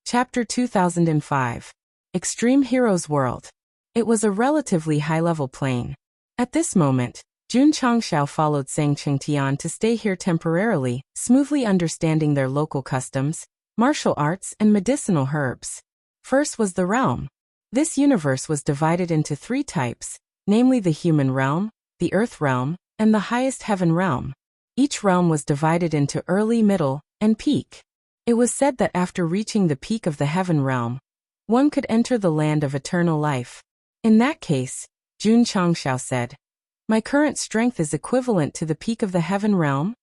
Chapter 2005. Extreme Heroes World. It was a relatively high-level plane. At this moment, Jun Changxiao followed Sang Qingtian to stay here temporarily, smoothly understanding their local customs, martial arts, and medicinal herbs. First was the realm. This universe was divided into 3 types, namely the human realm, the earth realm, and the highest heaven realm. Each realm was divided into early, middle, and peak. It was said that after reaching the peak of the heaven realm, one could enter the land of eternal life. In that case, Jun Changxiao said, my current strength is equivalent to the peak of the heaven realm?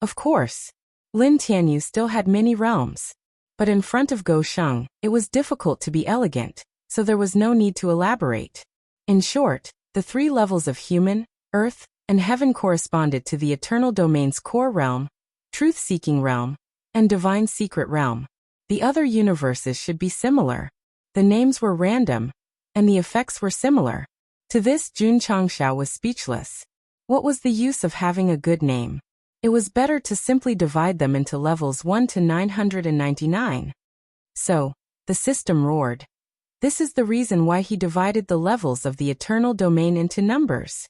Of course. Lin Tianyu still had many realms. But in front of Go Sheng, it was difficult to be elegant, so there was no need to elaborate. In short, the 3 levels of human, earth, and heaven corresponded to the eternal domain's core realm, truth-seeking realm, and divine secret realm. The other universes should be similar. The names were random, and the effects were similar. To this, Jun Changxiao was speechless. What was the use of having a good name? It was better to simply divide them into levels 1 to 999. So, the system roared. This is the reason why he divided the levels of the eternal domain into numbers.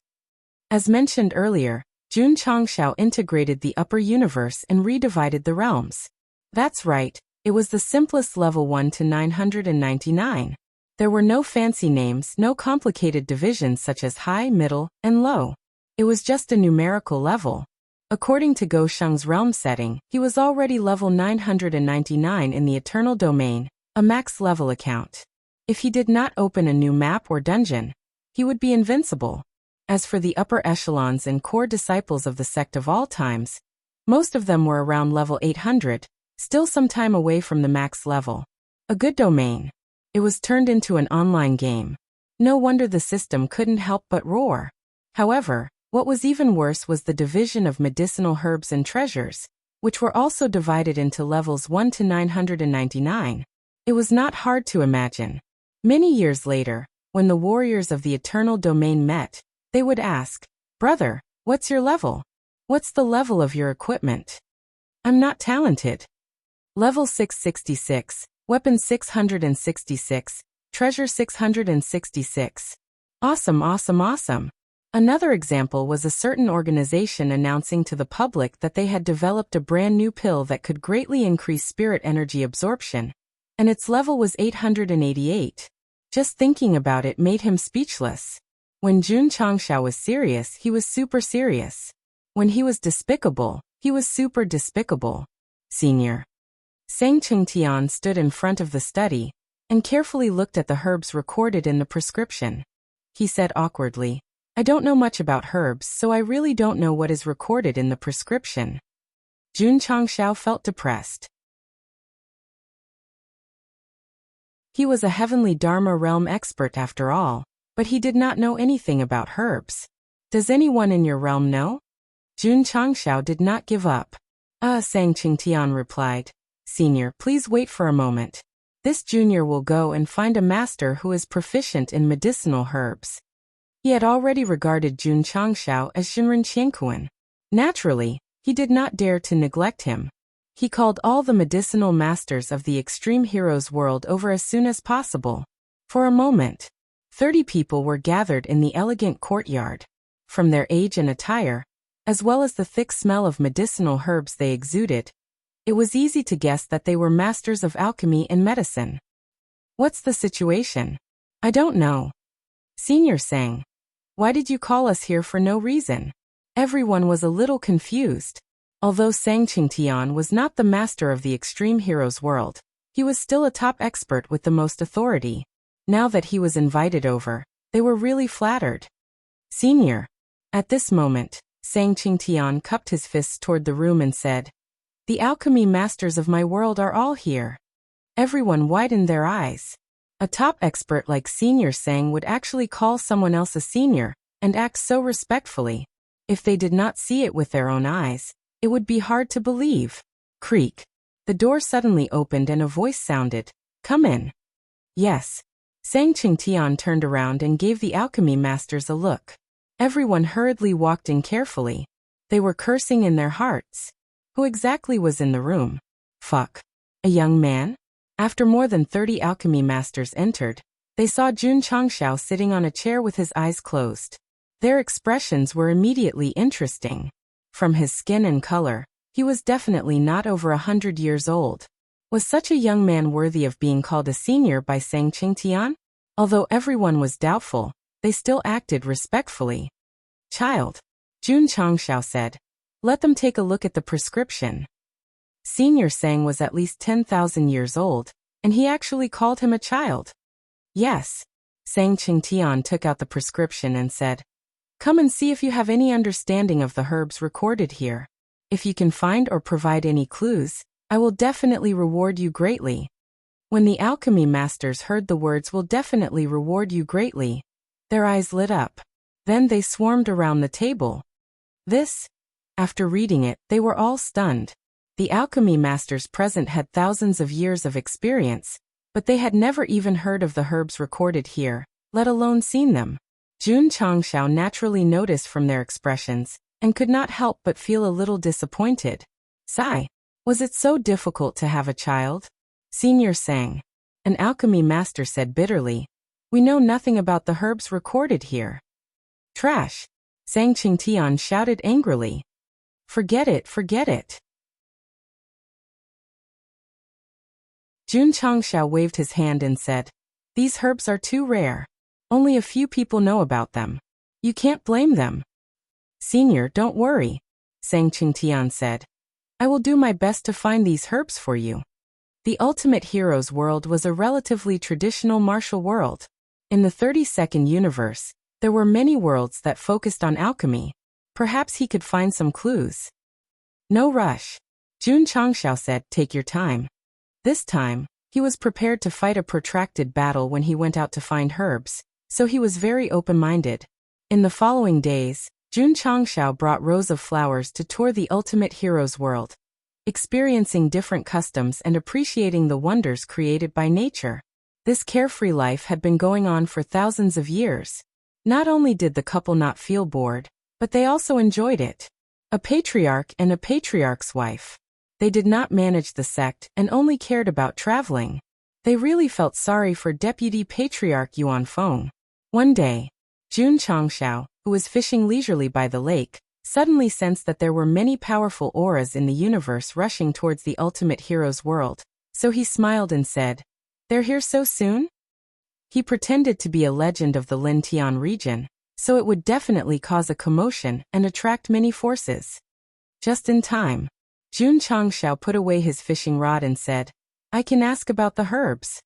As mentioned earlier, Jun Changshao integrated the upper universe and redivided the realms. That's right, it was the simplest level 1 to 999. There were no fancy names, no complicated divisions such as high, middle, and low. It was just a numerical level. According to Go Sheng's realm setting, he was already level 999 in the Eternal Domain, a max level account. If he did not open a new map or dungeon, he would be invincible. As for the upper echelons and core disciples of the sect of all times, most of them were around level 800, still some time away from the max level. A good domain. It was turned into an online game. No wonder the system couldn't help but roar. However, what was even worse was the division of medicinal herbs and treasures, which were also divided into levels 1 to 999. It was not hard to imagine. Many years later, when the warriors of the Eternal Domain met, they would ask, "Brother, what's your level? What's the level of your equipment?" "I'm not talented." Level 666, weapon 666, treasure 666. Awesome, awesome, awesome. Another example was a certain organization announcing to the public that they had developed a brand new pill that could greatly increase spirit energy absorption, and its level was 888. Just thinking about it made him speechless. When Jun Changshao was serious, he was super serious. When he was despicable, he was super despicable. Senior. Sang Qingtian stood in front of the study and carefully looked at the herbs recorded in the prescription. He said awkwardly, "I don't know much about herbs, so I really don't know what is recorded in the prescription." Jun Changshao felt depressed. He was a heavenly Dharma realm expert after all, but he did not know anything about herbs. "Does anyone in your realm know?" Jun Changshao did not give up. Sang Qingtian replied. "Senior, please wait for a moment. This junior will go and find a master who is proficient in medicinal herbs." He had already regarded Jun Changshao as Shinran Qiankuan. Naturally, he did not dare to neglect him. He called all the medicinal masters of the Extreme Heroes world over as soon as possible. For a moment, 30 people were gathered in the elegant courtyard. From their age and attire, as well as the thick smell of medicinal herbs they exuded, it was easy to guess that they were masters of alchemy and medicine. "What's the situation?" "I don't know." Senior sang. "Why did you call us here for no reason?" Everyone was a little confused. Although Sang Qingtian was not the master of the Extreme Heroes world, he was still a top expert with the most authority. Now that he was invited over, they were really flattered. "Senior." At this moment, Sang Qingtian cupped his fists toward the room and said, "The alchemy masters of my world are all here." Everyone widened their eyes. A top expert like Senior Sang would actually call someone else a senior and act so respectfully. If they did not see it with their own eyes, it would be hard to believe. Creak. The door suddenly opened and a voice sounded, "Come in." "Yes." Sang Qingtian turned around and gave the alchemy masters a look. Everyone hurriedly walked in carefully. They were cursing in their hearts. Who exactly was in the room? Fuck. A young man? After more than 30 alchemy masters entered, they saw Jun Changshao sitting on a chair with his eyes closed. Their expressions were immediately interesting. From his skin and color, he was definitely not over 100 years old. Was such a young man worthy of being called a senior by Sang Qingtian? Although everyone was doubtful, they still acted respectfully. "Child," Jun Changshao said. "Let them take a look at the prescription." Senior Sang was at least 10,000 years old, and he actually called him a child. "Yes." Sang Qingtian took out the prescription and said, "Come and see if you have any understanding of the herbs recorded here. If you can find or provide any clues, I will definitely reward you greatly." When the alchemy masters heard the words "will definitely reward you greatly," their eyes lit up. Then they swarmed around the table. This? After reading it, they were all stunned. The alchemy masters present had thousands of years of experience, but they had never even heard of the herbs recorded here, let alone seen them. Jun Changshao naturally noticed from their expressions, and could not help but feel a little disappointed. Sigh. Was it so difficult to have a child? Senior sang. An alchemy master said bitterly, "We know nothing about the herbs recorded here." Trash. Sang Qingtian shouted angrily. Forget it, forget it. Jun Changxiao waved his hand and said, These herbs are too rare. Only a few people know about them. You can't blame them. Senior, don't worry, Sang Qingtian said. I will do my best to find these herbs for you. The Ultimate Heroes world was a relatively traditional martial world. In the 32nd universe, there were many worlds that focused on alchemy. Perhaps he could find some clues. No rush. Jun Changxiao said, Take your time. This time, he was prepared to fight a protracted battle when he went out to find herbs, so he was very open-minded. In the following days, Jun Changxiao brought rows of flowers to tour the Ultimate Heroes world, experiencing different customs and appreciating the wonders created by nature. This carefree life had been going on for thousands of years. Not only did the couple not feel bored, but they also enjoyed it. A patriarch and a patriarch's wife. They did not manage the sect and only cared about traveling. They really felt sorry for Deputy Patriarch Yuan Feng. One day, Jun Changxiao, who was fishing leisurely by the lake, suddenly sensed that there were many powerful auras in the universe rushing towards the Ultimate Heroes world, so he smiled and said, They're here so soon? He pretended to be a legend of the Lintian region, so it would definitely cause a commotion and attract many forces. Just in time, Jun Changxiao put away his fishing rod and said, I can ask about the herbs.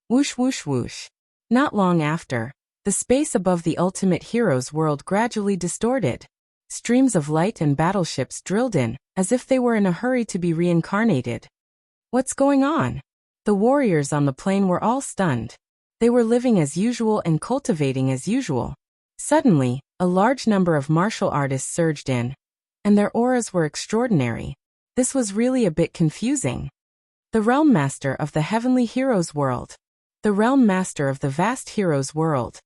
Whoosh whoosh whoosh. Not long after, the space above the Ultimate Heroes world gradually distorted. Streams of light and battleships drilled in, as if they were in a hurry to be reincarnated. What's going on? The warriors on the plain were all stunned. They were living as usual and cultivating as usual. Suddenly, a large number of martial artists surged in, and their auras were extraordinary. This was really a bit confusing. The Realm Master of the Heavenly Heroes world. The Realm Master of the Vast Heroes world.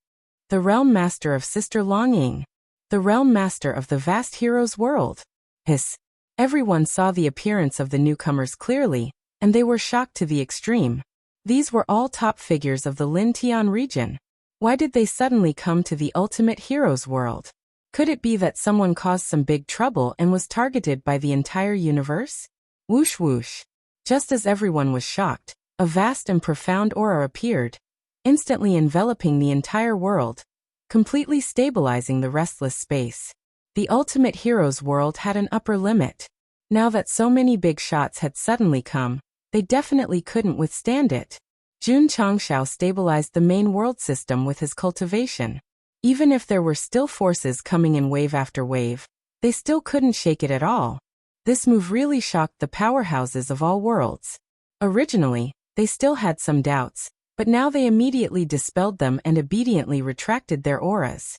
The Realm Master of Sister Longying. The Realm Master of the Vast Heroes world. Hiss. Everyone saw the appearance of the newcomers clearly, and they were shocked to the extreme. These were all top figures of the Lintian region. Why did they suddenly come to the Ultimate Heroes world? Could it be that someone caused some big trouble and was targeted by the entire universe? Whoosh whoosh. Just as everyone was shocked, a vast and profound aura appeared, instantly enveloping the entire world, completely stabilizing the restless space. The Ultimate Heroes world had an upper limit. Now that so many big shots had suddenly come, they definitely couldn't withstand it. Jun Changxiao stabilized the main world system with his cultivation. Even if there were still forces coming in wave after wave, they still couldn't shake it at all. This move really shocked the powerhouses of all worlds. Originally, they still had some doubts, but now they immediately dispelled them and obediently retracted their auras.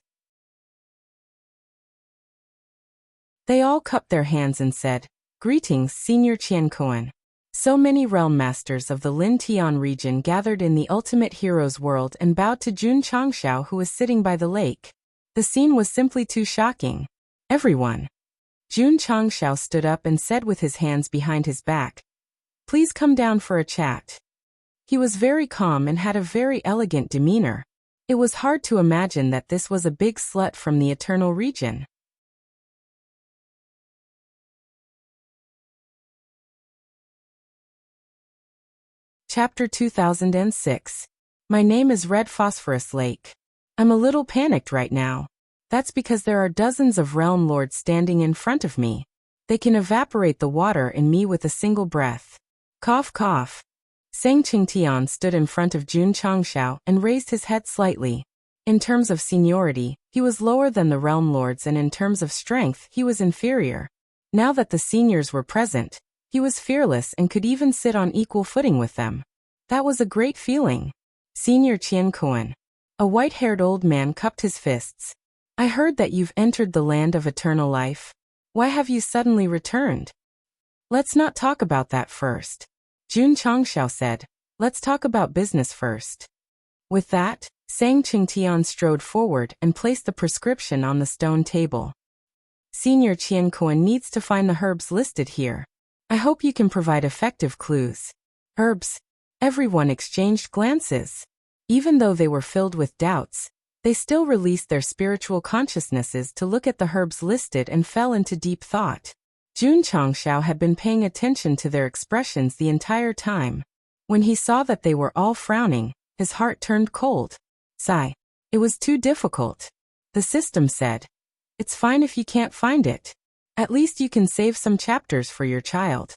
They all cupped their hands and said, Greetings, Senior Qiankuan. So many realm masters of the Lintian region gathered in the Ultimate Heroes world and bowed to Jun Changxiao, who was sitting by the lake. The scene was simply too shocking. Everyone. Jun Changxiao stood up and said with his hands behind his back, Please come down for a chat. He was very calm and had a very elegant demeanor. It was hard to imagine that this was a big slut from the Eternal region. Chapter 2006. My name is Red Phosphorus Lake. I'm a little panicked right now. That's because there are dozens of realm lords standing in front of me. They can evaporate the water in me with a single breath. Cough cough. Sang Qingtian stood in front of Jun Changxiao and raised his head slightly. In terms of seniority, he was lower than the realm lords, and in terms of strength, he was inferior. Now that the seniors were present, he was fearless and could even sit on equal footing with them. That was a great feeling. Senior Qiankuan. A white-haired old man cupped his fists. I heard that you've entered the land of eternal life. Why have you suddenly returned? Let's not talk about that first. Jun Changxiao said, Let's talk about business first. With that, Sang Qingtian strode forward and placed the prescription on the stone table. Senior Qiankuan needs to find the herbs listed here. I hope you can provide effective clues. Herbs. Everyone exchanged glances. Even though they were filled with doubts, They still released their spiritual consciousnesses to look at the herbs listed and fell into deep thought. Jun Changxiao had been paying attention to their expressions the entire time. When he saw that they were all frowning, his heart turned cold. Sigh. It was too difficult. The system said, "It's fine if you can't find it. At least you can save some chapters for your child."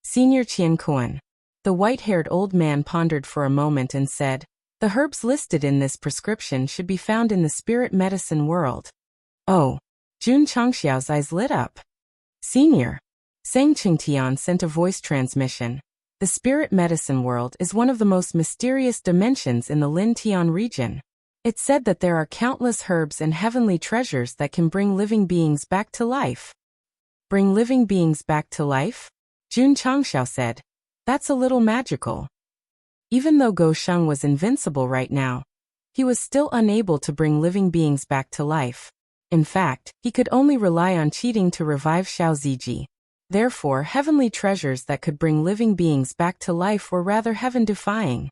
Senior Qian Kuan. The white-haired old man pondered for a moment and said, "The herbs listed in this prescription should be found in the spirit medicine world." Oh. Jun Changxiao's eyes lit up. Senior. Sang Qingtian sent a voice transmission. The spirit medicine world is one of the most mysterious dimensions in the Lin Tian region. It said that there are countless herbs and heavenly treasures that can bring living beings back to life. Bring living beings back to life? Jun Changxiao said. That's a little magical. Even though Go Sheng was invincible right now, he was still unable to bring living beings back to life. In fact, he could only rely on cheating to revive Xiao Ziji. Therefore, heavenly treasures that could bring living beings back to life were rather heaven-defying.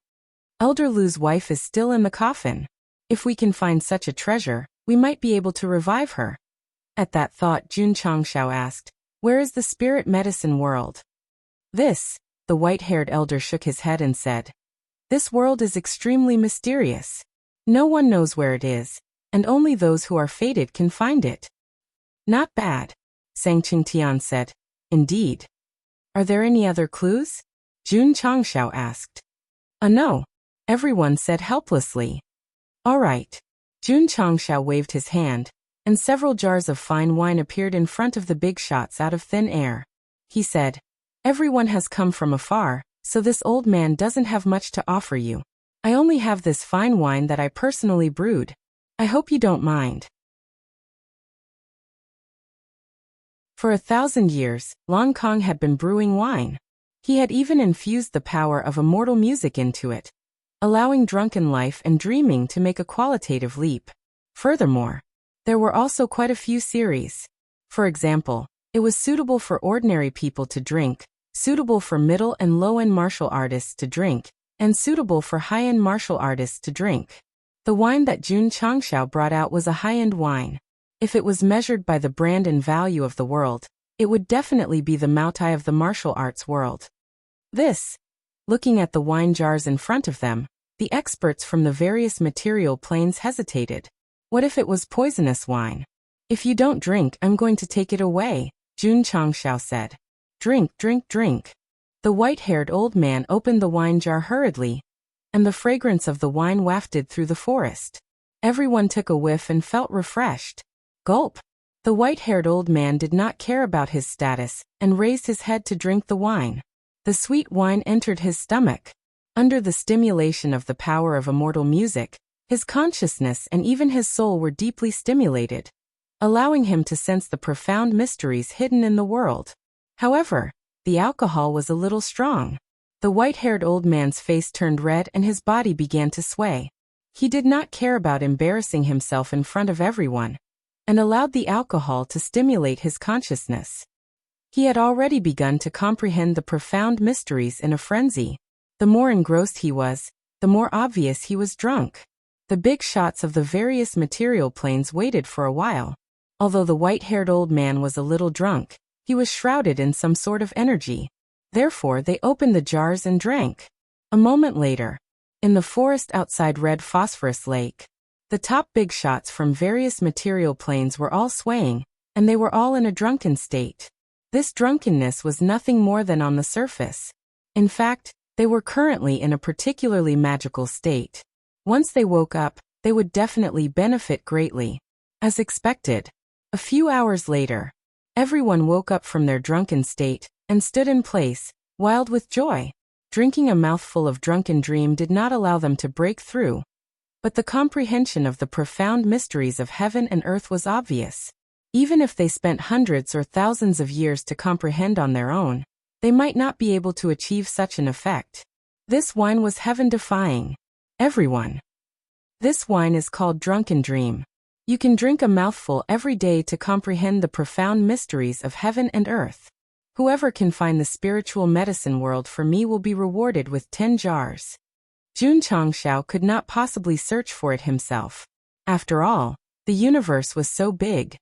Elder Lu's wife is still in the coffin. If we can find such a treasure, we might be able to revive her. At that thought, Jun Changxiao asked, "Where is the spirit medicine world?" "This," the white-haired elder shook his head and said. "This world is extremely mysterious. No one knows where it is, and only those who are fated can find it." "Not bad," Sang Qingtian said. "Indeed. Are there any other clues?" Jun Changxiao asked. No," everyone said helplessly. "All right." Jun Changxiao waved his hand, and several jars of fine wine appeared in front of the big shots out of thin air. He said, "Everyone has come from afar, so this old man doesn't have much to offer you. I only have this fine wine that I personally brewed. I hope you don't mind." For 1,000 years, Long Kong had been brewing wine. He had even infused the power of immortal music into it, allowing drunken life and dreaming to make a qualitative leap. Furthermore, there were also quite a few series. For example, it was suitable for ordinary people to drink, suitable for middle and low-end martial artists to drink, and suitable for high-end martial artists to drink. The wine that Jun Changxiao brought out was a high-end wine. If it was measured by the brand and value of the world, it would definitely be the Maotai of the martial arts world. This, looking at the wine jars in front of them, the experts from the various material planes hesitated. What if it was poisonous wine? "If you don't drink, I'm going to take it away," Jun Changxiao said. "Drink, drink, drink." The white-haired old man opened the wine jar hurriedly, and the fragrance of the wine wafted through the forest. Everyone took a whiff and felt refreshed. Gulp. The white-haired old man did not care about his status, and raised his head to drink the wine. The sweet wine entered his stomach. Under the stimulation of the power of immortal music, his consciousness and even his soul were deeply stimulated, allowing him to sense the profound mysteries hidden in the world. However, the alcohol was a little strong. The white-haired old man's face turned red and his body began to sway. He did not care about embarrassing himself in front of everyone, and allowed the alcohol to stimulate his consciousness. He had already begun to comprehend the profound mysteries in a frenzy. The more engrossed he was, the more obvious he was drunk. The big shots of the various material planes waited for a while. Although the white-haired old man was a little drunk, he was shrouded in some sort of energy. Therefore, they opened the jars and drank. A moment later, in the forest outside Red Phosphorus Lake, the top big shots from various material planes were all swaying, and they were all in a drunken state. This drunkenness was nothing more than on the surface. In fact, they were currently in a particularly magical state. Once they woke up, they would definitely benefit greatly. As expected, a few hours later, everyone woke up from their drunken state and stood in place, wild with joy. Drinking a mouthful of drunken dream did not allow them to break through, but the comprehension of the profound mysteries of heaven and earth was obvious. Even if they spent hundreds or thousands of years to comprehend on their own, they might not be able to achieve such an effect. This wine was heaven-defying. Everyone. This wine is called Drunken Dream. You can drink a mouthful every day to comprehend the profound mysteries of heaven and earth. Whoever can find the spiritual medicine world for me will be rewarded with 10 jars. Jun Changxiao could not possibly search for it himself. After all, the universe was so big.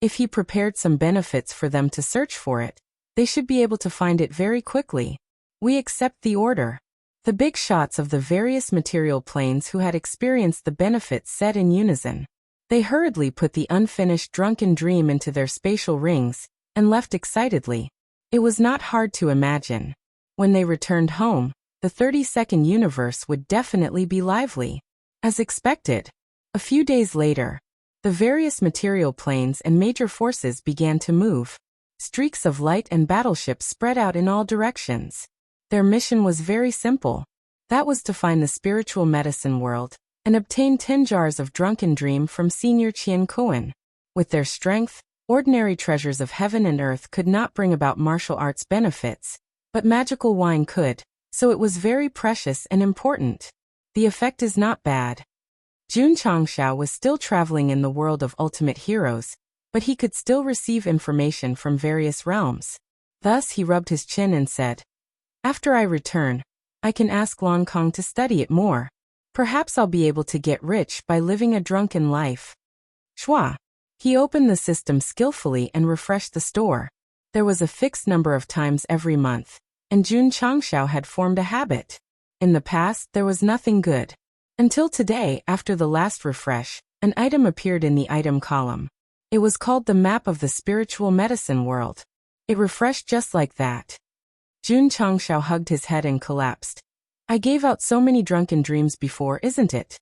If he prepared some benefits for them to search for it, they should be able to find it very quickly. We accept the order. The big shots of the various material planes who had experienced the benefits said in unison. They hurriedly put the unfinished drunken dream into their spatial rings, and left excitedly. It was not hard to imagine. When they returned home, the 32nd universe would definitely be lively. As expected. A few days later, the various material planes and major forces began to move. Streaks of light and battleships spread out in all directions. Their mission was very simple. That was to find the spiritual medicine world, and obtain 10 jars of drunken dream from Senior Qian Kuan. With their strength, ordinary treasures of heaven and earth could not bring about martial arts benefits, but magical wine could, so it was very precious and important. The effect is not bad. Jun Changxiao was still traveling in the world of ultimate heroes, but he could still receive information from various realms. Thus he rubbed his chin and said, "After I return, I can ask Long Kong to study it more. Perhaps I'll be able to get rich by living a drunken life." Shua. He opened the system skillfully and refreshed the store. There was a fixed number of times every month, and Jun Changxiao had formed a habit. In the past, there was nothing good. Until today, after the last refresh, an item appeared in the item column. It was called the map of the spiritual medicine world. It refreshed just like that. Jun Changxiao hugged his head and collapsed. "I gave out so many drunken dreams before, isn't it?"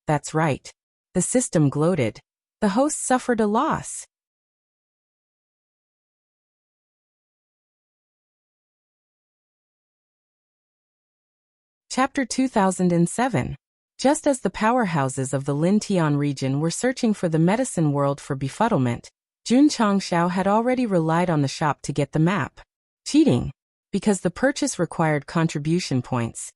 "That's right." The system gloated. The host suffered a loss. Chapter 2007. Just as the powerhouses of the Lintian region were searching for the medicine world for befuddlement, Jun Changxiao had already relied on the shop to get the map. Cheating. Because the purchase required contribution points.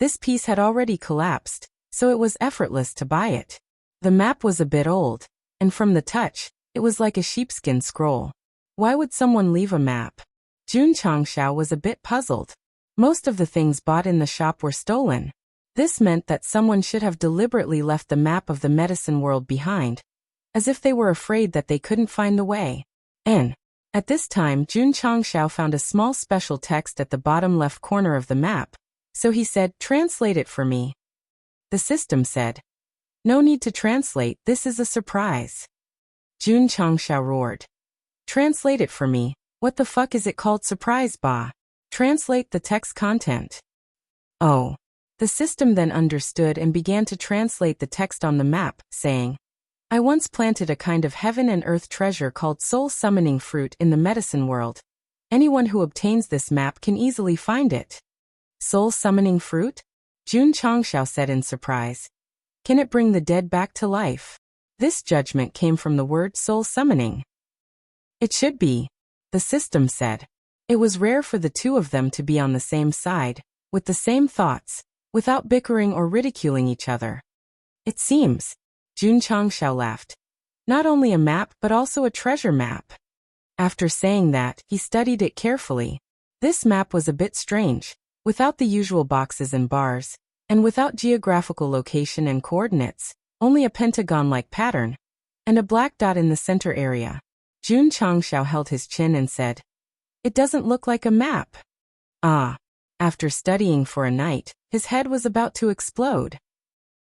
This piece had already collapsed, so it was effortless to buy it. The map was a bit old, and from the touch, it was like a sheepskin scroll. Why would someone leave a map? Jun Changxiao was a bit puzzled. Most of the things bought in the shop were stolen. This meant that someone should have deliberately left the map of the medicine world behind, as if they were afraid that they couldn't find the way. At this time, Jun Changxiao found a small special text at the bottom left corner of the map, so he said, "Translate it for me." The system said, "No need to translate, this is a surprise." Jun Changxiao roared, "Translate it for me, what the fuck is it called surprise, ba? Translate the text content." Oh. The system then understood and began to translate the text on the map, saying, "I once planted a kind of heaven and earth treasure called soul summoning fruit in the medicine world. Anyone who obtains this map can easily find it." Soul summoning fruit? Jun Changxiao said in surprise. Can it bring the dead back to life? This judgment came from the word soul summoning. It should be, the system said. It was rare for the two of them to be on the same side, with the same thoughts, without bickering or ridiculing each other. It seems, Jun Changxiao laughed. Not only a map but also a treasure map. After saying that, he studied it carefully. This map was a bit strange, without the usual boxes and bars, and without geographical location and coordinates, only a pentagon-like pattern, and a black dot in the center area. Jun Changxiao held his chin and said, "It doesn't look like a map." Ah. After studying for a night, his head was about to explode.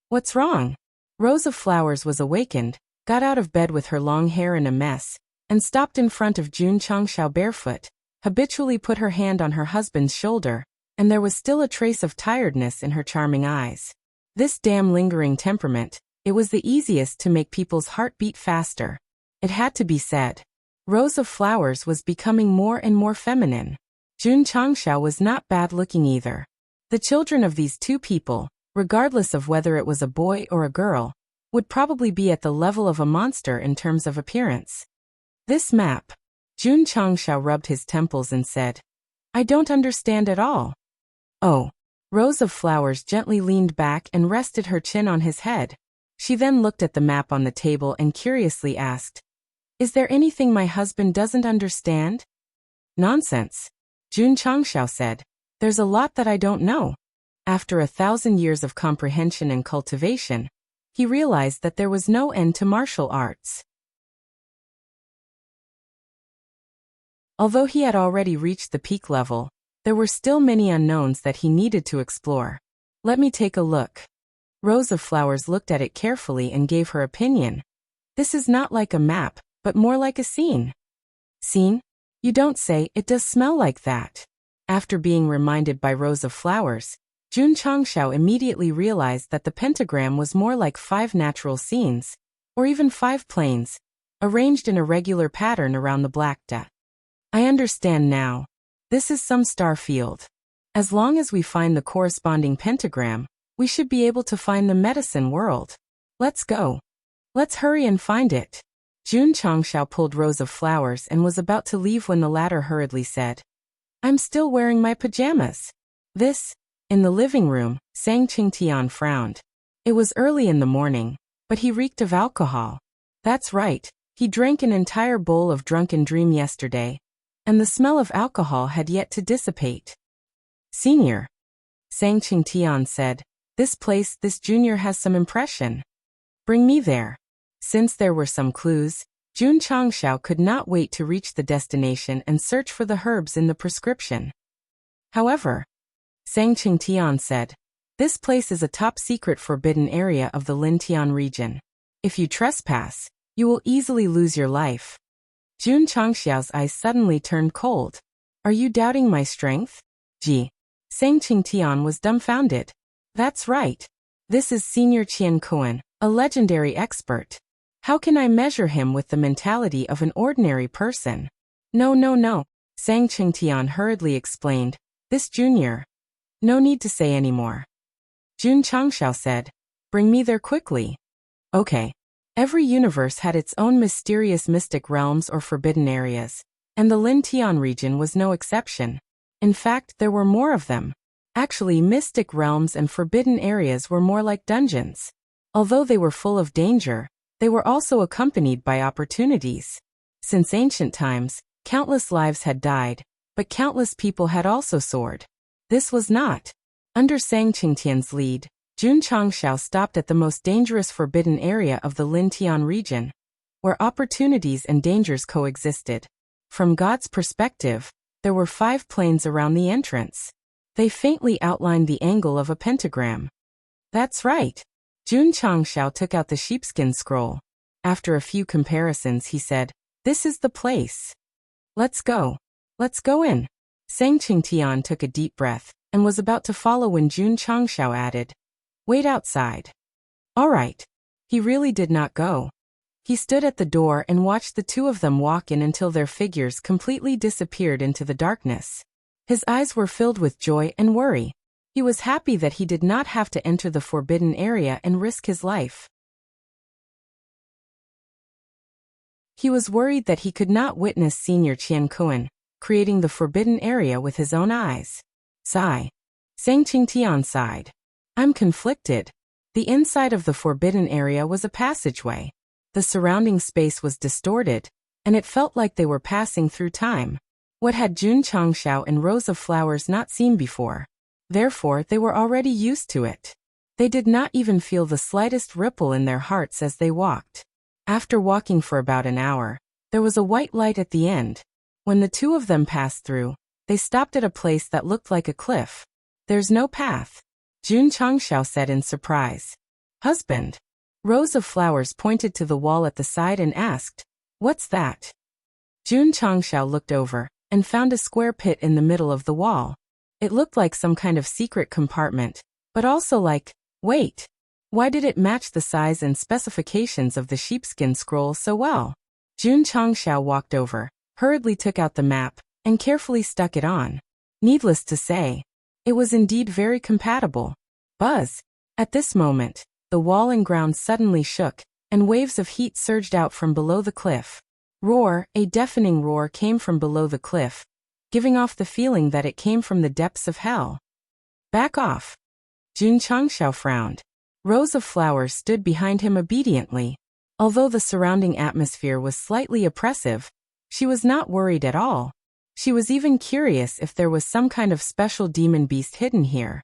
"What's wrong?" Rose of Flowers was awakened, got out of bed with her long hair in a mess, and stopped in front of Jun Changxiao barefoot, habitually put her hand on her husband's shoulder, and there was still a trace of tiredness in her charming eyes. This damn lingering temperament, it was the easiest to make people's heart beat faster. It had to be said. Rose of Flowers was becoming more and more feminine. Jun Changxiao was not bad looking either. The children of these two people, regardless of whether it was a boy or a girl, would probably be at the level of a monster in terms of appearance. This map. Jun Changxiao rubbed his temples and said, "I don't understand at all." Oh. Rose of Flowers gently leaned back and rested her chin on his head. She then looked at the map on the table and curiously asked, "Is there anything my husband doesn't understand?" "Nonsense," Jun Changxiao said. "There's a lot that I don't know." After 1,000 years of comprehension and cultivation, he realized that there was no end to martial arts. Although he had already reached the peak level, there were still many unknowns that he needed to explore. Let me take a look. Rose of Flowers looked at it carefully and gave her opinion. This is not like a map, but more like a scene. Scene? You don't say, it does smell like that. After being reminded by Rose of Flowers, Jun Changxiao immediately realized that the pentagram was more like 5 natural scenes, or even 5 planes, arranged in a regular pattern around the black dot. I understand now. This is some star field. As long as we find the corresponding pentagram, we should be able to find the medicine world. Let's go. Let's hurry and find it. Jun Changxiao pulled Rose of Flowers and was about to leave when the latter hurriedly said, I'm still wearing my pajamas. This? In the living room, Sang Qingtian frowned. It was early in the morning, but he reeked of alcohol. That's right, he drank an entire bowl of drunken dream yesterday, and the smell of alcohol had yet to dissipate. Senior, Sang Qingtian said, this place, this junior has some impression. Bring me there. Since there were some clues, Jun Changxiao could not wait to reach the destination and search for the herbs in the prescription. However, Sang Qingtian said, this place is a top-secret forbidden area of the Lintian region. If you trespass, you will easily lose your life. Jun Changxiao's eyes suddenly turned cold. Are you doubting my strength? Gee. Sang Qingtian was dumbfounded. That's right. This is Senior Qian Kuan, a legendary expert. How can I measure him with the mentality of an ordinary person? No. Sang Qingtian hurriedly explained. This junior. No need to say any more. Jun Changxiao said, bring me there quickly. Okay. Every universe had its own mysterious mystic realms or forbidden areas, and the Lintian region was no exception. In fact, there were more of them. Actually, mystic realms and forbidden areas were more like dungeons. Although they were full of danger, they were also accompanied by opportunities. Since ancient times, countless lives had died, but countless people had also soared. This was not. Under Sang Qingtian's lead, Jun Changxiao stopped at the most dangerous forbidden area of the Lintian region, where opportunities and dangers coexisted. From God's perspective, there were 5 planes around the entrance. They faintly outlined the angle of a pentagram. That's right. Jun Changxiao took out the sheepskin scroll. After a few comparisons, he said, this is the place. Let's go. Let's go in. Sang Qingtian took a deep breath and was about to follow when Jun Changxiao added, wait outside. All right. He really did not go. He stood at the door and watched the two of them walk in until their figures completely disappeared into the darkness. His eyes were filled with joy and worry. He was happy that he did not have to enter the forbidden area and risk his life. He was worried that he could not witness Senior Qian Kuan creating the forbidden area with his own eyes. Sigh. Sang Qingtian sighed. I'm conflicted. The inside of the forbidden area was a passageway. The surrounding space was distorted, and it felt like they were passing through time. What had Jun Changxiao and Rose of Flowers not seen before? Therefore, they were already used to it. They did not even feel the slightest ripple in their hearts as they walked. After walking for about an hour, there was a white light at the end. When the two of them passed through, they stopped at a place that looked like a cliff. There's no path, Jun Changxiao said in surprise. Husband. Rose of Flowers pointed to the wall at the side and asked, what's that? Jun Changxiao looked over and found a square pit in the middle of the wall. It looked like some kind of secret compartment, but also like, wait, why did it match the size and specifications of the sheepskin scroll so well? Jun Changxiao walked over, hurriedly took out the map, and carefully stuck it on. Needless to say, it was indeed very compatible. Buzz! At this moment, the wall and ground suddenly shook, and waves of heat surged out from below the cliff. Roar, a deafening roar came from below the cliff, giving off the feeling that it came from the depths of hell. Back off! Jun Changxiao frowned. Rose of Flowers stood behind him obediently. Although the surrounding atmosphere was slightly oppressive, she was not worried at all. She was even curious if there was some kind of special demon beast hidden here.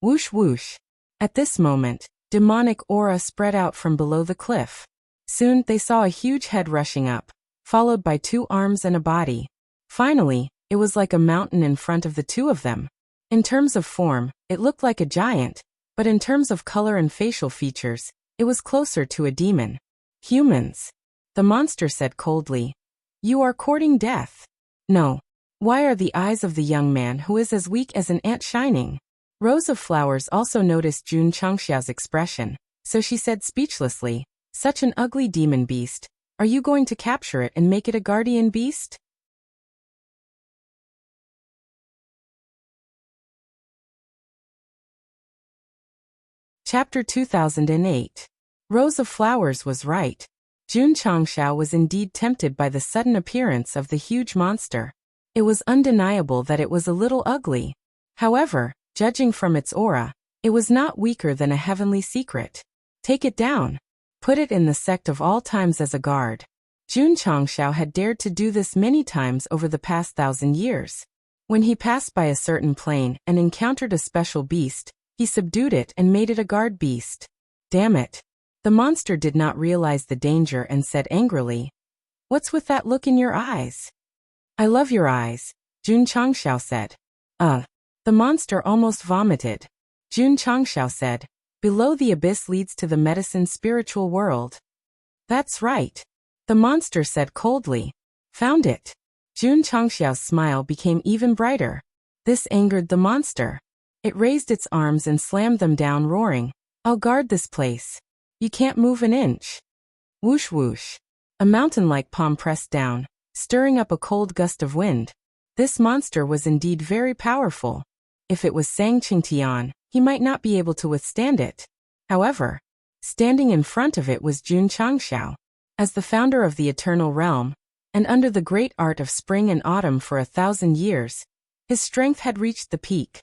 Whoosh whoosh. At this moment, demonic aura spread out from below the cliff. Soon they saw a huge head rushing up, followed by 2 arms and a body. Finally, it was like a mountain in front of the 2 of them. In terms of form, it looked like a giant, but in terms of color and facial features, it was closer to a demon. Humans. The monster said coldly. You are courting death. No. Why are the eyes of the young man who is as weak as an ant shining? Rows of Flowers also noticed Jun Changxiao's expression, so she said speechlessly, such an ugly demon beast. Are you going to capture it and make it a guardian beast? Chapter 2008. Rose of Flowers was right. Jun Changxiao was indeed tempted by the sudden appearance of the huge monster. It was undeniable that it was a little ugly. However, judging from its aura, it was not weaker than a heavenly secret. Take it down. Put it in the sect of all times as a guard. Jun Changxiao had dared to do this many times over the past 1,000 years. When he passed by a certain plane and encountered a special beast, he subdued it and made it a guard beast. Damn it. The monster did not realize the danger and said angrily, What's with that look in your eyes? I love your eyes, Jun Changxiao said. The monster almost vomited. Jun Changxiao said, Below the abyss leads to the medicine spiritual world. That's right. The monster said coldly. Found it. Jun Changxiao's smile became even brighter. This angered the monster. It raised its arms and slammed them down, roaring, I'll guard this place. You can't move an inch. Whoosh whoosh. A mountain-like palm pressed down, stirring up a cold gust of wind. This monster was indeed very powerful. If it was Sang Qingtian, he might not be able to withstand it. However, standing in front of it was Jun Changxiao. As the founder of the Eternal Realm, and under the great art of spring and autumn for 1,000 years, his strength had reached the peak.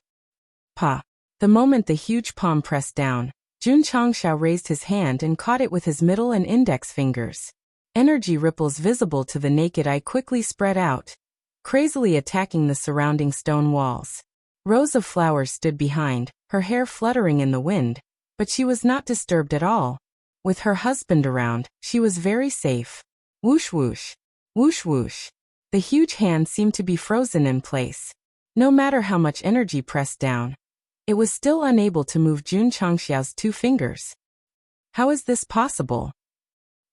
Pa! The moment the huge palm pressed down, Jun Changxiao raised his hand and caught it with his middle and index fingers. Energy ripples visible to the naked eye quickly spread out, crazily attacking the surrounding stone walls. Rows of Flowers stood behind, her hair fluttering in the wind, but she was not disturbed at all. With her husband around, she was very safe. Whoosh whoosh. Whoosh whoosh. The huge hand seemed to be frozen in place. No matter how much energy pressed down, it was still unable to move Jun Changxiao's 2 fingers. How is this possible?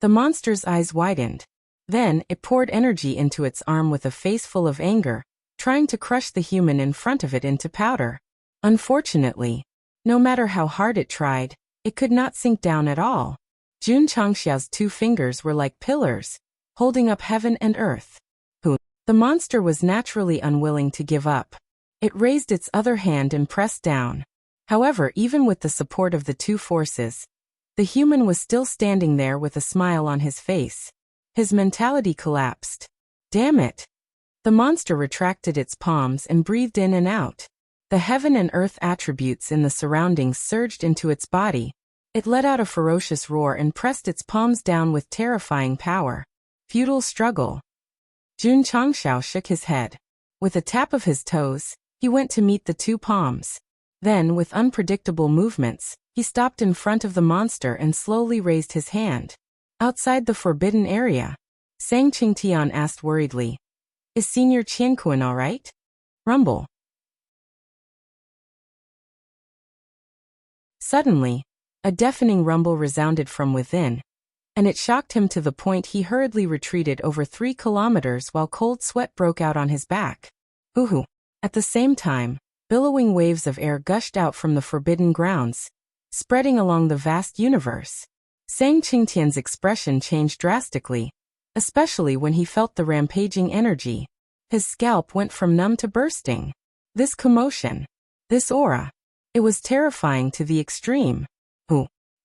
The monster's eyes widened. Then, it poured energy into its arm with a face full of anger, trying to crush the human in front of it into powder. Unfortunately, no matter how hard it tried, it could not sink down at all. Jun Changxiao's 2 fingers were like pillars, holding up heaven and earth. The monster was naturally unwilling to give up. It raised its other hand and pressed down. However, even with the support of the 2 forces, the human was still standing there with a smile on his face. His mentality collapsed. Damn it! The monster retracted its palms and breathed in and out. The heaven and earth attributes in the surroundings surged into its body. It let out a ferocious roar and pressed its palms down with terrifying power. Futile struggle. Jun Changxiao shook his head. With a tap of his toes, he went to meet the 2 palms. Then, with unpredictable movements, he stopped in front of the monster and slowly raised his hand. Outside the forbidden area, Sang Qingtian asked worriedly, Is Senior Qianquan all right? Rumble. Suddenly, a deafening rumble resounded from within, and it shocked him to the point he hurriedly retreated over 3 kilometers while cold sweat broke out on his back. Hoo-hoo. At the same time, billowing waves of air gushed out from the forbidden grounds, spreading along the vast universe. Sang Qingtian's expression changed drastically, especially when he felt the rampaging energy. His scalp went from numb to bursting. This commotion, this aura, it was terrifying to the extreme.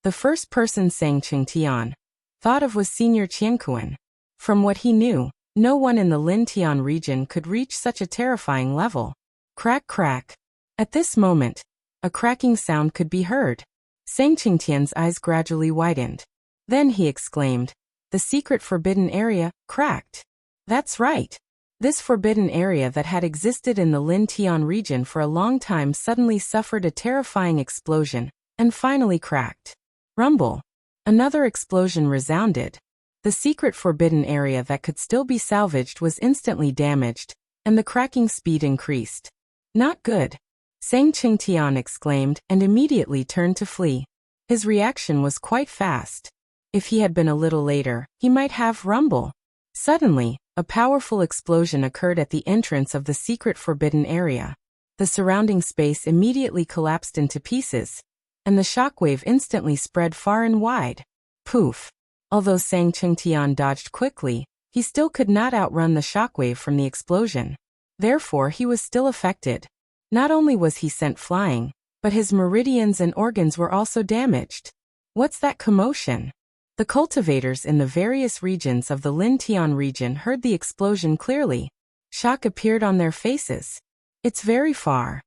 The first person Sang Qingtian thought of was Senior Qianquan. From what he knew, no one in the Lintian region could reach such a terrifying level. Crack crack. At this moment, a cracking sound could be heard. Sang Qingtian's eyes gradually widened. Then he exclaimed, The secret forbidden area, cracked. That's right. This forbidden area that had existed in the Lin Tian region for a long time suddenly suffered a terrifying explosion, and finally cracked. Rumble. Another explosion resounded. The secret forbidden area that could still be salvaged was instantly damaged, and the cracking speed increased. Not good. Sang Qingtian exclaimed and immediately turned to flee. His reaction was quite fast. If he had been a little later, he might have rumble. Suddenly, a powerful explosion occurred at the entrance of the secret forbidden area. The surrounding space immediately collapsed into pieces, and the shockwave instantly spread far and wide. Poof! Although Sang Qingtian dodged quickly, he still could not outrun the shockwave from the explosion. Therefore, he was still affected. Not only was he sent flying, but his meridians and organs were also damaged. What's that commotion? The cultivators in the various regions of the Lin Tian region heard the explosion clearly. Shock appeared on their faces. It's very far.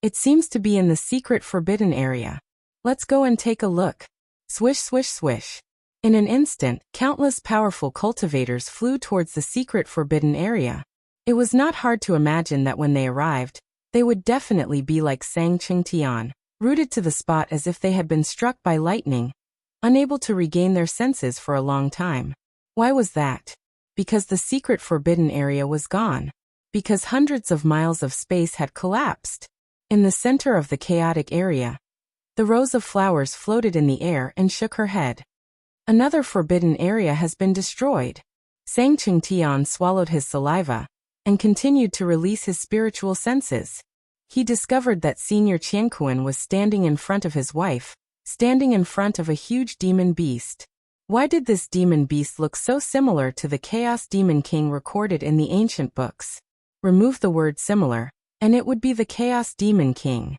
It seems to be in the secret forbidden area. Let's go and take a look. Swish, swish, swish. In an instant, countless powerful cultivators flew towards the secret forbidden area. It was not hard to imagine that when they arrived, they would definitely be like Sang Qingtian, rooted to the spot as if they had been struck by lightning, unable to regain their senses for a long time. Why was that? Because the secret forbidden area was gone. Because hundreds of miles of space had collapsed. In the center of the chaotic area, the rows of flowers floated in the air and shook her head. Another forbidden area has been destroyed. Sang Qingtian swallowed his saliva and continued to release his spiritual senses. He discovered that Senior Qianquan was standing in front of his wife, standing in front of a huge demon beast. Why did this demon beast look so similar to the Chaos Demon King recorded in the ancient books? Remove the word similar, and it would be the Chaos Demon King.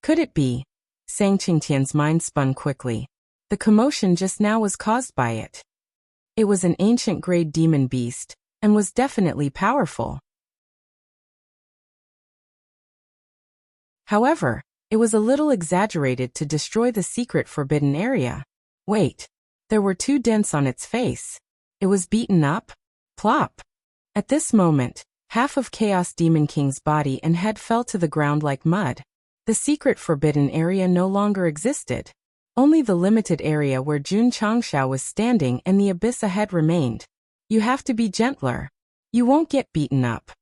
Could it be? Sang Qingtian's mind spun quickly. The commotion just now was caused by it. It was an ancient grade demon beast, and was definitely powerful. However, it was a little exaggerated to destroy the secret forbidden area. Wait, there were two dents on its face. It was beaten up? Plop! At this moment, half of Chaos Demon King's body and head fell to the ground like mud. The secret forbidden area no longer existed. Only the limited area where Jun Changxiao was standing and the abyss ahead remained. You have to be gentler. You won't get beaten up.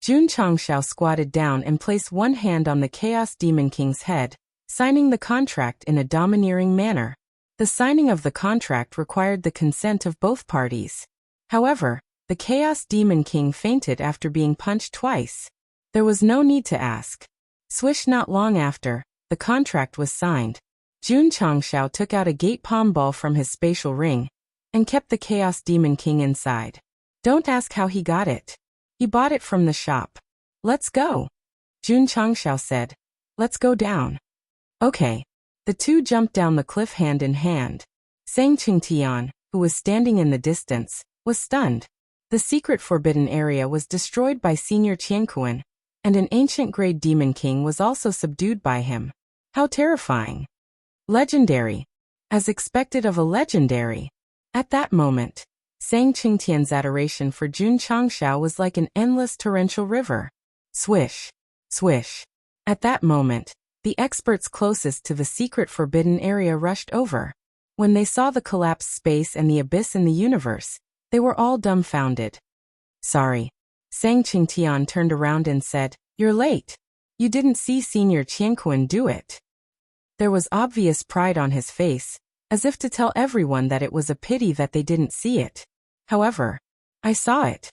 Jun Changxiao squatted down and placed one hand on the Chaos Demon King's head, signing the contract in a domineering manner. The signing of the contract required the consent of both parties. However, the Chaos Demon King fainted after being punched twice. There was no need to ask. Swish, not long after, the contract was signed. Jun Changxiao took out a gate palm ball from his spatial ring and kept the Chaos Demon King inside. Don't ask how he got it. He bought it from the shop. Let's go. Jun Changxiao said. Let's go down. Okay. The two jumped down the cliff hand in hand. Sang Qingtian, who was standing in the distance, was stunned. The secret forbidden area was destroyed by Senior Qianquan, and an ancient grade demon king was also subdued by him. How terrifying. Legendary. As expected of a legendary. At that moment, Sang Qingtian's adoration for Jun Changxiao was like an endless torrential river. Swish. Swish. At that moment, the experts closest to the secret forbidden area rushed over. When they saw the collapsed space and the abyss in the universe, they were all dumbfounded. Sorry. Sang Qingtian turned around and said, You're late. You didn't see Senior Qianquan do it. There was obvious pride on his face, as if to tell everyone that it was a pity that they didn't see it. However, I saw it.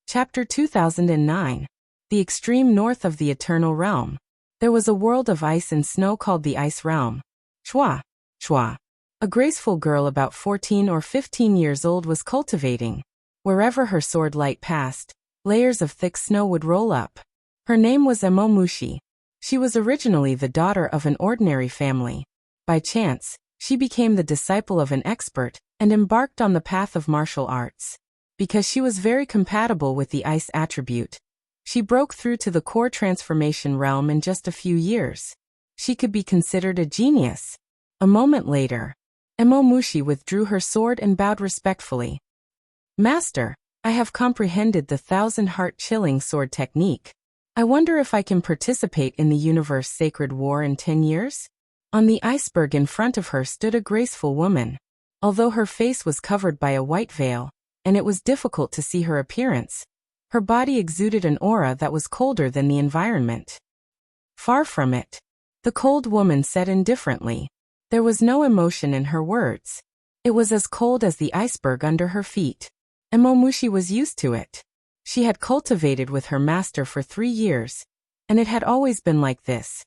Chapter 2009. The extreme north of the Eternal Realm. There was a world of ice and snow called the Ice Realm. Chua, chua. A graceful girl about 14 or 15 years old was cultivating. Wherever her sword light passed, layers of thick snow would roll up. Her name was Emomushi. She was originally the daughter of an ordinary family. By chance, she became the disciple of an expert and embarked on the path of martial arts. Because she was very compatible with the ice attribute, she broke through to the core transformation realm in just a few years. She could be considered a genius. A moment later, Emomushi withdrew her sword and bowed respectfully. Master, I have comprehended the 1,000-heart-chilling sword technique. I wonder if I can participate in the universe sacred war in 10 years? On the iceberg in front of her stood a graceful woman. Although her face was covered by a white veil, and it was difficult to see her appearance, her body exuded an aura that was colder than the environment. Far from it. The cold woman said indifferently. There was no emotion in her words. It was as cold as the iceberg under her feet. Emomushi was used to it. She had cultivated with her master for 3 years, and it had always been like this.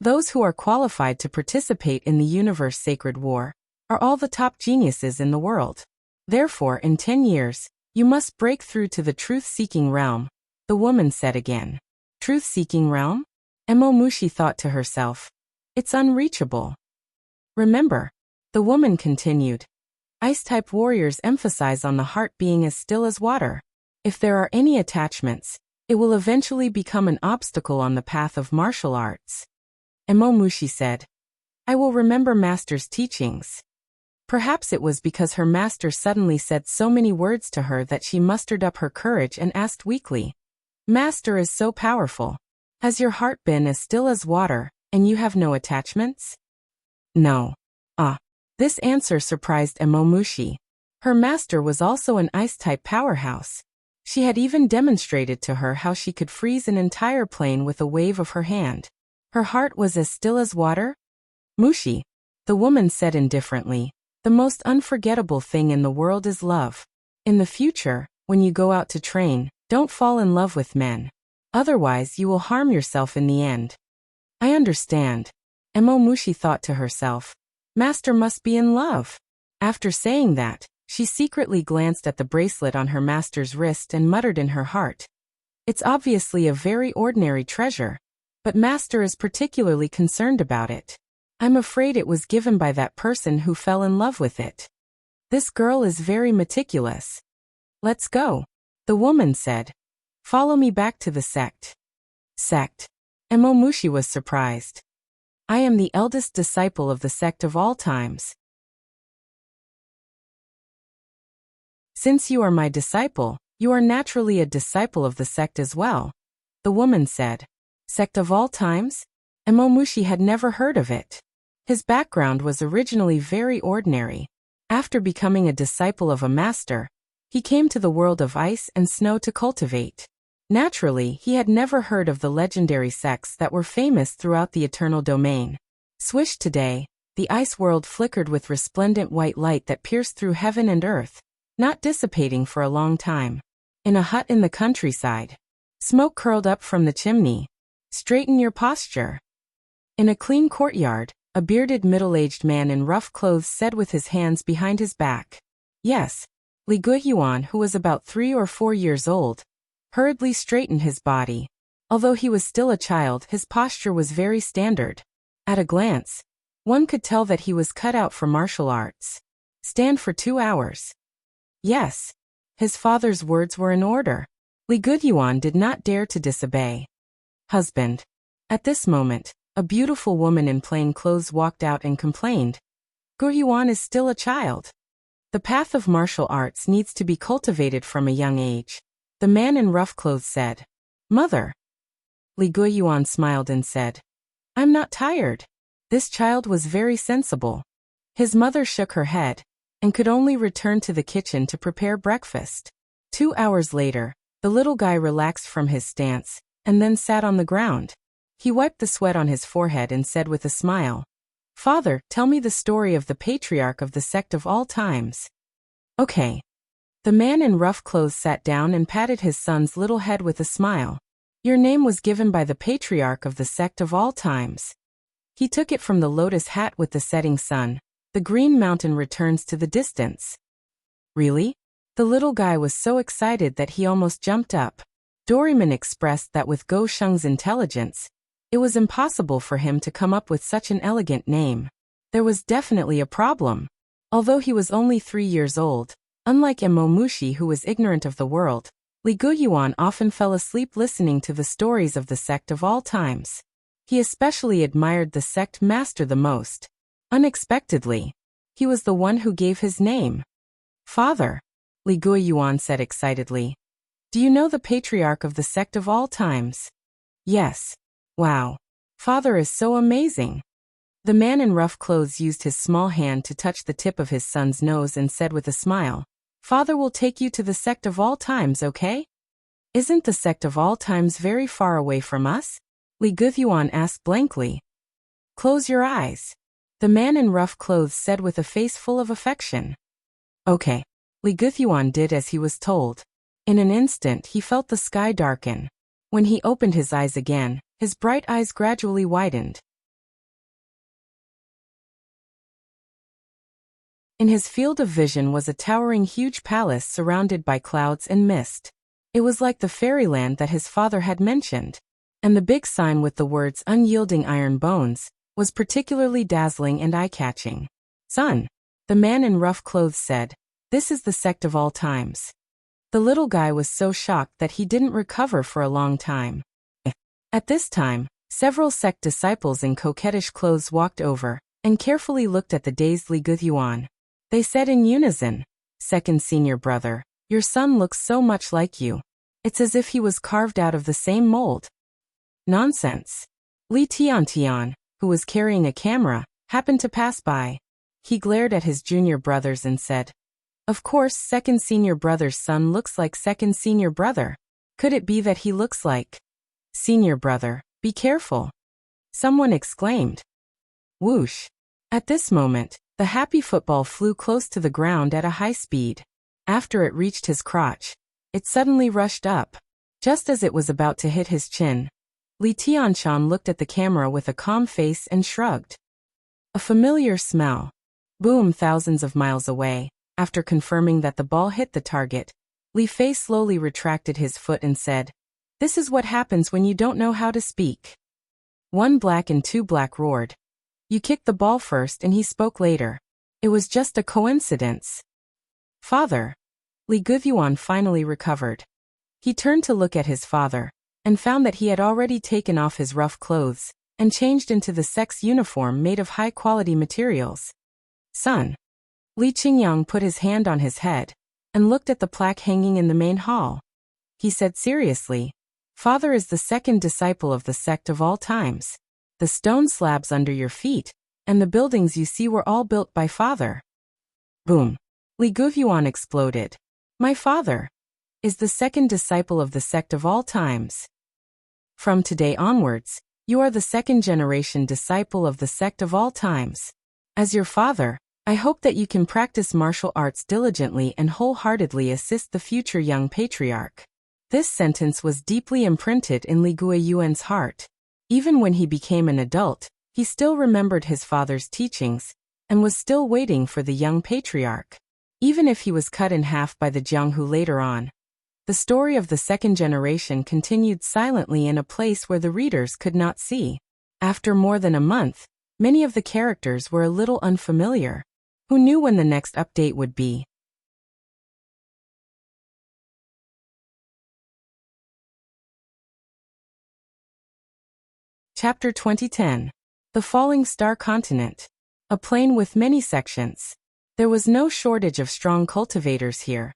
Those who are qualified to participate in the universe sacred war are all the top geniuses in the world. Therefore, in 10 years, you must break through to the truth-seeking realm, the woman said again. Truth-seeking realm? Emomushi thought to herself. It's unreachable. Remember, the woman continued. Ice-type warriors emphasize on the heart being as still as water. If there are any attachments, it will eventually become an obstacle on the path of martial arts. Emomushi said. I will remember Master's teachings. Perhaps it was because her master suddenly said so many words to her that she mustered up her courage and asked weakly. Master is so powerful. Has your heart been as still as water, and you have no attachments? No. This answer surprised Emomushi. Her master was also an ice-type powerhouse. She had even demonstrated to her how she could freeze an entire plane with a wave of her hand. Her heart was as still as water? Mushi, the woman said indifferently, the most unforgettable thing in the world is love. In the future, when you go out to train, don't fall in love with men. Otherwise you will harm yourself in the end. I understand. Emomushi thought to herself. Master must be in love. After saying that, she secretly glanced at the bracelet on her master's wrist and muttered in her heart. It's obviously a very ordinary treasure, but Master is particularly concerned about it. I'm afraid it was given by that person who fell in love with it. This girl is very meticulous. Let's go, the woman said. Follow me back to the sect. Sect. Emomushi was surprised. I am the eldest disciple of the sect of all times. Since you are my disciple, you are naturally a disciple of the sect as well, the woman said. Sect of all times? Emomushi had never heard of it. His background was originally very ordinary. After becoming a disciple of a master, he came to the world of ice and snow to cultivate. Naturally, he had never heard of the legendary sects that were famous throughout the eternal domain. Swish today, the ice world flickered with resplendent white light that pierced through heaven and earth, not dissipating for a long time. In a hut in the countryside, smoke curled up from the chimney. Straighten your posture. In a clean courtyard, a bearded middle-aged man in rough clothes said with his hands behind his back. Yes, Li Guiyuan, who was about 3 or 4 years old, hurriedly straightened his body. Although he was still a child, his posture was very standard. At a glance, one could tell that he was cut out for martial arts. Stand for 2 hours. Yes. His father's words were in order. Li Guiyuan did not dare to disobey. Husband. At this moment, a beautiful woman in plain clothes walked out and complained. Guiyuan is still a child. The path of martial arts needs to be cultivated from a young age. The man in rough clothes said. Mother. Li Guiyuan smiled and said. I'm not tired. This child was very sensible. His mother shook her head, and could only return to the kitchen to prepare breakfast. 2 hours later, the little guy relaxed from his stance, and then sat on the ground. He wiped the sweat on his forehead and said with a smile, Father, tell me the story of the patriarch of the sect of all times. Okay. The man in rough clothes sat down and patted his son's little head with a smile. Your name was given by the patriarch of the sect of all times. He took it from the lotus hat with the setting sun. The green mountain returns to the distance. Really? The little guy was so excited that he almost jumped up. Doraemon expressed that with Go Sheng's intelligence, it was impossible for him to come up with such an elegant name. There was definitely a problem. Although he was only 3 years old, unlike Emomushi who was ignorant of the world, Li Guiyuan often fell asleep listening to the stories of the sect of all times. He especially admired the sect master the most. Unexpectedly, he was the one who gave his name. Father, Li Guiyuan said excitedly. Do you know the patriarch of the sect of all times? Yes. Wow. Father is so amazing. The man in rough clothes used his small hand to touch the tip of his son's nose and said with a smile, Father will take you to the sect of all times, okay? Isn't the sect of all times very far away from us? Li Guiyuan asked blankly. Close your eyes. The man in rough clothes said with a face full of affection. Okay. Li Guiyuan did as he was told. In an instant he felt the sky darken. When he opened his eyes again, his bright eyes gradually widened. In his field of vision was a towering huge palace surrounded by clouds and mist. It was like the fairyland that his father had mentioned. And the big sign with the words unyielding iron bones was particularly dazzling and eye-catching. Son, the man in rough clothes said, this is the sect of all times. The little guy was so shocked that he didn't recover for a long time. At this time, several sect disciples in coquettish clothes walked over and carefully looked at the dazed Li Guiyuan. They said in unison, Second senior brother, your son looks so much like you. It's as if he was carved out of the same mold. Nonsense. Li Tiantian, who was carrying a camera, happened to pass by. He glared at his junior brothers and said, Of course, second senior brother's son looks like second senior brother. Could it be that he looks like senior brother? Be careful. Someone exclaimed. Whoosh. At this moment, the happy football flew close to the ground at a high speed. After it reached his crotch, it suddenly rushed up. Just as it was about to hit his chin, Li Tianshan looked at the camera with a calm face and shrugged. A familiar smell. Boom, thousands of miles away. After confirming that the ball hit the target, Li Fei slowly retracted his foot and said, This is what happens when you don't know how to speak. One black and two black roared. You kicked the ball first and he spoke later. It was just a coincidence. Father. Li Guiyuan finally recovered. He turned to look at his father, and found that he had already taken off his rough clothes, and changed into the sect's uniform made of high-quality materials. Son. Li Qingyang put his hand on his head, and looked at the plaque hanging in the main hall. He said seriously, Father is the second disciple of the sect of all times. The stone slabs under your feet, and the buildings you see were all built by Father. Boom. Li Guiyuan exploded. My father is the second disciple of the sect of all times. From today onwards, you are the second generation disciple of the sect of all times. As your father, I hope that you can practice martial arts diligently and wholeheartedly assist the future young patriarch. This sentence was deeply imprinted in Li Guiyuan's heart. Even when he became an adult, he still remembered his father's teachings, and was still waiting for the young patriarch. Even if he was cut in half by the Jianghu later on, the story of the second generation continued silently in a place where the readers could not see. After more than a month, many of the characters were a little unfamiliar. Who knew when the next update would be? Chapter 2010. The Falling Star Continent. A plain with many sections. There was no shortage of strong cultivators here.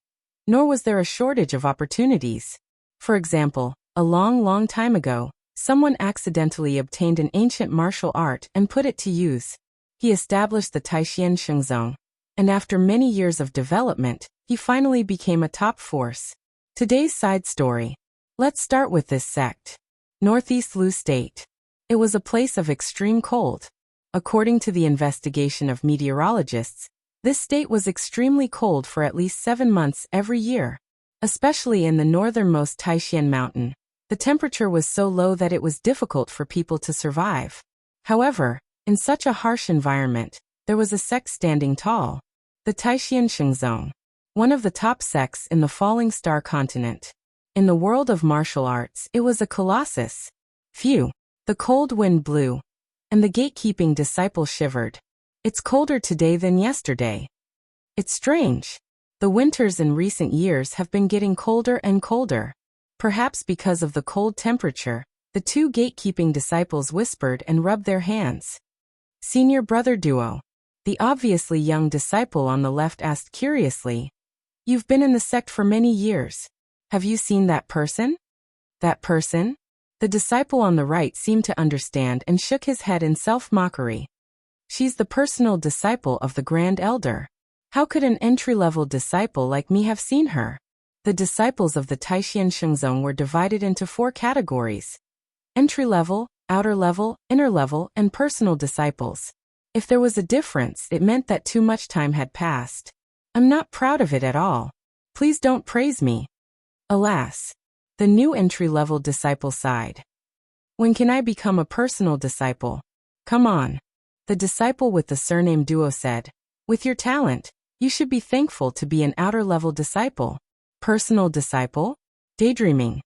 Nor was there a shortage of opportunities. For example, a long time ago, someone accidentally obtained an ancient martial art and put it to use. He established the Taishan Shengzong, and after many years of development, he finally became a top force. Today's side story. Let's start with this sect. Northeast Lu State. It was a place of extreme cold. According to the investigation of meteorologists, this state was extremely cold for at least 7 months every year. Especially in the northernmost Taishan mountain, the temperature was so low that it was difficult for people to survive. However, in such a harsh environment, there was a sect standing tall. The Taishan Shengzong, one of the top sects in the Falling Star Continent. In the world of martial arts, it was a colossus. Phew. The cold wind blew, and the gatekeeping disciple shivered. It's colder today than yesterday. It's strange. The winters in recent years have been getting colder and colder. Perhaps because of the cold temperature, the two gatekeeping disciples whispered and rubbed their hands. Senior brother duo. The obviously young disciple on the left asked curiously. You've been in the sect for many years. Have you seen that person? That person? The disciple on the right seemed to understand and shook his head in self-mockery. She's the personal disciple of the Grand Elder. How could an entry-level disciple like me have seen her? The disciples of the Taishan Shengzong were divided into 4 categories: entry-level, outer level, inner level, and personal disciples. If there was a difference, it meant that too much time had passed. I'm not proud of it at all. Please don't praise me. Alas. The new entry-level disciple sighed. When can I become a personal disciple? Come on. The disciple with the surname Duo said. With your talent, you should be thankful to be an outer-level disciple. Personal disciple? Daydreaming.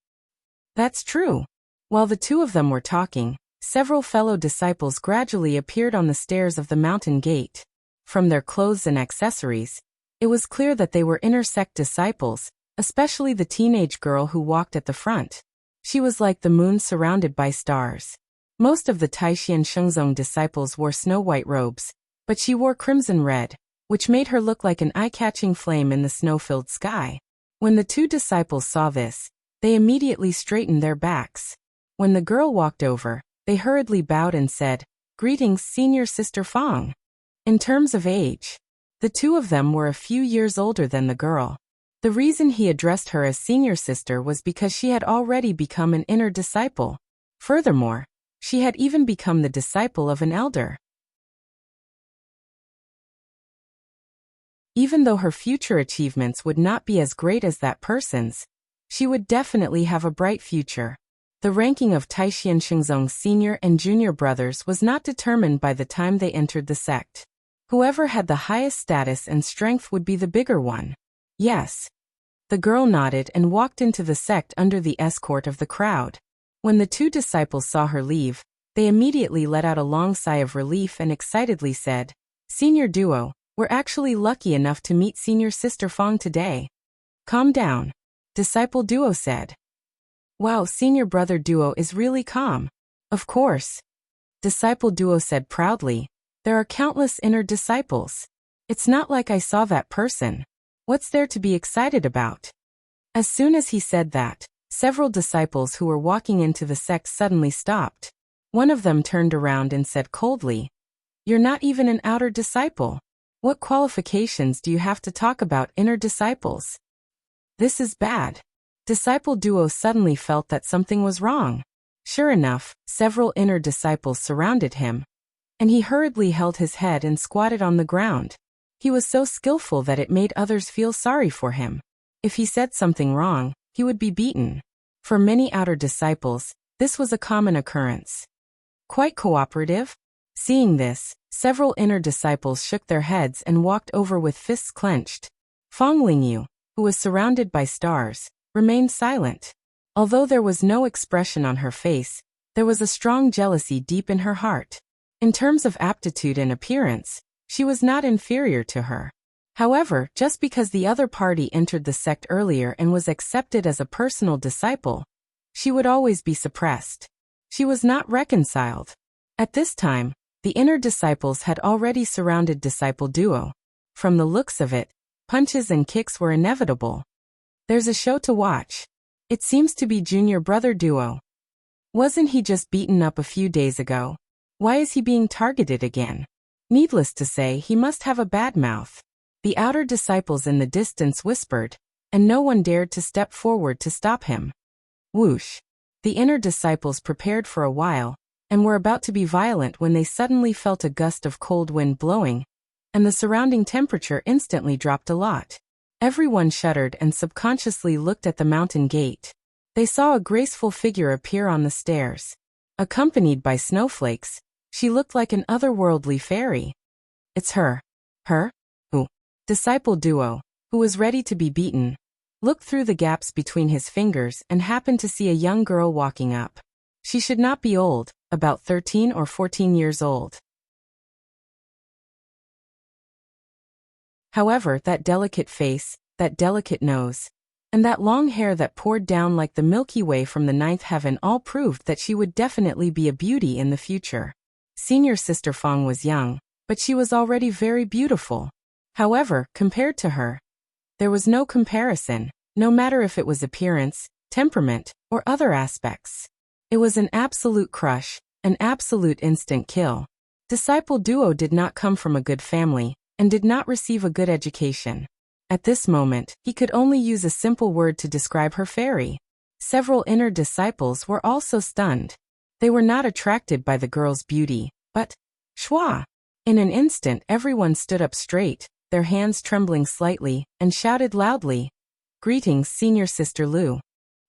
That's true. While the two of them were talking, several fellow disciples gradually appeared on the stairs of the mountain gate. From their clothes and accessories, it was clear that they were inner sect disciples, especially the teenage girl who walked at the front. She was like the moon surrounded by stars. Most of the Taishan Shengzong disciples wore snow-white robes, but she wore crimson red, which made her look like an eye-catching flame in the snow-filled sky. When the 2 disciples saw this, they immediately straightened their backs. When the girl walked over, they hurriedly bowed and said, "Greetings, Senior Sister Fong." In terms of age, the 2 of them were a few years older than the girl. The reason he addressed her as senior sister was because she had already become an inner disciple. Furthermore, she had even become the disciple of an elder. Even though her future achievements would not be as great as that person's, she would definitely have a bright future. The ranking of Taishan Shengzong's senior and junior brothers was not determined by the time they entered the sect. Whoever had the highest status and strength would be the bigger one. Yes. The girl nodded and walked into the sect under the escort of the crowd. When the 2 disciples saw her leave, they immediately let out a long sigh of relief and excitedly said, "Senior Duo, we're actually lucky enough to meet Senior Sister Fong today." "Calm down," Disciple Duo said. "Wow, Senior Brother Duo is really calm." "Of course," Disciple Duo said proudly. "There are countless inner disciples. It's not like I saw that person. What's there to be excited about?" As soon as he said that, several disciples who were walking into the sect suddenly stopped. One of them turned around and said coldly, "You're not even an outer disciple. What qualifications do you have to talk about inner disciples? This is bad." Disciple Duo suddenly felt that something was wrong. Sure enough, several inner disciples surrounded him, and he hurriedly held his head and squatted on the ground. He was so skillful that it made others feel sorry for him. If he said something wrong, he would be beaten. For many outer disciples, this was a common occurrence. Quite cooperative? Seeing this, several inner disciples shook their heads and walked over with fists clenched. Fong Lingyu, who was surrounded by stars, remained silent. Although there was no expression on her face, there was a strong jealousy deep in her heart. In terms of aptitude and appearance, she was not inferior to her. However, just because the other party entered the sect earlier and was accepted as a personal disciple, she would always be suppressed. She was not reconciled. At this time, the inner disciples had already surrounded Disciple Duo. From the looks of it, punches and kicks were inevitable. There's a show to watch. It seems to be Junior Brother Duo. Wasn't he just beaten up a few days ago? Why is he being targeted again? Needless to say, he must have a bad mouth. The outer disciples in the distance whispered, and no one dared to step forward to stop him. Whoosh! The inner disciples prepared for a while, and were about to be violent when they suddenly felt a gust of cold wind blowing, and the surrounding temperature instantly dropped a lot. Everyone shuddered and subconsciously looked at the mountain gate. They saw a graceful figure appear on the stairs. Accompanied by snowflakes, she looked like an otherworldly fairy. It's her. Her? Who? Disciple Duo, who was ready to be beaten, looked through the gaps between his fingers and happened to see a young girl walking up. She should not be old, about 13 or 14 years old. However, that delicate face, that delicate nose, and that long hair that poured down like the Milky Way from the ninth heaven all proved that she would definitely be a beauty in the future. Senior sister Fang was young, but she was already very beautiful. However, compared to her, there was no comparison, no matter if it was appearance, temperament, or other aspects. It was an absolute crush, an absolute instant kill. Disciple Duo did not come from a good family, and did not receive a good education. At this moment, he could only use a simple word to describe her fairy. Several inner disciples were also stunned. They were not attracted by the girl's beauty, but Shua. In an instant everyone stood up straight, their hands trembling slightly, and shouted loudly, "Greetings, Senior Sister Lu."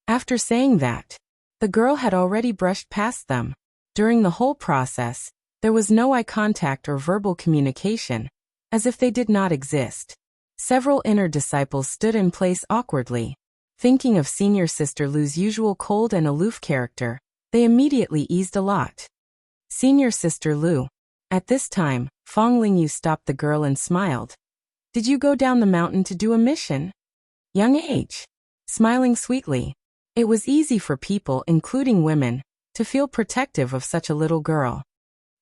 After saying that, the girl had already brushed past them. During the whole process, there was no eye contact or verbal communication, as if they did not exist. Several inner disciples stood in place awkwardly. Thinking of Senior Sister Lu's usual cold and aloof character, they immediately eased a lot. Senior Sister Lu. At this time, Fang Lingyu stopped the girl and smiled. "Did you go down the mountain to do a mission?" Young age. Smiling sweetly. It was easy for people, including women, to feel protective of such a little girl.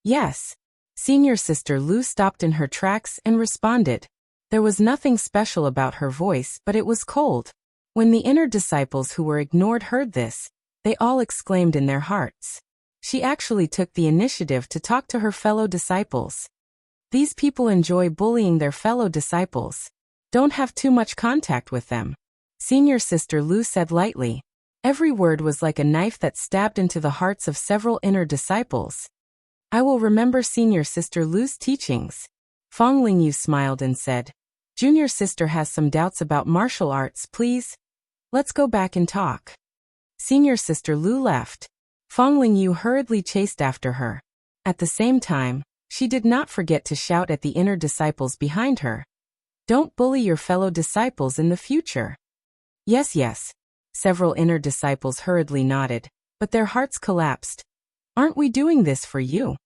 Yes. Senior Sister Lu stopped in her tracks and responded. There was nothing special about her voice, but it was cold. When the inner disciples who were ignored heard this, they all exclaimed in their hearts. She actually took the initiative to talk to her fellow disciples. These people enjoy bullying their fellow disciples. Don't have too much contact with them. Senior Sister Lu said lightly. Every word was like a knife that stabbed into the hearts of several inner disciples. I will remember Senior Sister Lu's teachings. Fang Lingyu smiled and said, Junior sister has some doubts about martial arts, please. Let's go back and talk. Senior Sister Lu left. Fang Lingyu hurriedly chased after her. At the same time, she did not forget to shout at the inner disciples behind her. Don't bully your fellow disciples in the future. Yes, yes. Several inner disciples hurriedly nodded, but their hearts collapsed. Aren't we doing this for you?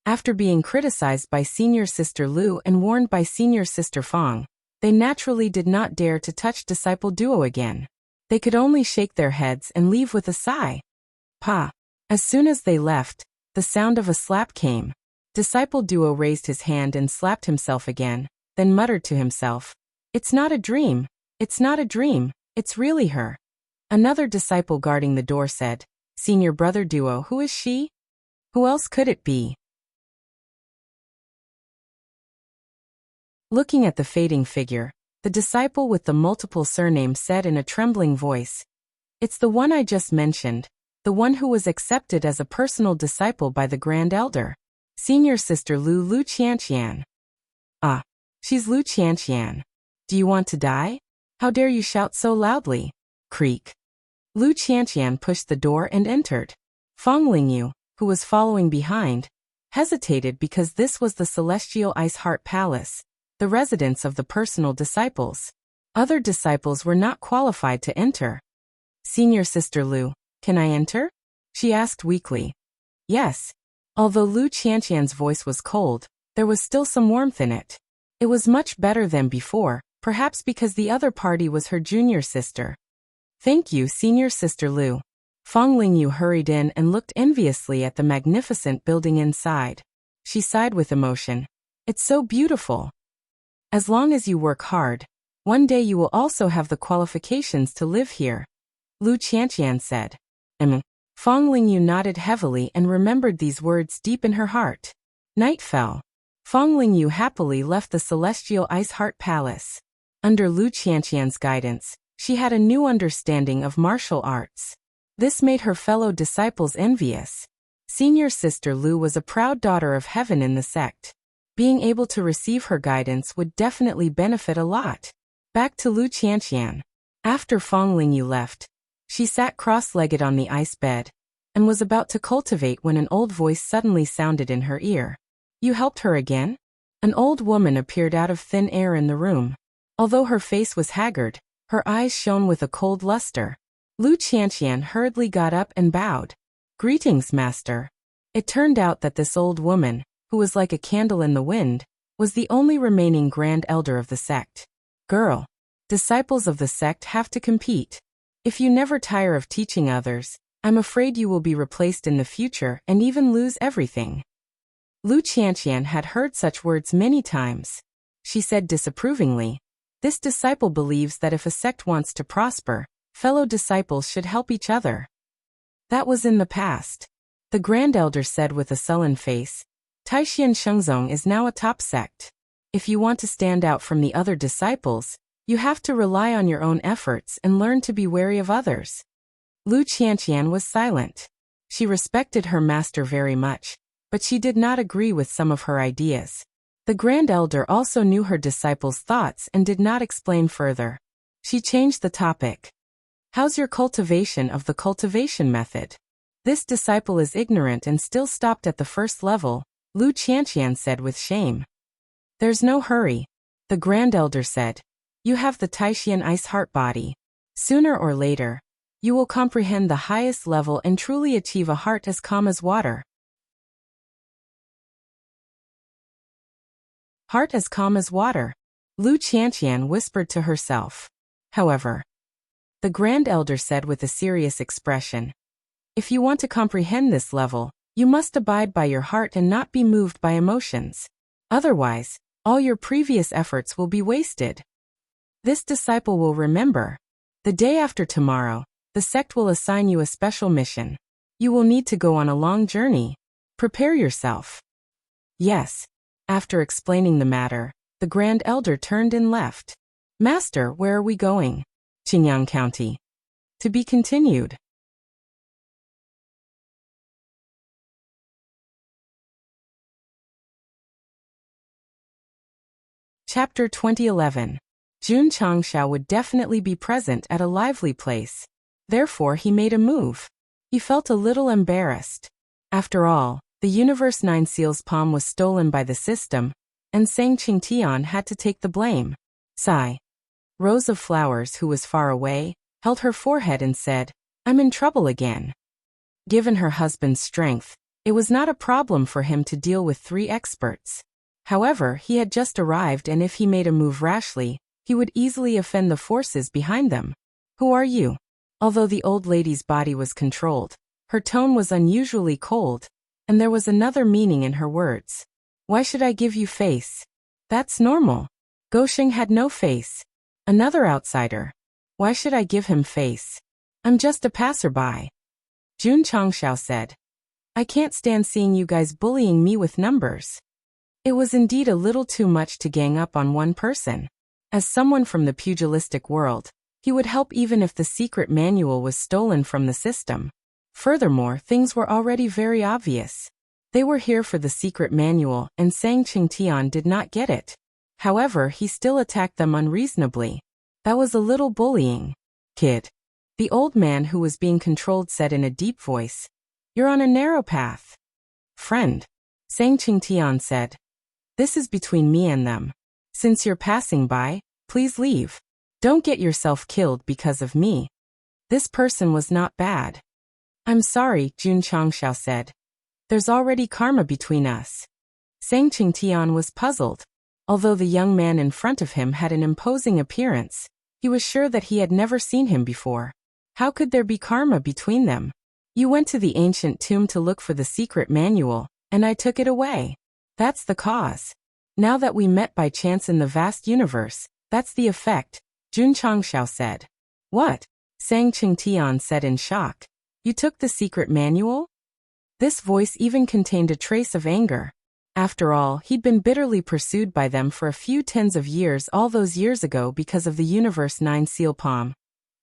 After being criticized by Senior Sister Lu and warned by Senior Sister Fang, they naturally did not dare to touch Disciple Duo again. They could only shake their heads and leave with a sigh. Pa. As soon as they left, the sound of a slap came. Disciple Duo raised his hand and slapped himself again, then muttered to himself, It's not a dream. It's not a dream. It's really her. Another disciple guarding the door said, Senior Brother Duo, who is she? Who else could it be? Looking at the fading figure, the disciple with the multiple surnames said in a trembling voice, It's the one I just mentioned, the one who was accepted as a personal disciple by the Grand Elder. Senior Sister Lu Qianqian. Ah, she's Lu Qianqian. Do you want to die? How dare you shout so loudly? Creak. Lu Qianqian pushed the door and entered. Fang Lingyu, who was following behind, hesitated because this was the Celestial Ice Heart Palace, the residence of the personal disciples. Other disciples were not qualified to enter. Senior Sister Lu, can I enter? She asked weakly. Yes. Although Lu Qianqian's voice was cold, there was still some warmth in it. It was much better than before, perhaps because the other party was her junior sister. Thank you, Senior Sister Lu. Fang Lingyu hurried in and looked enviously at the magnificent building inside. She sighed with emotion. It's so beautiful. As long as you work hard, one day you will also have the qualifications to live here. Lu Qianqian said. Fang Lingyu nodded heavily and remembered these words deep in her heart. Night fell. Fang Lingyu happily left the Celestial Ice Heart Palace. Under Lu Qianqian's guidance, she had a new understanding of martial arts. This made her fellow disciples envious. Senior Sister Lu was a proud daughter of heaven in the sect. Being able to receive her guidance would definitely benefit a lot. Back to Lu Qianqian. After Fang Lingyu left, she sat cross-legged on the ice bed, and was about to cultivate when an old voice suddenly sounded in her ear. You helped her again? An old woman appeared out of thin air in the room. Although her face was haggard, her eyes shone with a cold luster. Lu Qianqian hurriedly got up and bowed. Greetings, Master. It turned out that this old woman, who was like a candle in the wind, was the only remaining Grand Elder of the sect. Girl. Disciples of the sect have to compete. If you never tire of teaching others, I'm afraid you will be replaced in the future and even lose everything. Lu Qianqian had heard such words many times. She said disapprovingly, "This disciple believes that if a sect wants to prosper, fellow disciples should help each other." That was in the past. The Grand Elder said with a sullen face, "Taishan Shengzong is now a top sect. If you want to stand out from the other disciples, you have to rely on your own efforts and learn to be wary of others." Lu Qianqian was silent. She respected her master very much, but she did not agree with some of her ideas. The Grand Elder also knew her disciples' thoughts and did not explain further. She changed the topic. "How's your cultivation of the cultivation method?" "This disciple is ignorant and still stopped at the first level," Lu Qianqian said with shame. "There's no hurry," the Grand Elder said. "You have the Taishan Ice Heart body. Sooner or later, you will comprehend the highest level and truly achieve a heart as calm as water." Heart as calm as water, Lu Qianqian whispered to herself. However, the Grand Elder said with a serious expression, "If you want to comprehend this level, you must abide by your heart and not be moved by emotions. Otherwise, all your previous efforts will be wasted. This disciple will remember. The day after tomorrow, the sect will assign you a special mission. You will need to go on a long journey. Prepare yourself." "Yes." After explaining the matter, the Grand Elder turned and left. "Master, where are we going?" "Qingyang County." To be continued. Chapter 2011. Jun Changshao would definitely be present at a lively place. Therefore he made a move. He felt a little embarrassed. After all, the Universe 9 Seals palm was stolen by the system, and Sang Qingtian had to take the blame. Sigh. Rose of Flowers, who was far away, held her forehead and said, "I'm in trouble again." Given her husband's strength, it was not a problem for him to deal with 3 experts. However, he had just arrived, and if he made a move rashly, he would easily offend the forces behind them. "Who are you?" Although the old lady's body was controlled, her tone was unusually cold, and there was another meaning in her words. "Why should I give you face?" "That's normal." Gosheng had no face. Another outsider. "Why should I give him face? I'm just a passerby." Jun Changshao said, "I can't stand seeing you guys bullying me with numbers." It was indeed a little too much to gang up on one person. As someone from the pugilistic world, he would help even if the secret manual was stolen from the system. Furthermore, things were already very obvious. They were here for the secret manual, and Sang Qingtian did not get it. However, he still attacked them unreasonably. That was a little bullying. "Kid," the old man who was being controlled said in a deep voice, "You're on a narrow path." "Friend," Sang Qingtian said, "this is between me and them. Since you're passing by, please leave. Don't get yourself killed because of me." This person was not bad. "I'm sorry," Jun Changshao said. "There's already karma between us." Sang Qingtian was puzzled. Although the young man in front of him had an imposing appearance, he was sure that he had never seen him before. How could there be karma between them? "You went to the ancient tomb to look for the secret manual, and I took it away. That's the cause. Now that we met by chance in the vast universe, that's the effect," Jun Changshao said. "What?" Sang Qingtian said in shock. "You took the secret manual?" This voice even contained a trace of anger. After all, he'd been bitterly pursued by them for a few tens of years all those years ago because of the Universe 9 seal palm.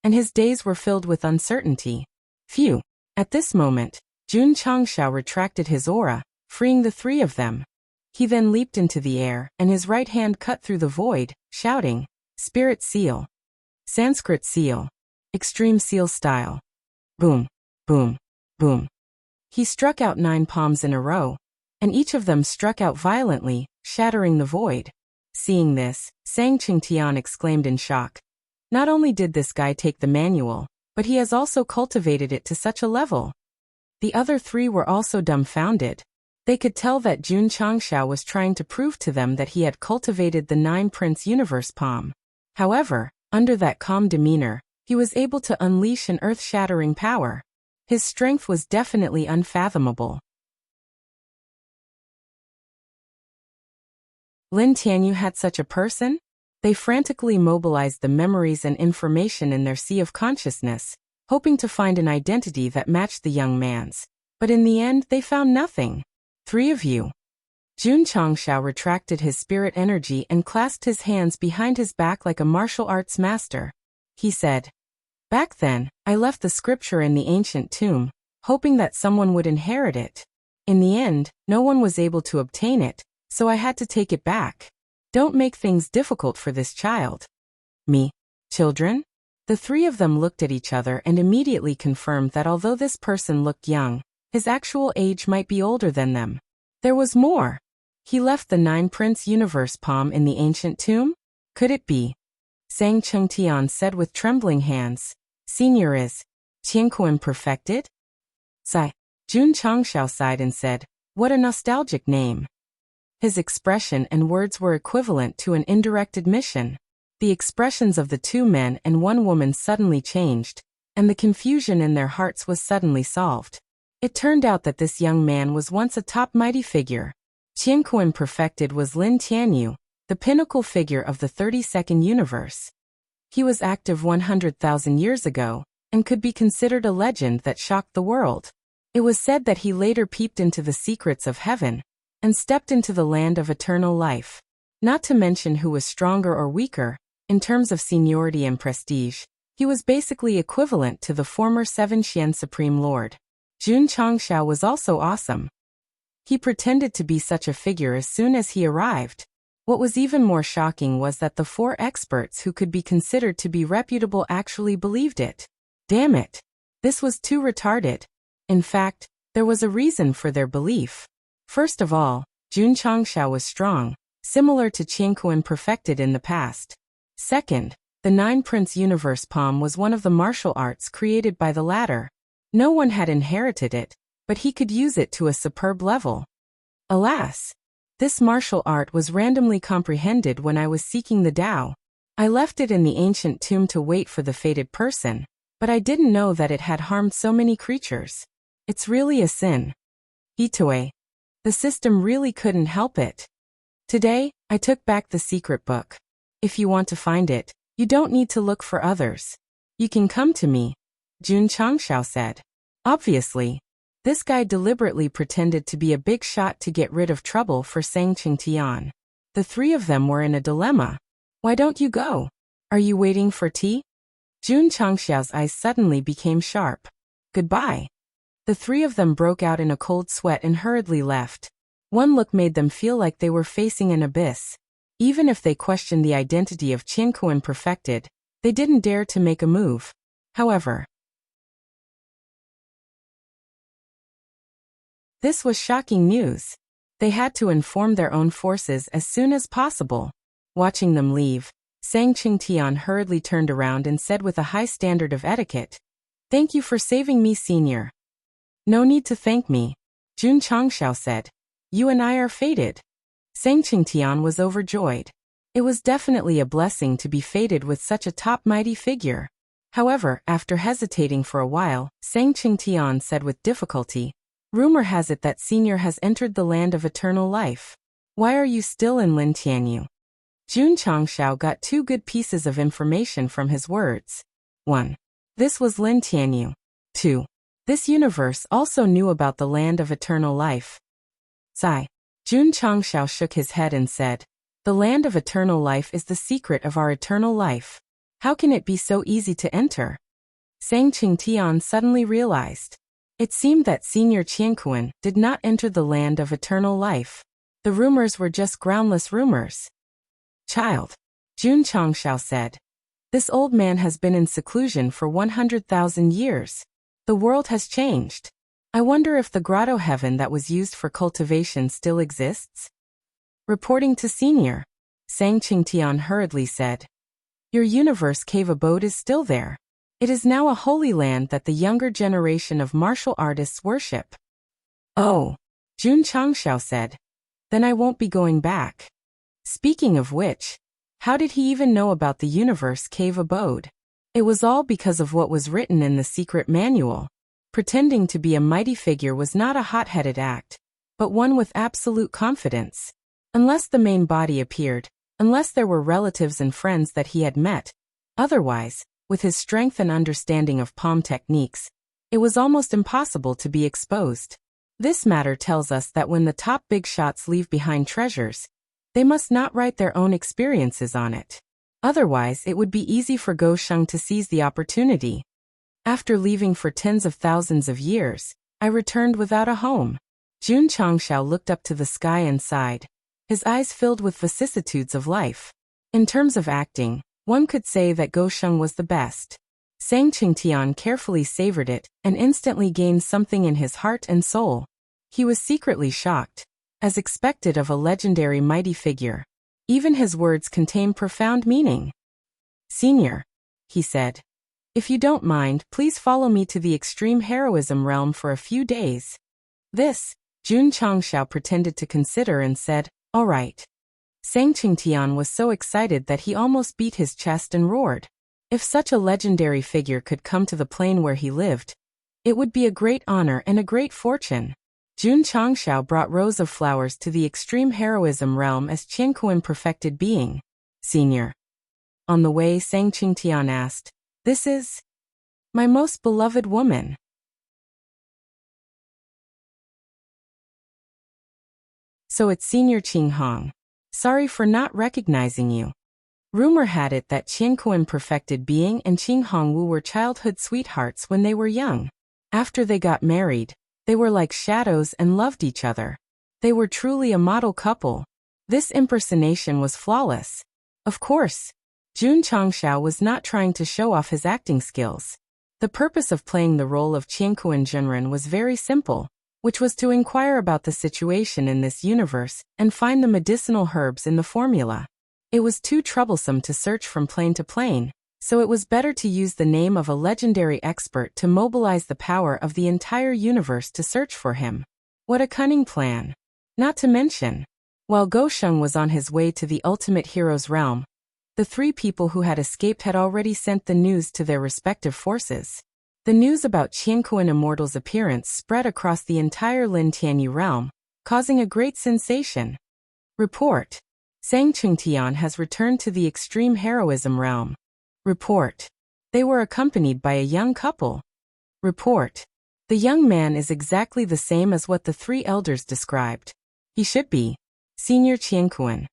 And his days were filled with uncertainty. Phew. At this moment, Jun Changshao retracted his aura, freeing the 3 of them. He then leaped into the air, and his right hand cut through the void, shouting, "Spirit seal. Sanskrit seal. Extreme seal style." Boom, boom, boom. He struck out 9 palms in a row, and each of them struck out violently, shattering the void. Seeing this, Sang Qingtian exclaimed in shock. Not only did this guy take the manual, but he has also cultivated it to such a level. The other 3 were also dumbfounded. They could tell that Jun Changshao was trying to prove to them that he had cultivated the 9 Prince Universe palm. However, under that calm demeanor, he was able to unleash an earth-shattering power. His strength was definitely unfathomable. Lin Tianyu had such a person? They frantically mobilized the memories and information in their sea of consciousness, hoping to find an identity that matched the young man's. But in the end, they found nothing. 3 of you. Jun Changshao retracted his spirit energy and clasped his hands behind his back like a martial arts master. He said, "Back then, I left the scripture in the ancient tomb, hoping that someone would inherit it. In the end, no one was able to obtain it, so I had to take it back. Don't make things difficult for this child." Me. Children? The 3 of them looked at each other and immediately confirmed that although this person looked young, his actual age might be older than them. There was more. He left the 9 Prince Universe palm in the ancient tomb? Could it be? Sang Chengtian said with trembling hands. Senior is Qianquan perfected? Sigh. Jun Changshao sighed and said, "What a nostalgic name." His expression and words were equivalent to an indirect admission. The expressions of the 2 men and 1 woman suddenly changed, and the confusion in their hearts was suddenly solved. It turned out that this young man was once a top mighty figure. Qianquan perfected was Lin Tianyu, the pinnacle figure of the 32nd universe. He was active 100,000 years ago, and could be considered a legend that shocked the world. It was said that he later peeped into the secrets of heaven, and stepped into the land of eternal life. Not to mention who was stronger or weaker, in terms of seniority and prestige, he was basically equivalent to the former 7 Xian Supreme Lord. Jun Changshao was also awesome. He pretended to be such a figure as soon as he arrived. What was even more shocking was that the 4 experts who could be considered to be reputable actually believed it. Damn it. This was too retarded. In fact, there was a reason for their belief. First of all, Jun Changshao was strong, similar to Qianquan perfected in the past. Second, the 9 Prince Universe palm was one of the martial arts created by the latter. No one had inherited it, but he could use it to a superb level. Alas! This martial art was randomly comprehended when I was seeking the Tao. I left it in the ancient tomb to wait for the fated person, but I didn't know that it had harmed so many creatures. It's really a sin. Itoe. The system really couldn't help it. Today, I took back the secret book. If you want to find it, you don't need to look for others. You can come to me, Jun Changshao said. Obviously, this guy deliberately pretended to be a big shot to get rid of trouble for Sang Qingtian. The 3 of them were in a dilemma. Why don't you go? Are you waiting for tea? Jun Changshao's eyes suddenly became sharp. Goodbye. The 3 of them broke out in a cold sweat and hurriedly left. One look made them feel like they were facing an abyss. Even if they questioned the identity of Qianquan perfected, they didn't dare to make a move. However, this was shocking news. They had to inform their own forces as soon as possible. Watching them leave, Sang Qingtian hurriedly turned around and said with a high standard of etiquette, "Thank you for saving me, senior." "No need to thank me," Jun Changshao said. "You and I are fated." Sang Qingtian was overjoyed. It was definitely a blessing to be fated with such a top mighty figure. However, after hesitating for a while, Sang Qingtian said with difficulty, "Rumor has it that Senior has entered the land of eternal life. Why are you still in Lin Tianyu?" Jun Changshao got 2 good pieces of information from his words. 1. This was Lin Tianyu. 2. This universe also knew about the land of eternal life. Sigh. Jun Changshao shook his head and said, "The land of eternal life is the secret of our eternal life. How can it be so easy to enter?" Sang Qingtian suddenly realized. It seemed that Senior Qianquan did not enter the land of eternal life. The rumors were just groundless rumors. "Child," Jun Changshao said, "this old man has been in seclusion for 100,000 years. The world has changed. I wonder if the grotto heaven that was used for cultivation still exists?" Reporting to Senior, Sang Qingtian hurriedly said, "Your universe cave abode is still there. It is now a holy land that the younger generation of martial artists worship." "Oh," Jun Changshao said, "then I won't be going back." Speaking of which, how did he even know about the universe cave abode? It was all because of what was written in the secret manual. Pretending to be a mighty figure was not a hot-headed act, but one with absolute confidence. Unless the main body appeared, unless there were relatives and friends that he had met. Otherwise, with his strength and understanding of palm techniques, it was almost impossible to be exposed. This matter tells us that when the top big shots leave behind treasures, they must not write their own experiences on it. Otherwise, it would be easy for Go Sheng to seize the opportunity. After leaving for tens of thousands of years, I returned without a home. Jun Changxiao looked up to the sky and sighed, his eyes filled with vicissitudes of life. In terms of acting, one could say that Go Sheng was the best. Sang Qingtian carefully savored it and instantly gained something in his heart and soul. He was secretly shocked, as expected of a legendary mighty figure. Even his words contained profound meaning. "Senior," he said, "if you don't mind, please follow me to the extreme heroism realm for a few days." This, Jun Changxiao pretended to consider and said, "All right." Sang Qingtian was so excited that he almost beat his chest and roared. If such a legendary figure could come to the plane where he lived, it would be a great honor and a great fortune. Jun Changxiao brought rows of flowers to the extreme heroism realm as Qiankuan perfected being. "Senior." On the way, Sang Qingtian asked, "This is my most beloved woman." "So it's Senior Qing Hong. Sorry for not recognizing you." Rumor had it that Qiankuan perfected being and Qing Hongwu were childhood sweethearts when they were young. After they got married, they were like shadows and loved each other. They were truly a model couple. This impersonation was flawless. Of course, Jun Changxiao was not trying to show off his acting skills. The purpose of playing the role of Qiankuan Zhenren was very simple, which was to inquire about the situation in this universe and find the medicinal herbs in the formula. It was too troublesome to search from plane to plane, so it was better to use the name of a legendary expert to mobilize the power of the entire universe to search for him. What a cunning plan! Not to mention, while Go Sheng was on his way to the ultimate hero's realm, the three people who had escaped had already sent the news to their respective forces. The news about Qiankuan Immortal's appearance spread across the entire Lin Tianyu realm, causing a great sensation. Report: Sang Qingtian has returned to the extreme heroism realm. Report: they were accompanied by a young couple. Report: the young man is exactly the same as what the three elders described. He should be Senior Qiankuan.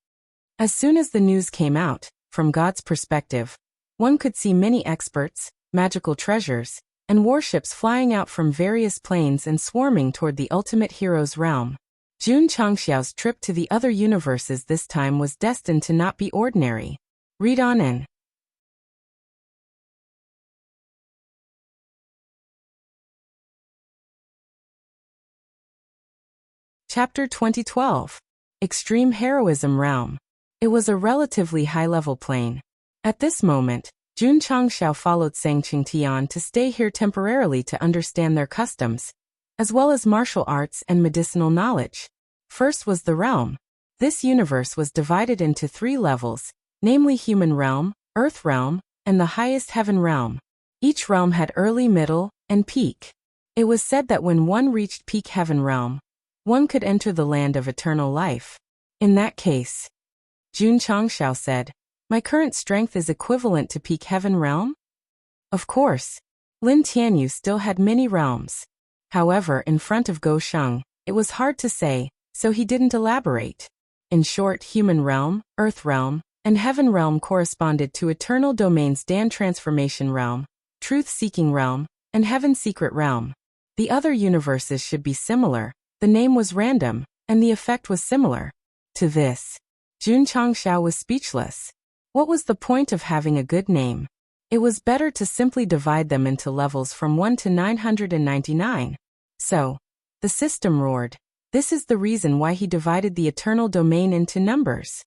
As soon as the news came out, from God's perspective, one could see many experts, magical treasures, and warships flying out from various planes and swarming toward the ultimate hero's realm. Jun Changxiao's trip to the other universes this time was destined to not be ordinary. Read on in. Chapter 2012. Extreme Heroism Realm. It was a relatively high-level plane. At this moment, Jun Changxiao followed Sang Qingtian to stay here temporarily to understand their customs, as well as martial arts and medicinal knowledge. First was the realm. This universe was divided into 3 levels, namely Human Realm, Earth Realm, and the highest Heaven Realm. Each realm had early, middle, and peak. It was said that when one reached peak Heaven Realm, one could enter the land of eternal life. In that case, Jun Changxiao said, "My current strength is equivalent to peak Heaven Realm?" Of course, Lin Tianyu still had many realms. However, in front of Go Sheng, it was hard to say, so he didn't elaborate. In short, Human Realm, Earth Realm, and Heaven Realm corresponded to Eternal Domain's Dan Transformation Realm, Truth-Seeking Realm, and Heaven's Secret Realm. The other universes should be similar, the name was random, and the effect was similar. To this, Jun Changxiao was speechless. What was the point of having a good name? It was better to simply divide them into levels from 1 to 999. So, the system roared. This is the reason why he divided the eternal domain into numbers.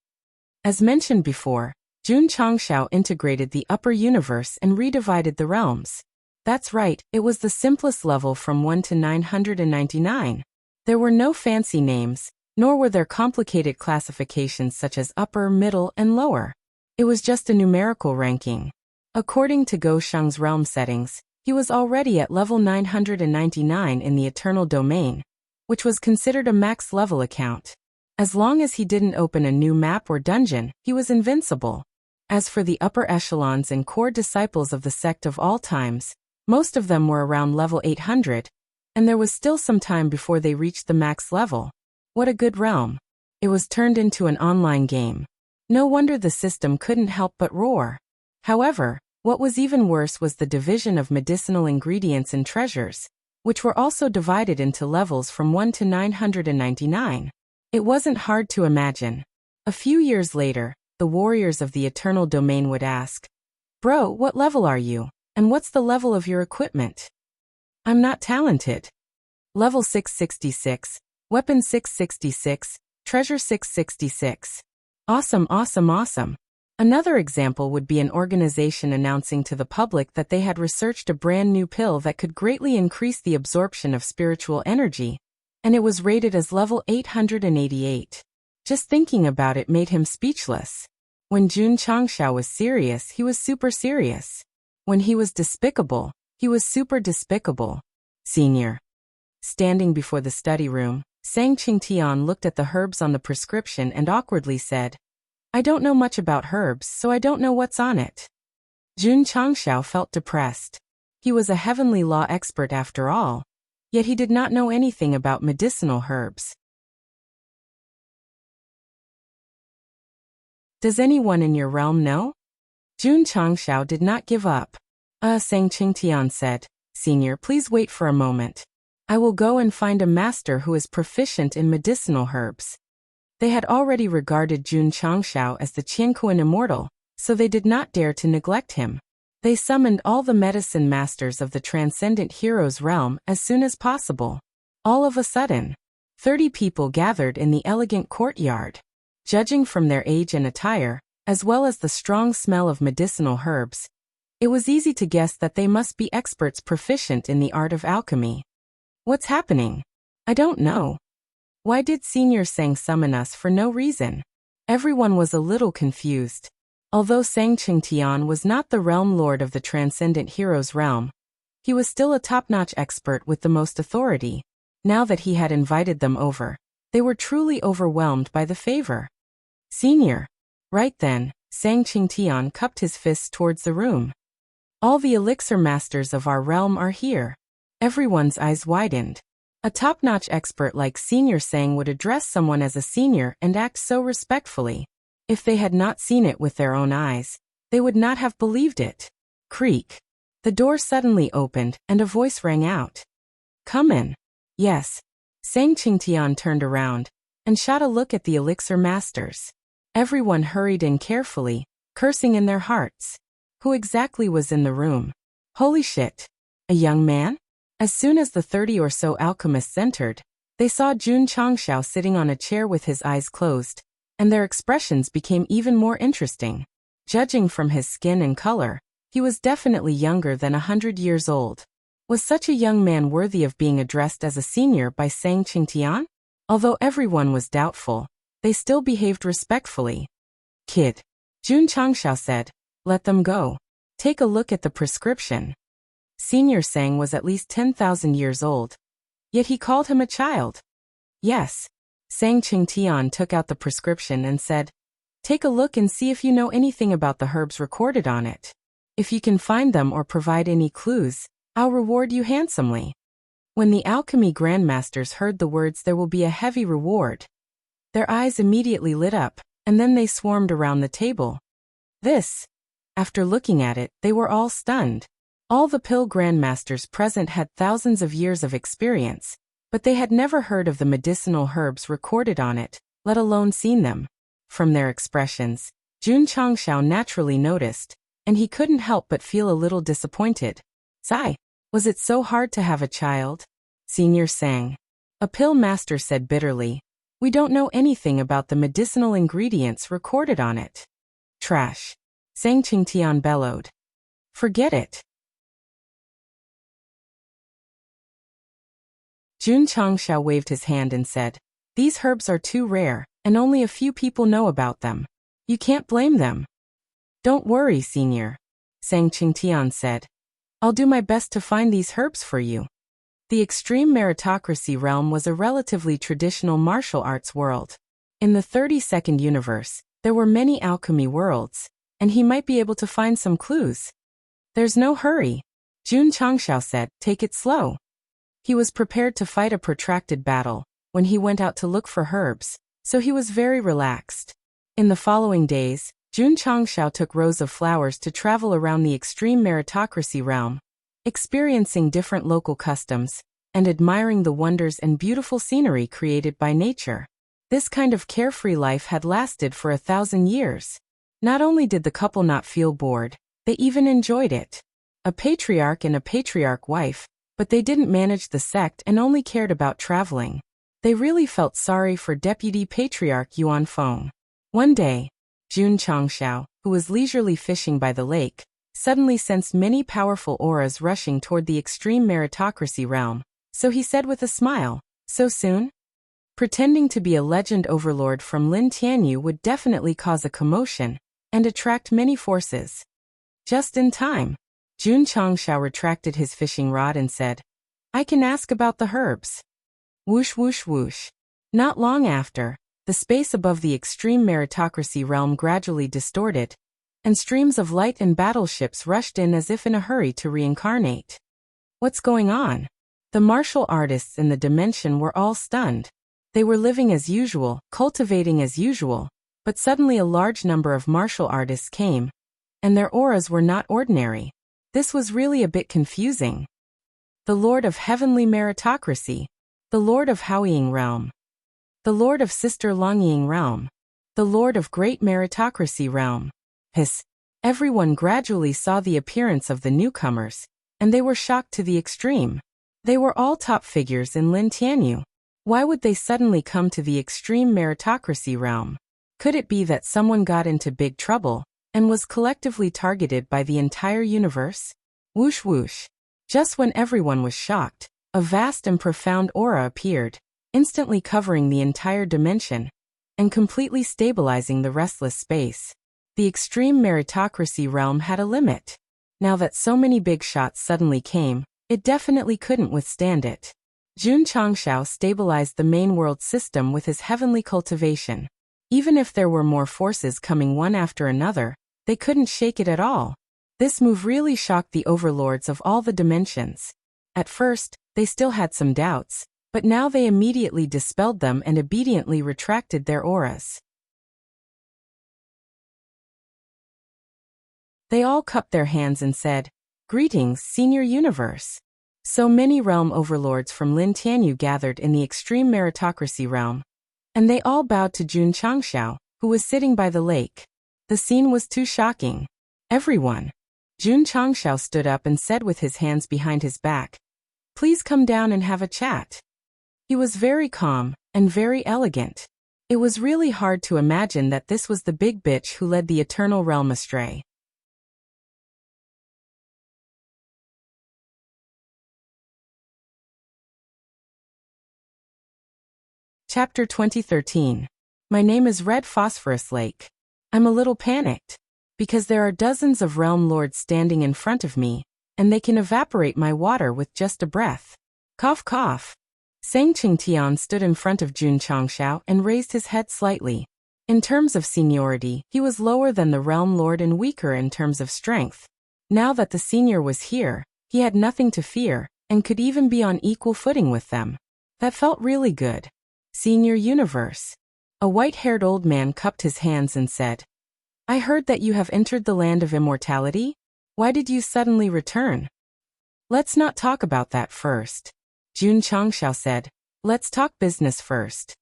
As mentioned before, Jun Changxiao integrated the upper universe and redivided the realms. That's right, it was the simplest level from 1 to 999. There were no fancy names, nor were there complicated classifications such as upper, middle, and lower. It was just a numerical ranking. According to Go Sheng's realm settings, he was already at level 999 in the Eternal Domain, which was considered a max level account. As long as he didn't open a new map or dungeon, he was invincible. As for the upper echelons and core disciples of the sect of all times, most of them were around level 800, and there was still some time before they reached the max level. What a good realm. It was turned into an online game. No wonder the system couldn't help but roar. However, what was even worse was the division of medicinal ingredients and treasures, which were also divided into levels from 1 to 999. It wasn't hard to imagine. A few years later, the warriors of the Eternal Domain would ask, "Bro, what level are you? And what's the level of your equipment?" "I'm not talented." "Level 666, weapon 666, treasure 666. Awesome, awesome, awesome. Another example would be an organization announcing to the public that they had researched a brand new pill that could greatly increase the absorption of spiritual energy, and it was rated as level 888. Just thinking about it made him speechless. When Jun Changxiao was serious, he was super serious. When he was despicable, he was super despicable. Senior. Standing before the study room, Sang Qingtian looked at the herbs on the prescription and awkwardly said, "I don't know much about herbs, so I don't know what's on it." Jun Changxiao felt depressed. He was a heavenly law expert after all, yet he did not know anything about medicinal herbs. "Does anyone in your realm know?" Jun Changxiao did not give up. Sang Qingtian said, "Senior, please wait for a moment. I will go and find a master who is proficient in medicinal herbs." They had already regarded Jun Changxiao as the Qianquan immortal, so they did not dare to neglect him. They summoned all the medicine masters of the transcendent hero's realm as soon as possible. All of a sudden, 30 people gathered in the elegant courtyard. Judging from their age and attire, as well as the strong smell of medicinal herbs, it was easy to guess that they must be experts proficient in the art of alchemy. "What's happening? I don't know. Why did Senior Sang summon us for no reason?" Everyone was a little confused. Although Sang Qingtian was not the realm lord of the transcendent hero's realm, he was still a top-notch expert with the most authority. Now that he had invited them over, they were truly overwhelmed by the favor. "Senior." Right then, Sang Qingtian cupped his fists towards the room. "All the elixir masters of our realm are here." Everyone's eyes widened. A top-notch expert like Senior Sang would address someone as a senior and act so respectfully. If they had not seen it with their own eyes, they would not have believed it. Creak. The door suddenly opened, and a voice rang out. "Come in." "Yes." Sang Qingtian turned around and shot a look at the elixir masters. Everyone hurried in carefully, cursing in their hearts. Who exactly was in the room? Holy shit. A young man? As soon as the 30 or so alchemists entered, they saw Jun Changxiao sitting on a chair with his eyes closed, and their expressions became even more interesting. Judging from his skin and color, he was definitely younger than 100 years old. Was such a young man worthy of being addressed as a senior by Sang Qingtian? Although everyone was doubtful, they still behaved respectfully. "Kid," Jun Changxiao said, "let them go. Take a look at the prescription." Senior Sang was at least 10,000 years old, yet he called him a child. "Yes." Sang Qingtian took out the prescription and said, "Take a look and see if you know anything about the herbs recorded on it. If you can find them or provide any clues, I'll reward you handsomely." When the alchemy grandmasters heard the words "there will be a heavy reward," their eyes immediately lit up, and then they swarmed around the table. After looking at it, they were all stunned. All the pill grandmasters present had thousands of years of experience, but they had never heard of the medicinal herbs recorded on it, let alone seen them. From their expressions, Jun Changxiao naturally noticed, and he couldn't help but feel a little disappointed. "Sigh, was it so hard to have a child?" Senior Sang. A pill master said bitterly, "We don't know anything about the medicinal ingredients recorded on it." "Trash." Sang Qingtian bellowed. "Forget it." Jun Changxiao waved his hand and said, "These herbs are too rare, and only a few people know about them. You can't blame them." "Don't worry, Senior," Sang Qingtian said. "I'll do my best to find these herbs for you." The extreme meritocracy realm was a relatively traditional martial arts world. In the 32nd universe, there were many alchemy worlds, and he might be able to find some clues. There's no hurry, Jun Changxiao said, take it slow. He was prepared to fight a protracted battle when he went out to look for herbs, so he was very relaxed. In the following days, Jun Changxiao took rows of flowers to travel around the extreme meritocracy realm, experiencing different local customs, and admiring the wonders and beautiful scenery created by nature. This kind of carefree life had lasted for 1,000 years. Not only did the couple not feel bored, they even enjoyed it. A patriarch and a patriarch wife, but they didn't manage the sect and only cared about traveling. They really felt sorry for Deputy Patriarch Yuan Feng. One day, Jun Changxiao, who was leisurely fishing by the lake, suddenly sensed many powerful auras rushing toward the extreme meritocracy realm, so he said with a smile, so soon? Pretending to be a legend overlord from Lin Tianyu would definitely cause a commotion and attract many forces. Just in time, Jun Changxiao retracted his fishing rod and said, I can ask about the herbs. Whoosh whoosh whoosh. Not long after, the space above the extreme meritocracy realm gradually distorted, and streams of light and battleships rushed in as if in a hurry to reincarnate. What's going on? The martial artists in the dimension were all stunned. They were living as usual, cultivating as usual, but suddenly a large number of martial artists came, and their auras were not ordinary. This was really a bit confusing. The Lord of Heavenly Meritocracy, the Lord of Haoying Realm, the Lord of Sister Longying Realm, the Lord of Great Meritocracy Realm. Hiss. Everyone gradually saw the appearance of the newcomers, and they were shocked to the extreme. They were all top figures in Lin Tianyu. Why would they suddenly come to the extreme meritocracy realm? Could it be that someone got into big trouble and was collectively targeted by the entire universe? Whoosh whoosh. Just when everyone was shocked, a vast and profound aura appeared, instantly covering the entire dimension and completely stabilizing the restless space. The extreme meritocracy realm had a limit. Now that so many big shots suddenly came, it definitely couldn't withstand it. Jun Changxiao stabilized the main world system with his heavenly cultivation. Even if there were more forces coming one after another, they couldn't shake it at all. This move really shocked the overlords of all the dimensions. At first, they still had some doubts, but now they immediately dispelled them and obediently retracted their auras. They all cupped their hands and said, Greetings, Senior Universe. So many realm overlords from Lin Tianyu gathered in the extreme meritocracy realm, and they all bowed to Jun Changxiao, who was sitting by the lake. The scene was too shocking. Everyone. Jun Changxiao stood up and said with his hands behind his back, Please come down and have a chat. He was very calm and very elegant. It was really hard to imagine that this was the big bitch who led the eternal realm astray. Chapter 2013. My name is Red Phosphorus Lake. I'm a little panicked, because there are dozens of realm lords standing in front of me, and they can evaporate my water with just a breath. Cough cough. Sang Qingtian stood in front of Jun Changxiao and raised his head slightly. In terms of seniority, he was lower than the realm lord and weaker in terms of strength. Now that the senior was here, he had nothing to fear, and could even be on equal footing with them. That felt really good. Senior Universe. A white-haired old man cupped his hands and said, I heard that you have entered the land of immortality? Why did you suddenly return? Let's not talk about that first. Jun Changxiao said, Let's talk business first.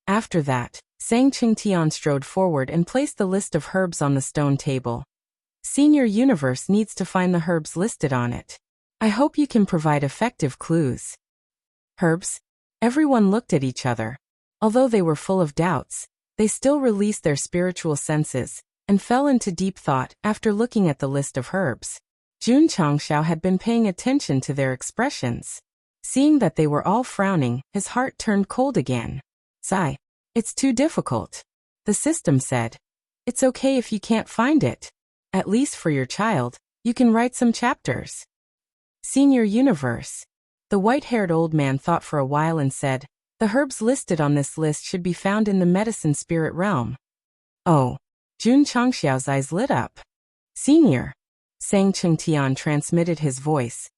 After that, Sang Qingtian strode forward and placed the list of herbs on the stone table. Senior Universe needs to find the herbs listed on it. I hope you can provide effective clues. Herbs? Everyone looked at each other. Although they were full of doubts, they still released their spiritual senses and fell into deep thought after looking at the list of herbs. Jun Changxiao had been paying attention to their expressions. Seeing that they were all frowning, his heart turned cold again. Sigh. It's too difficult. The system said. It's okay if you can't find it. At least for your child, you can write some chapters. Senior Universe. The white-haired old man thought for a while and said, The herbs listed on this list should be found in the medicine spirit realm. Oh. Jun Changxiao's eyes lit up. Senior. Sang Chengtian transmitted his voice.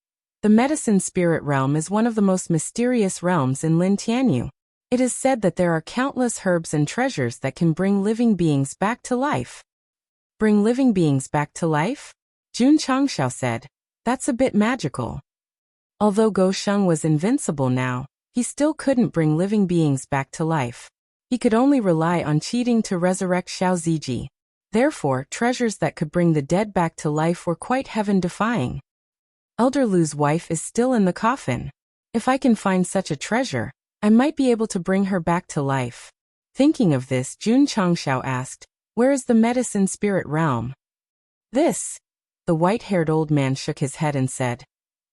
The medicine spirit realm is one of the most mysterious realms in Lin Tianyu. It is said that there are countless herbs and treasures that can bring living beings back to life. Bring living beings back to life? Jun Changxiao said. That's a bit magical. Although Go Sheng was invincible now, he still couldn't bring living beings back to life. He could only rely on cheating to resurrect Xiao Ziji. Therefore, treasures that could bring the dead back to life were quite heaven-defying. Elder Lu's wife is still in the coffin. If I can find such a treasure, I might be able to bring her back to life. Thinking of this, Jun Changxiao asked, "Where is the medicine spirit realm?" This. The white-haired old man shook his head and said,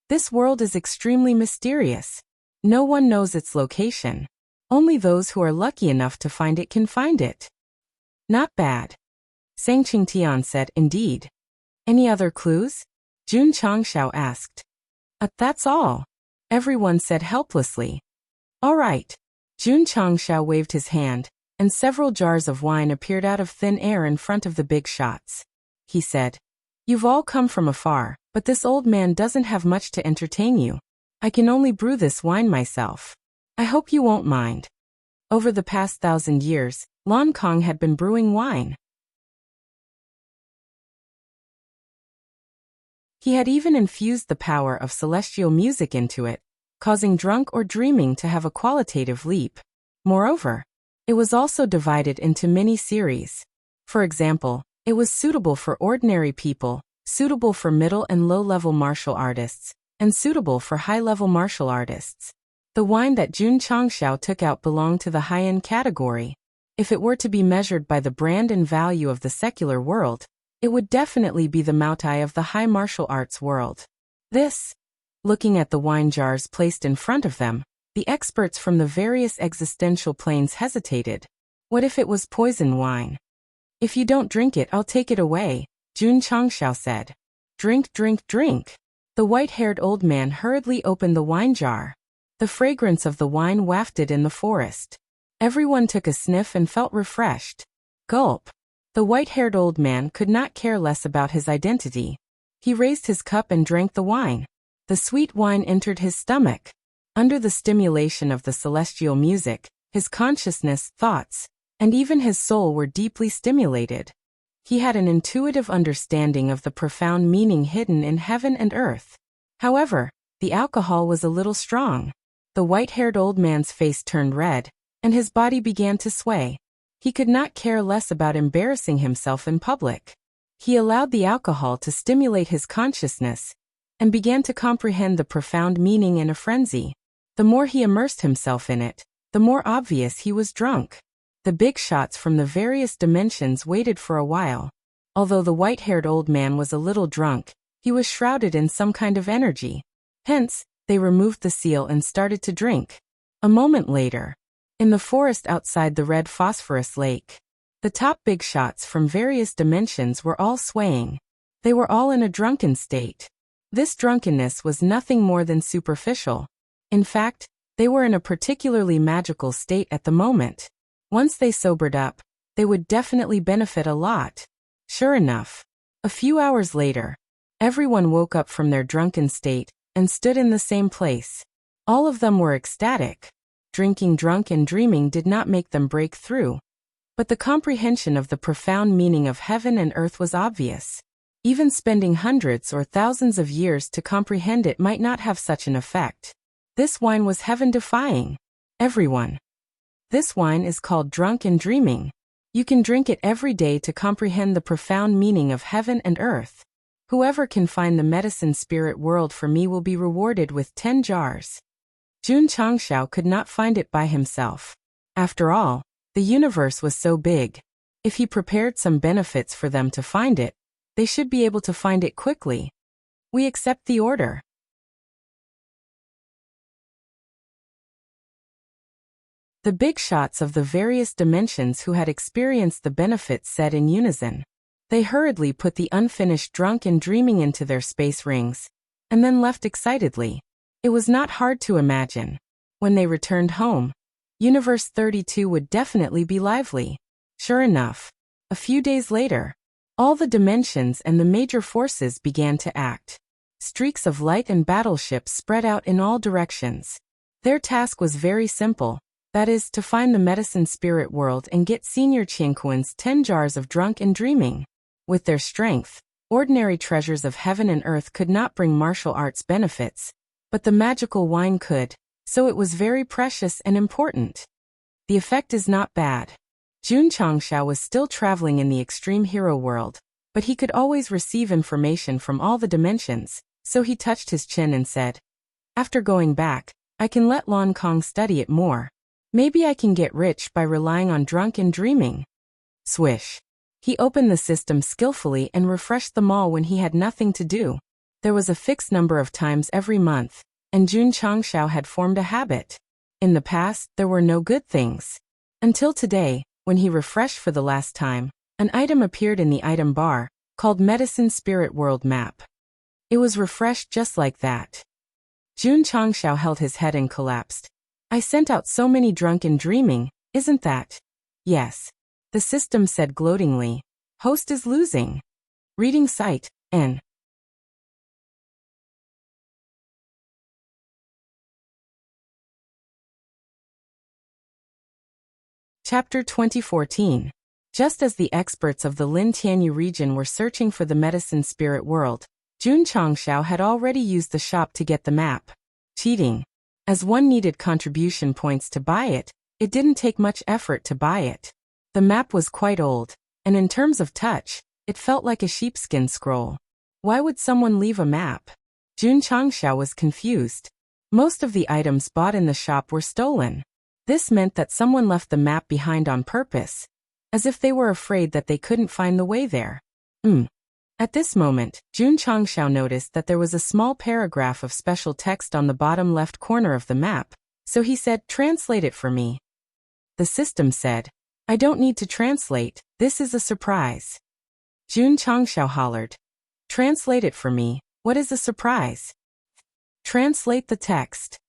"This world is extremely mysterious. No one knows its location. Only those who are lucky enough to find it can find it." Not bad. Sang Qingtian said, "Indeed. Any other clues?" Jun Changxiao asked. That's all." Everyone said helplessly. "All right." Jun Changxiao waved his hand, and several jars of wine appeared out of thin air in front of the big shots. He said, "You've all come from afar, but this old man doesn't have much to entertain you. I can only brew this wine myself. I hope you won't mind." Over the past 1,000 years, Lan Kong had been brewing wine. He had even infused the power of celestial music into it, causing drunk or dreaming to have a qualitative leap. Moreover, it was also divided into mini-series. For example, it was suitable for ordinary people, suitable for middle and low-level martial artists, and suitable for high-level martial artists. The wine that Jun Changxiao took out belonged to the high-end category. If it were to be measured by the brand and value of the secular world, it would definitely be the Maotai of the high martial arts world. Looking at the wine jars placed in front of them, the experts from the various existential planes hesitated. What if it was poison wine? "If you don't drink it, I'll take it away," Jun Changxiao said. "Drink, drink, drink." The white-haired old man hurriedly opened the wine jar. The fragrance of the wine wafted in the forest. Everyone took a sniff and felt refreshed. Gulp. The white-haired old man could not care less about his identity. He raised his cup and drank the wine. The sweet wine entered his stomach. Under the stimulation of the celestial music, his consciousness, thoughts, and even his soul were deeply stimulated. He had an intuitive understanding of the profound meaning hidden in heaven and earth. However, the alcohol was a little strong. The white-haired old man's face turned red, and his body began to sway. He could not care less about embarrassing himself in public. He allowed the alcohol to stimulate his consciousness, and began to comprehend the profound meaning in a frenzy. The more he immersed himself in it, the more obvious he was drunk. The big shots from the various dimensions waited for a while. Although the white-haired old man was a little drunk, he was shrouded in some kind of energy. Hence, they removed the seal and started to drink. A moment later, in the forest outside the red phosphorus lake, the top big shots from various dimensions were all swaying. They were all in a drunken state. This drunkenness was nothing more than superficial. In fact, they were in a particularly magical state at the moment. Once they sobered up, they would definitely benefit a lot. Sure enough, a few hours later, everyone woke up from their drunken state and stood in the same place. All of them were ecstatic. Drinking drunk and dreaming did not make them break through. But the comprehension of the profound meaning of heaven and earth was obvious. Even spending hundreds or thousands of years to comprehend it might not have such an effect. This wine was heaven-defying. Everyone. This wine is called drunk and dreaming. You can drink it every day to comprehend the profound meaning of heaven and earth. Whoever can find the medicine spirit world for me will be rewarded with 10 jars. Jun Changxiao could not find it by himself. After all, the universe was so big. If he prepared some benefits for them to find it, they should be able to find it quickly. We accept the order. The big shots of the various dimensions who had experienced the benefits said in unison. They hurriedly put the unfinished drunk and dreaming into their space rings, and then left excitedly. It was not hard to imagine. When they returned home, Universe 32 would definitely be lively. Sure enough, a few days later, all the dimensions and the major forces began to act. Streaks of light and battleships spread out in all directions. Their task was very simple, that is, to find the medicine spirit world and get Senior Qianquan's 10 jars of drunk and dreaming. With their strength, ordinary treasures of heaven and earth could not bring martial arts benefits, but the magical wine could, so it was very precious and important. The effect is not bad. Jun Changxiao was still traveling in the extreme hero world, but he could always receive information from all the dimensions, so he touched his chin and said, "After going back, I can let Lan Kong study it more. Maybe I can get rich by relying on drunk and dreaming." Swish. He opened the system skillfully and refreshed them all when he had nothing to do. There was a fixed number of times every month, and Jun Changxiao had formed a habit. In the past, there were no good things. Until today, when he refreshed for the last time, an item appeared in the item bar, called Medicine Spirit World Map. It was refreshed just like that. Jun Changxiao held his head and collapsed. "I sent out so many drunk and dreaming, isn't that?" "Yes." The system said gloatingly. "Host is losing." Reading site, N. Chapter 2014. Just as the experts of the Lin Tianyu region were searching for the medicine spirit world, Jun Changxiao had already used the shop to get the map. Cheating. As one needed contribution points to buy it, it didn't take much effort to buy it. The map was quite old, and in terms of touch, it felt like a sheepskin scroll. Why would someone leave a map? Jun Changxiao was confused. Most of the items bought in the shop were stolen. This meant that someone left the map behind on purpose, as if they were afraid that they couldn't find the way there. At this moment, Jun Changxiao noticed that there was a small paragraph of special text on the bottom left corner of the map, so he said, "Translate it for me." The system said, "I don't need to translate, this is a surprise." Jun Changxiao hollered, "Translate it for me, what is a surprise?" "Translate the text."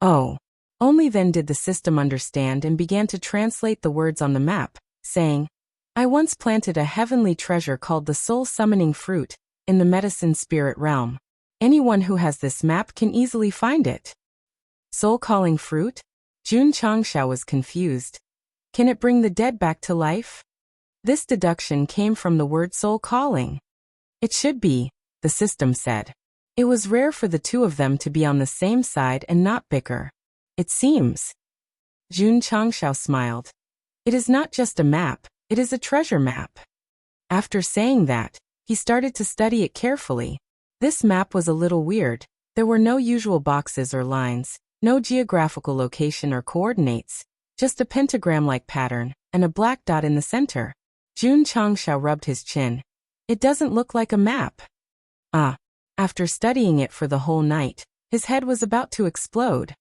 Oh. Only then did the system understand and began to translate the words on the map, saying, "I once planted a heavenly treasure called the soul-summoning fruit, in the medicine spirit realm. Anyone who has this map can easily find it." Soul-calling fruit? Jun Changxiao was confused. Can it bring the dead back to life? This deduction came from the word soul-calling. It should be, the system said. It was rare for the two of them to be on the same side and not bicker. It seems. Jun Changxiao smiled. It is not just a map, it is a treasure map. After saying that, he started to study it carefully. This map was a little weird. There were no usual boxes or lines, no geographical location or coordinates, just a pentagram-like pattern, and a black dot in the center. Jun Changxiao rubbed his chin. It doesn't look like a map. After studying it for the whole night, his head was about to explode.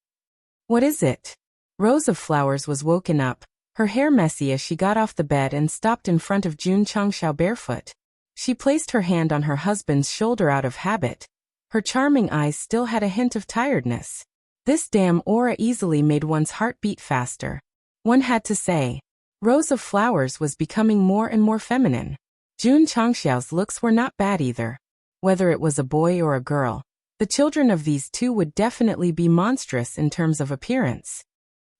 What is it? Rose of Flowers was woken up, her hair messy as she got off the bed and stopped in front of Jun Changxiao barefoot. She placed her hand on her husband's shoulder out of habit. Her charming eyes still had a hint of tiredness. This damn aura easily made one's heart beat faster. One had to say, Rose of Flowers was becoming more and more feminine. Jun Changxiao's looks were not bad either. Whether it was a boy or a girl, the children of these two would definitely be monstrous in terms of appearance.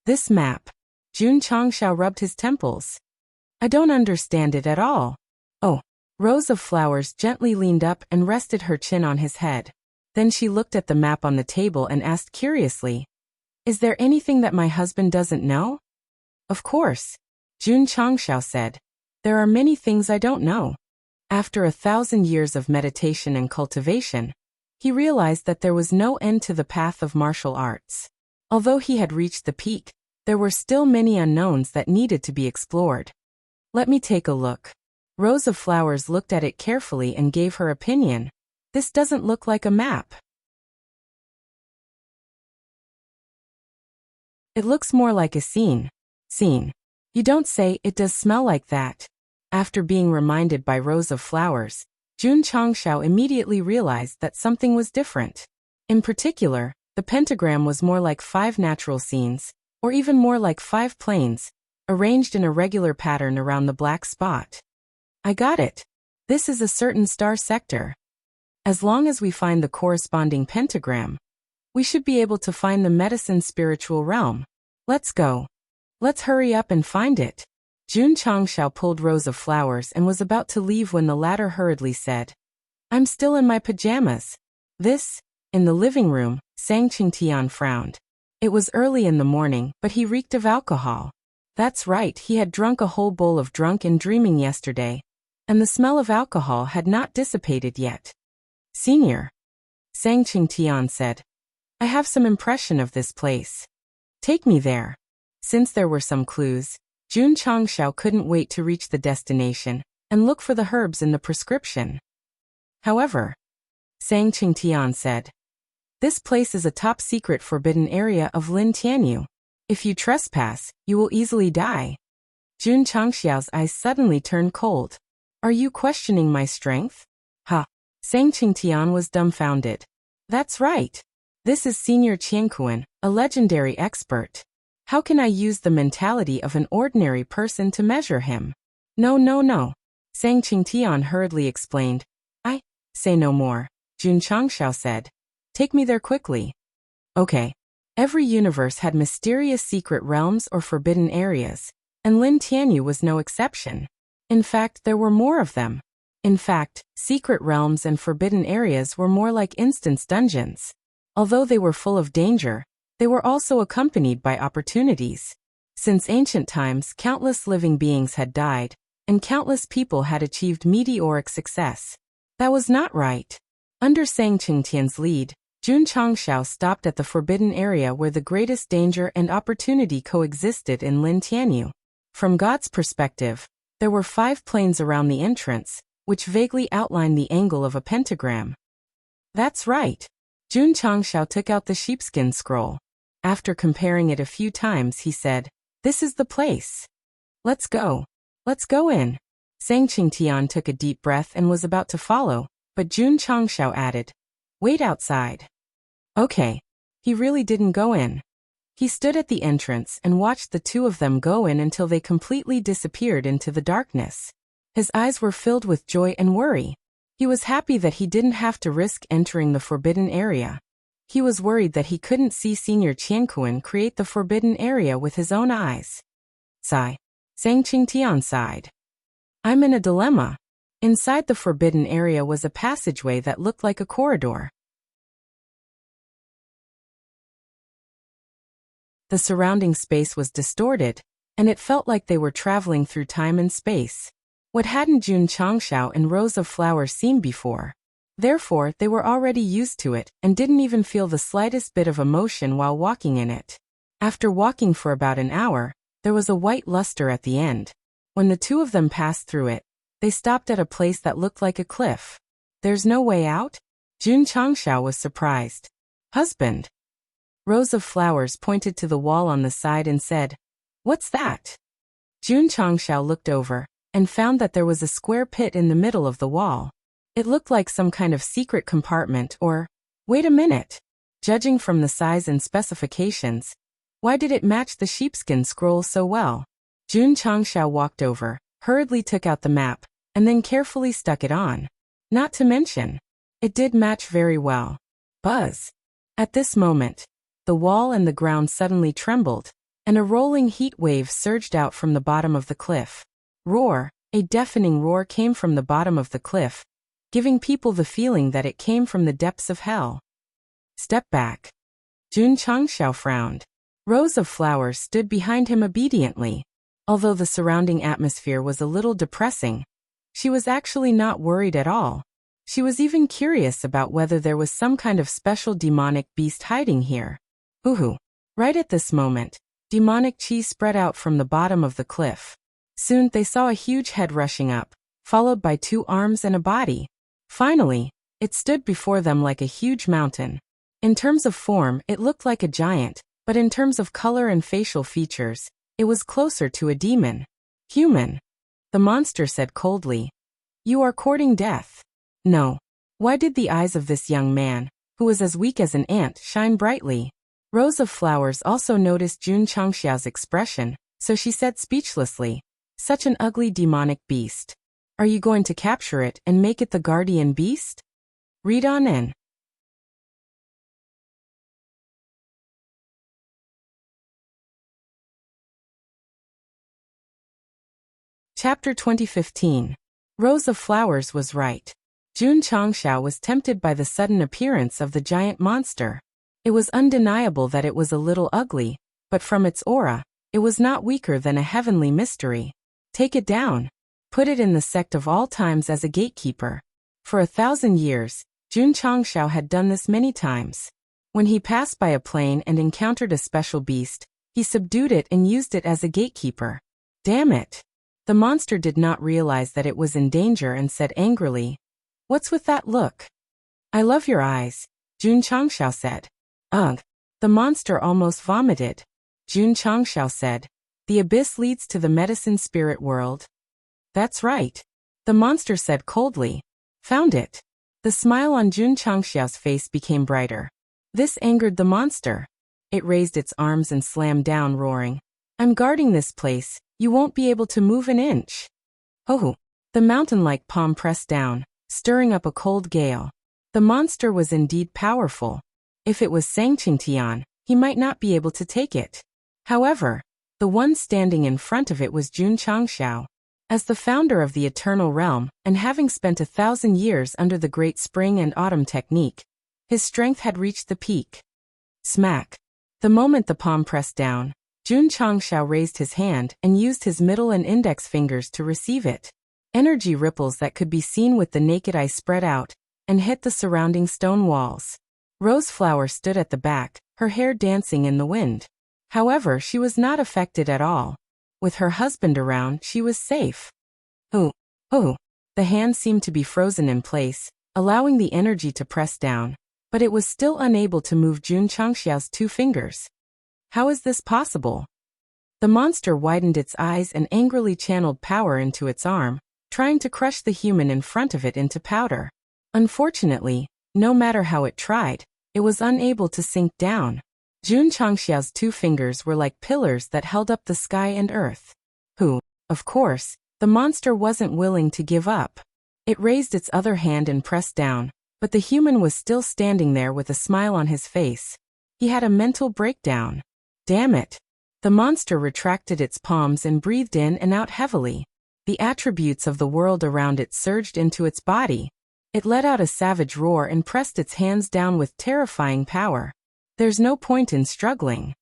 This map. Jun Changxiao rubbed his temples. I don't understand it at all. Oh. Rose of Flowers gently leaned up and rested her chin on his head. Then she looked at the map on the table and asked curiously, Is there anything that my husband doesn't know? Of course. Jun Changxiao said. There are many things I don't know. After 1,000 years of meditation and cultivation, he realized that there was no end to the path of martial arts. Although he had reached the peak, there were still many unknowns that needed to be explored. Let me take a look. Rose of Flowers looked at it carefully and gave her opinion. This doesn't look like a map. It looks more like a scene. Scene. You don't say, it does smell like that. After being reminded by Rose of Flowers, Jun Changxiao immediately realized that something was different. In particular, the pentagram was more like 5 natural scenes, or even more like 5 planes, arranged in a regular pattern around the black spot. I got it. This is a certain star sector. As long as we find the corresponding pentagram, we should be able to find the medicine spiritual realm. Let's go. Let's hurry up and find it. Jun Changxiao pulled Rose of Flowers and was about to leave when the latter hurriedly said, I'm still in my pajamas. This? In the living room, Sang Qingtian frowned. It was early in the morning, but he reeked of alcohol. That's right, he had drunk a whole bowl of drunk and dreaming yesterday, and the smell of alcohol had not dissipated yet. Senior, Sang Qingtian said, I have some impression of this place. Take me there. Since there were some clues, Jun Changxiao couldn't wait to reach the destination and look for the herbs in the prescription. However, Sang Qingtian said, this place is a top-secret forbidden area of Lin Tianyu. If you trespass, you will easily die. Jun Changxiao's eyes suddenly turned cold. Are you questioning my strength? Ha! Sang Qingtian was dumbfounded. That's right. This is Senior Qiankuan, a legendary expert. How can I use the mentality of an ordinary person to measure him? No. Sang Qingtian hurriedly explained. I say no more, Jun Changxiao said. Take me there quickly. Okay. Every universe had mysterious secret realms or forbidden areas, and Lin Tianyu was no exception. In fact, there were more of them. In fact, secret realms and forbidden areas were more like instance dungeons. Although they were full of danger, they were also accompanied by opportunities. Since ancient times, countless living beings had died, and countless people had achieved meteoric success. That was not right. Under Sang Qingtian's lead, Jun Changxiao stopped at the forbidden area where the greatest danger and opportunity coexisted in Lin Tianyu. From God's perspective, there were 5 planes around the entrance, which vaguely outlined the angle of a pentagram. That's right. Jun Changxiao took out the sheepskin scroll. After comparing it a few times, he said, this is the place. Let's go. Let's go in. Sang Qingtian took a deep breath and was about to follow, but Jun Changxiao added, wait outside. Okay. He really didn't go in. He stood at the entrance and watched the two of them go in until they completely disappeared into the darkness. His eyes were filled with joy and worry. He was happy that he didn't have to risk entering the forbidden area. He was worried that he couldn't see Senior Qiankuan create the forbidden area with his own eyes. Sigh. Sang Qingtian sighed. I'm in a dilemma. Inside the forbidden area was a passageway that looked like a corridor. The surrounding space was distorted, and it felt like they were traveling through time and space. What hadn't Jun Changxiao and Rose of Flowers seen before? Therefore, they were already used to it and didn't even feel the slightest bit of emotion while walking in it. After walking for about an hour, there was a white luster at the end. When the two of them passed through it, they stopped at a place that looked like a cliff. There's no way out? Jun Changxiao was surprised. Husband. Rose of Flowers pointed to the wall on the side and said, what's that? Jun Changxiao looked over and found that there was a square pit in the middle of the wall. It looked like some kind of secret compartment or, wait a minute. Judging from the size and specifications, why did it match the sheepskin scroll so well? Jun Changxiao walked over, hurriedly took out the map, and then carefully stuck it on. Not to mention, it did match very well. Buzz. At this moment, the wall and the ground suddenly trembled, and a rolling heat wave surged out from the bottom of the cliff. Roar, a deafening roar came from the bottom of the cliff, giving people the feeling that it came from the depths of hell. Step back. Jun Changxiao frowned. Rose of Flowers stood behind him obediently. Although the surrounding atmosphere was a little depressing, she was actually not worried at all. She was even curious about whether there was some kind of special demonic beast hiding here. Hoo-hoo. Right at this moment, demonic chi spread out from the bottom of the cliff. Soon they saw a huge head rushing up, followed by 2 arms and a body. Finally, it stood before them like a huge mountain. In terms of form, it looked like a giant, but in terms of color and facial features, it was closer to a demon. Human. The monster said coldly. You are courting death. No. Why did the eyes of this young man, who was as weak as an ant, shine brightly? Rose of Flowers also noticed Jun Changxiao's expression, so she said speechlessly, "Such an ugly demonic beast. Are you going to capture it and make it the guardian beast?" Read on in. Chapter 2015. Rose of Flowers was right. Jun Changxiao was tempted by the sudden appearance of the giant monster. It was undeniable that it was a little ugly, but from its aura, it was not weaker than a heavenly mystery. Take it down. Put it in the sect of all times as a gatekeeper. For 1,000 years, Jun Changxiao had done this many times. When he passed by a plane and encountered a special beast, he subdued it and used it as a gatekeeper. Damn it! The monster did not realize that it was in danger and said angrily, "What's with that look?" "I love your eyes," Jun Changxiao said. "Ugh." The monster almost vomited. Jun Changxiao said, "The abyss leads to the medicine spirit world." "That's right," the monster said coldly. "Found it." The smile on Jun Changxiao's face became brighter. This angered the monster. It raised its arms and slammed down, roaring, "I'm guarding this place. You won't be able to move an inch." Oh! The mountain-like palm pressed down, stirring up a cold gale. The monster was indeed powerful. If it was Sang Qingtian, he might not be able to take it. However, the one standing in front of it was Jun Changxiao. As the founder of the Eternal Realm, and having spent 1,000 years under the Great Spring and Autumn technique, his strength had reached the peak. Smack! The moment the palm pressed down, Jun Changxiao raised his hand and used his middle and index fingers to receive it. Energy ripples that could be seen with the naked eye spread out and hit the surrounding stone walls. Rose Flower stood at the back, her hair dancing in the wind. However, she was not affected at all. With her husband around, she was safe. Oh! The hand seemed to be frozen in place, allowing the energy to press down, but it was still unable to move Jun Changxiao's 2 fingers. How is this possible? The monster widened its eyes and angrily channeled power into its arm, trying to crush the human in front of it into powder. Unfortunately, no matter how it tried, it was unable to sink down. Jun Changxiao's 2 fingers were like pillars that held up the sky and earth. Of course, the monster wasn't willing to give up. It raised its other hand and pressed down, but the human was still standing there with a smile on his face. He had a mental breakdown. Damn it! The monster retracted its palms and breathed in and out heavily. The attributes of the world around it surged into its body. It let out a savage roar and pressed its hands down with terrifying power. There's no point in struggling.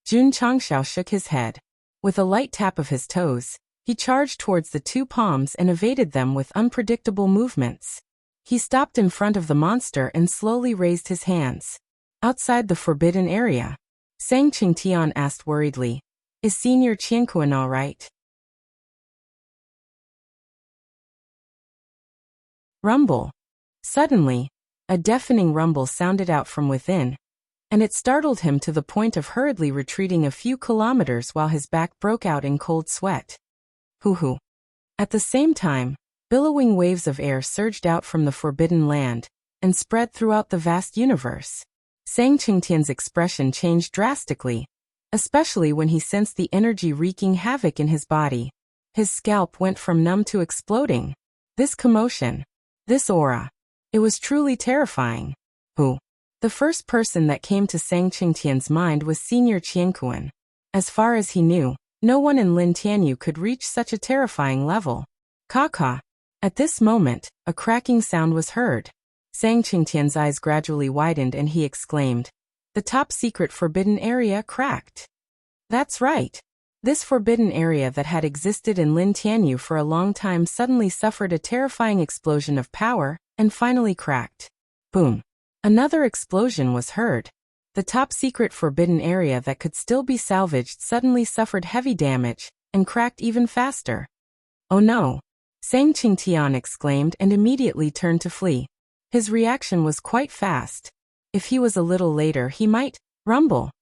Jun Changxiao shook his head. With a light tap of his toes, he charged towards the 2 palms and evaded them with unpredictable movements. He stopped in front of the monster and slowly raised his hands. Outside the forbidden area, Sang Qingtian asked worriedly, "Is Senior Qianquan all right?" Rumble. Suddenly, a deafening rumble sounded out from within, and it startled him to the point of hurriedly retreating a few kilometers while his back broke out in cold sweat. Hoo! At the same time, billowing waves of air surged out from the forbidden land and spread throughout the vast universe. Sang Qingtian's expression changed drastically, especially when he sensed the energy wreaking havoc in his body. His scalp went from numb to exploding. This commotion, this aura, it was truly terrifying. The first person that came to Sang Qingtian's mind was Senior Qianquan. As far as he knew, no one in Lin Tianyu could reach such a terrifying level. Caw. At this moment, a cracking sound was heard. Sang Qingtian's eyes gradually widened and he exclaimed, "The top secret forbidden area cracked." That's right. This forbidden area that had existed in Lin Tianyu for a long time suddenly suffered a terrifying explosion of power and finally cracked. Boom. Another explosion was heard. The top secret forbidden area that could still be salvaged suddenly suffered heavy damage and cracked even faster. Oh no! Sang Qingtian exclaimed and immediately turned to flee. His reaction was quite fast. If he was a little later, he might rumble.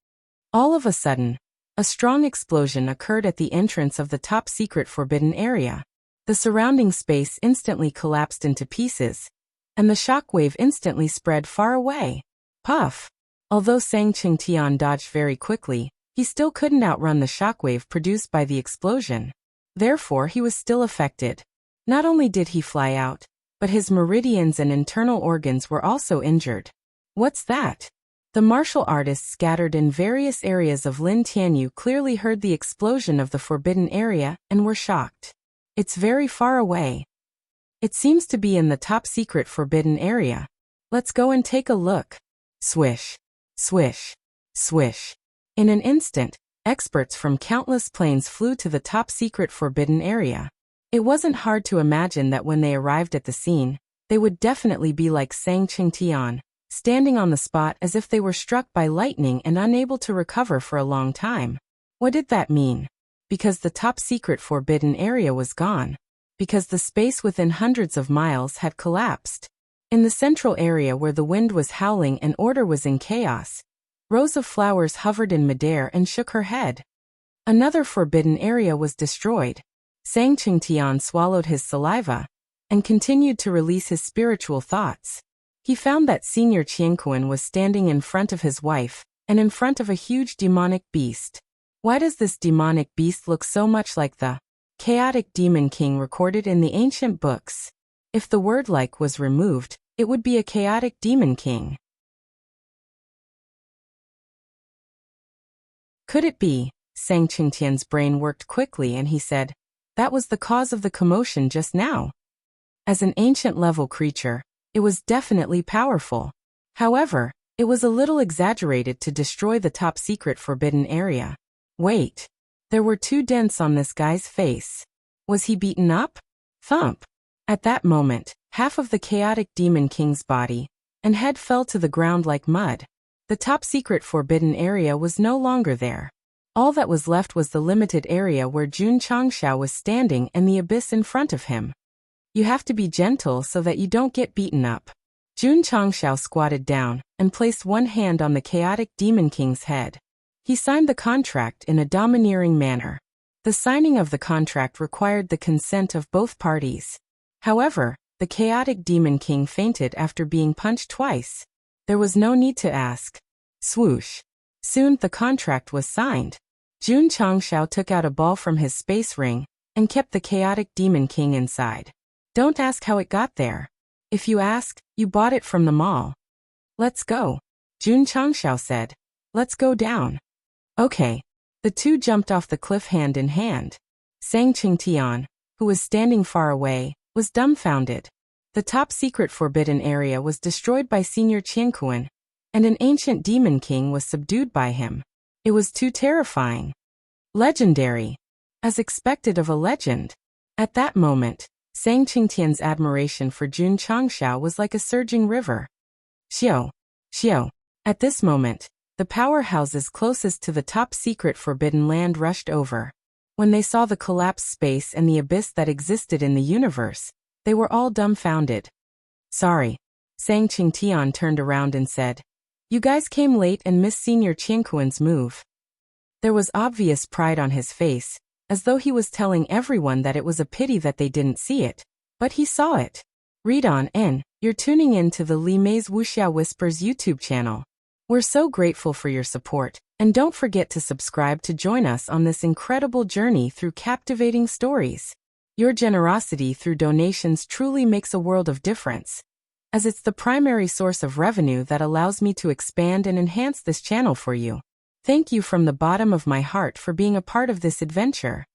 All of a sudden, a strong explosion occurred at the entrance of the top secret forbidden area. The surrounding space instantly collapsed into pieces, and the shockwave instantly spread far away. Puff! Although Sang Qingtian dodged very quickly, he still couldn't outrun the shockwave produced by the explosion. Therefore, he was still affected. Not only did he fly out, but his meridians and internal organs were also injured. What's that? The martial artists scattered in various areas of Lin Tianyu clearly heard the explosion of the forbidden area and were shocked. It's very far away. It seems to be in the top secret forbidden area. Let's go and take a look. Swish, swish, swish. In an instant, experts from countless planes flew to the top secret forbidden area. It wasn't hard to imagine that when they arrived at the scene, they would definitely be like Sang Qingtian, standing on the spot as if they were struck by lightning and unable to recover for a long time. What did that mean? Because the top secret forbidden area was gone. Because the space within hundreds of miles had collapsed. In the central area where the wind was howling and order was in chaos, rows of flowers hovered in midair and shook her head. Another forbidden area was destroyed. Sang Qingtian swallowed his saliva and continued to release his spiritual thoughts. He found that Senior Qianquan was standing in front of his wife and in front of a huge demonic beast. Why does this demonic beast look so much like the chaotic demon king recorded in the ancient books? If the word like was removed, it would be a chaotic demon king. Could it be? Sang Qingtian's brain worked quickly and he said, that was the cause of the commotion just now. As an ancient-level creature, it was definitely powerful. However, it was a little exaggerated to destroy the top-secret forbidden area. Wait. There were 2 dents on this guy's face. Was he beaten up? Thump. At that moment, half of the chaotic demon king's body and head fell to the ground like mud. The top-secret forbidden area was no longer there. All that was left was the limited area where Jun Changxiao was standing and the abyss in front of him. You have to be gentle so that you don't get beaten up. Jun Changxiao squatted down and placed one hand on the chaotic demon king's head. He signed the contract in a domineering manner. The signing of the contract required the consent of both parties. However, the chaotic demon king fainted after being punched twice. There was no need to ask. Swoosh. Soon the contract was signed. Jun Changxiao took out a ball from his space ring and kept the chaotic demon king inside. Don't ask how it got there. If you ask, you bought it from the mall. Let's go. Jun Changxiao said. Let's go down. Okay. The 2 jumped off the cliff hand in hand. Sang Qingtian, who was standing far away, was dumbfounded. The top-secret forbidden area was destroyed by Senior Qianquan, and an ancient demon king was subdued by him. It was too terrifying. Legendary. As expected of a legend. At that moment, Sang Qingtian's admiration for Jun Changxiao was like a surging river. Xiao. Xiao. At this moment, the powerhouses closest to the top-secret forbidden land rushed over. When they saw the collapsed space and the abyss that existed in the universe, they were all dumbfounded. Sorry. Sang Qingtian turned around and said, you guys came late and missed Senior Qianquan's move. There was obvious pride on his face, as though he was telling everyone that it was a pity that they didn't see it. But he saw it. Read on, and you're tuning in to the Li Mei's Wuxia Whispers YouTube channel. We're so grateful for your support, and don't forget to subscribe to join us on this incredible journey through captivating stories. Your generosity through donations truly makes a world of difference, as it's the primary source of revenue that allows me to expand and enhance this channel for you. Thank you from the bottom of my heart for being a part of this adventure.